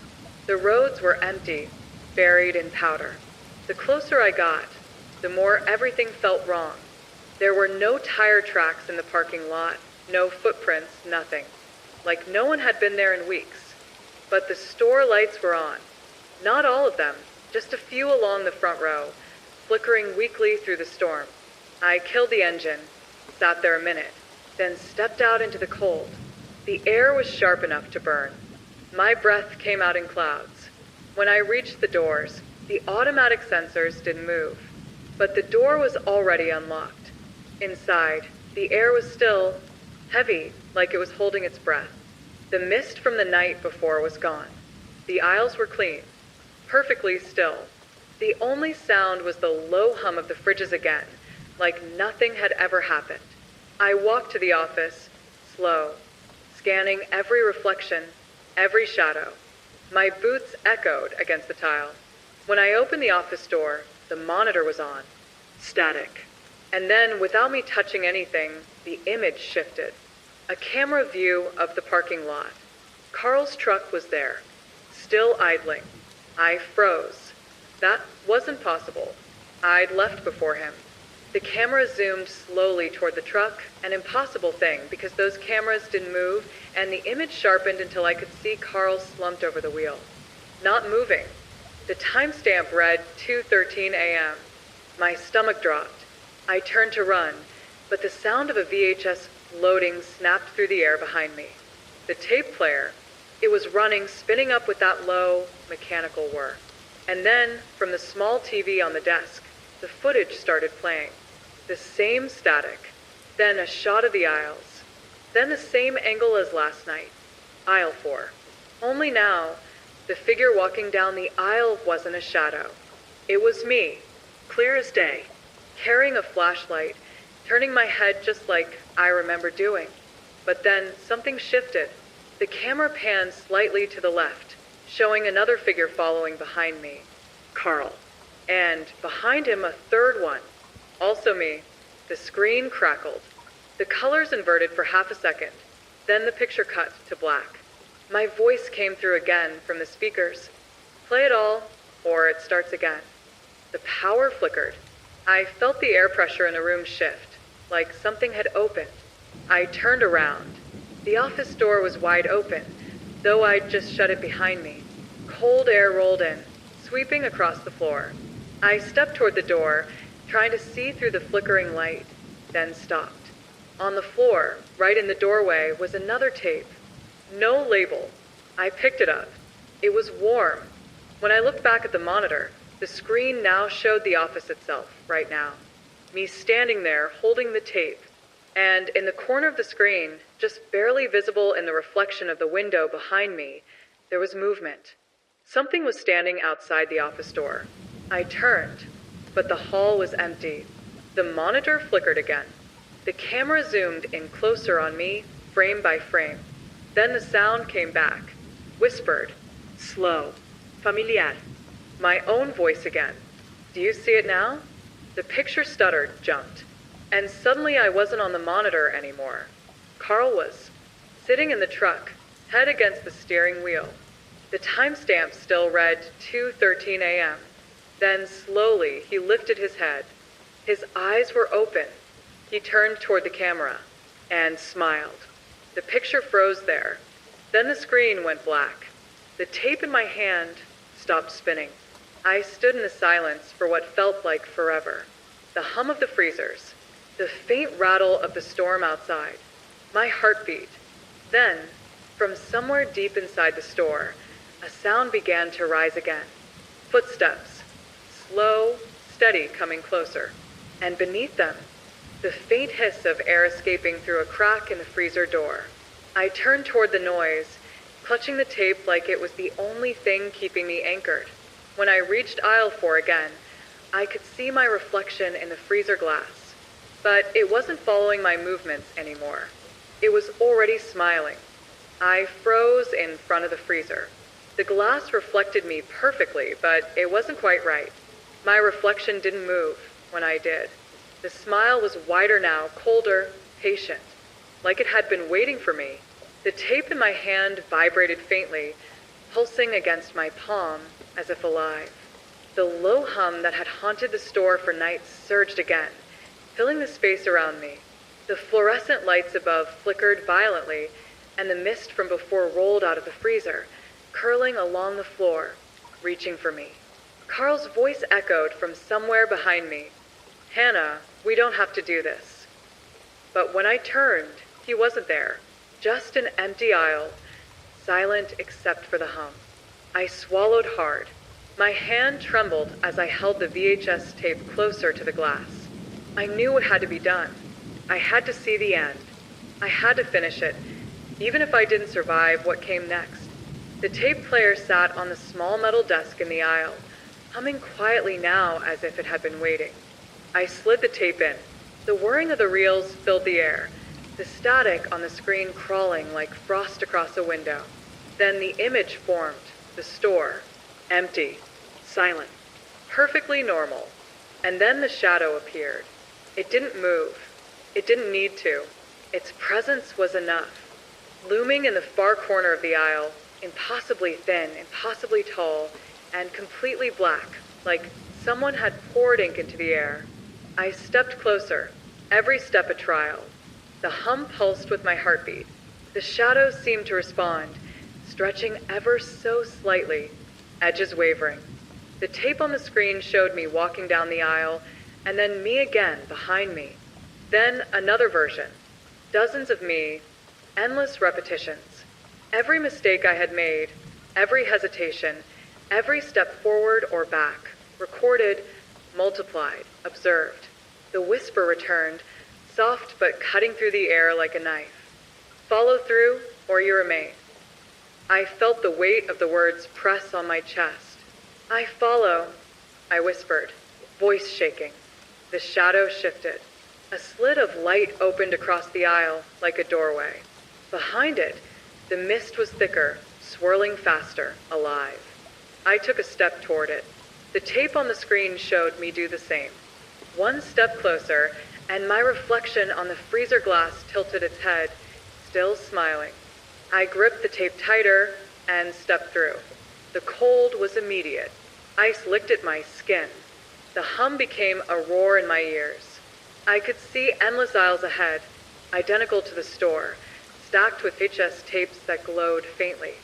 The roads were empty, buried in powder. The closer I got, the more everything felt wrong. There were no tire tracks in the parking lot, no footprints, nothing. Like no one had been there in weeks. But the store lights were on. Not all of them, just a few along the front row, flickering weakly through the storm. I killed the engine, sat there a minute, then stepped out into the cold. The air was sharp enough to burn. My breath came out in clouds. When I reached the doors, the automatic sensors didn't move, but the door was already unlocked. Inside, the air was still heavy, like it was holding its breath. The mist from the night before was gone. The aisles were clean, perfectly still. The only sound was the low hum of the fridges again, like nothing had ever happened. I walked to the office, slow, scanning every reflection, every shadow. My boots echoed against the tile. When I opened the office door, the monitor was on. Static. And then, without me touching anything, the image shifted. A camera view of the parking lot. Carl's truck was there, still idling. I froze. That wasn't possible. I'd left before him. The camera zoomed slowly toward the truck, an impossible thing because those cameras didn't move, and the image sharpened until I could see Carl slumped over the wheel. Not moving. The timestamp read 2:13 a.m. My stomach dropped. I turned to run, but the sound of a VHS loading snapped through the air behind me. The tape player, it was running, spinning up with that low, mechanical whir. And then, from the small TV on the desk, the footage started playing. The same static. Then a shot of the aisles. Then the same angle as last night. Aisle 4. Only now, the figure walking down the aisle wasn't a shadow. It was me, clear as day, carrying a flashlight, turning my head just like I remember doing. But then something shifted. The camera panned slightly to the left, showing another figure following behind me. Carl. And behind him a third one. Also me. The screen crackled. The colors inverted for half a second. Then the picture cut to black. My voice came through again from the speakers. Play it all, or it starts again. The power flickered. I felt the air pressure in the room shift, like something had opened. I turned around. The office door was wide open, though I'd just shut it behind me. Cold air rolled in, sweeping across the floor. I stepped toward the door, trying to see through the flickering light, then stopped. On the floor, right in the doorway, was another tape. No label. I picked it up. It was warm. When I looked back at the monitor, the screen now showed the office itself, right now. Me standing there, holding the tape. And in the corner of the screen, just barely visible in the reflection of the window behind me, there was movement. Something was standing outside the office door. I turned, but the hall was empty. The monitor flickered again. The camera zoomed in closer on me, frame by frame. Then the sound came back, whispered, Slow. Familiar. my own voice again. Do you see it now? The picture stuttered, jumped. And suddenly I wasn't on the monitor anymore. Carl was, sitting in the truck, head against the steering wheel. The timestamp still read 2:13 a.m. Then slowly he lifted his head. His eyes were open. He turned toward the camera and smiled. The picture froze there. Then the screen went black. The tape in my hand stopped spinning. I stood in the silence for what felt like forever. The hum of the freezers, the faint rattle of the storm outside, my heartbeat. Then, from somewhere deep inside the store, a sound began to rise again. Footsteps, slow, steady, coming closer. And beneath them, the faint hiss of air escaping through a crack in the freezer door. I turned toward the noise, clutching the tape like it was the only thing keeping me anchored. When I reached aisle 4 again, I could see my reflection in the freezer glass. But it wasn't following my movements anymore. It was already smiling. I froze in front of the freezer. The glass reflected me perfectly, but it wasn't quite right. My reflection didn't move when I did. The smile was wider now, colder, patient, like it had been waiting for me. The tape in my hand vibrated faintly, pulsing against my palm as if alive. The low hum that had haunted the store for nights surged again, filling the space around me. The fluorescent lights above flickered violently, and the mist from before rolled out of the freezer, curling along the floor, reaching for me. Carl's voice echoed from somewhere behind me. Hannah, we don't have to do this. But when I turned, he wasn't there. Just an empty aisle, silent except for the hum. I swallowed hard. My hand trembled as I held the VHS tape closer to the glass. I knew it had to be done. I had to see the end. I had to finish it, even if I didn't survive what came next. The tape player sat on the small metal desk in the aisle, humming quietly now as if it had been waiting. I slid the tape in. The whirring of the reels filled the air, the static on the screen crawling like frost across a window. Then the image formed, the store, empty, silent, perfectly normal. And then the shadow appeared. It didn't move. It didn't need to. Its presence was enough. Looming in the far corner of the aisle, impossibly thin, impossibly tall, and completely black, like someone had poured ink into the air. I stepped closer, every step a trial. The hum pulsed with my heartbeat. The shadows seemed to respond, stretching ever so slightly, edges wavering. The tape on the screen showed me walking down the aisle, and then me again behind me. Then another version. Dozens of me, endless repetitions. Every mistake I had made, every hesitation, every step forward or back, recorded, multiplied, observed. The whisper returned, soft but cutting through the air like a knife. Follow through, or you remain. I felt the weight of the words press on my chest. I follow, I whispered, voice shaking. The shadow shifted. A slit of light opened across the aisle like a doorway. Behind it, the mist was thicker, swirling faster, alive. I took a step toward it. The tape on the screen showed me do the same. One step closer, and my reflection on the freezer glass tilted its head, still smiling. I gripped the tape tighter and stepped through. The cold was immediate. Ice licked at my skin. The hum became a roar in my ears. I could see endless aisles ahead, identical to the store, stacked with VHS tapes that glowed faintly.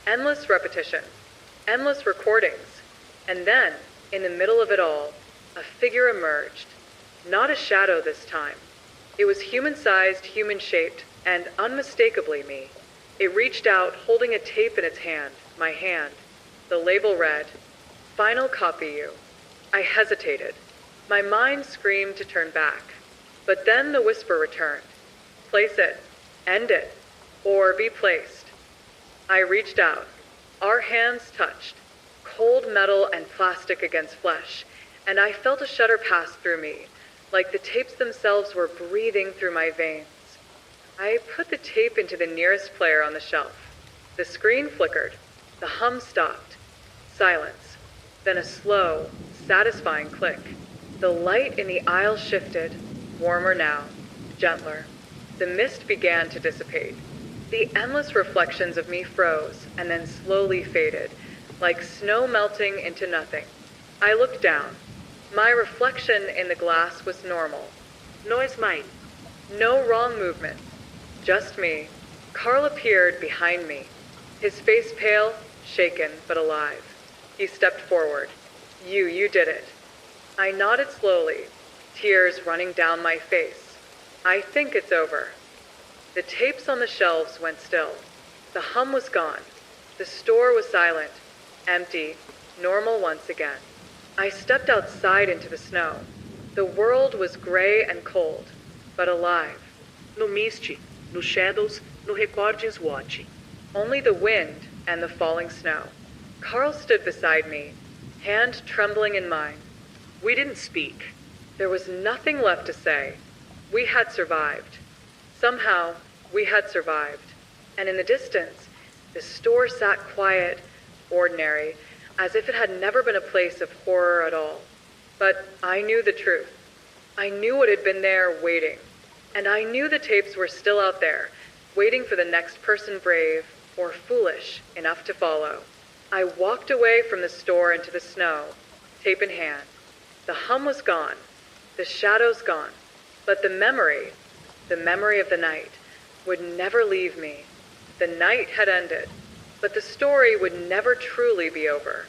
Endless repetition, endless recordings. And then, in the middle of it all, a figure emerged. Not a shadow this time. It was human-sized, human-shaped, and unmistakably me. It reached out, holding a tape in its hand, my hand. The label read, "Final copy you." I hesitated. My mind screamed to turn back. But then the whisper returned. "Place it. End it. Or be placed." I reached out. Our hands touched. Cold metal and plastic against flesh. And I felt a shudder pass through me, like the tapes themselves were breathing through my veins. I put the tape into the nearest player on the shelf. The screen flickered. The hum stopped. Silence. Then a slow, satisfying click. The light in the aisle shifted, warmer now, gentler. The mist began to dissipate. The endless reflections of me froze and then slowly faded, like snow melting into nothing. I looked down. My reflection in the glass was normal. No es mine. No wrong movement. Just me. Carl appeared behind me, his face pale, shaken, but alive. He stepped forward. You did it." I nodded slowly, tears running down my face. "I think it's over." The tapes on the shelves went still. The hum was gone. The store was silent, empty, normal once again. I stepped outside into the snow. The world was gray and cold, but alive. No Misty, no Shadows, no Recordes Watch. Only the wind and the falling snow. Carl stood beside me, hand trembling in mine. We didn't speak. There was nothing left to say. We had survived. Somehow, we had survived. And in the distance, the store sat quiet, ordinary, as if it had never been a place of horror at all. But I knew the truth. I knew what had been there waiting. And I knew the tapes were still out there, waiting for the next person brave or foolish enough to follow. I walked away from the store into the snow, tape in hand. The hum was gone, the shadows gone, but the memory of the night, would never leave me. The night had ended, but the story would never truly be over.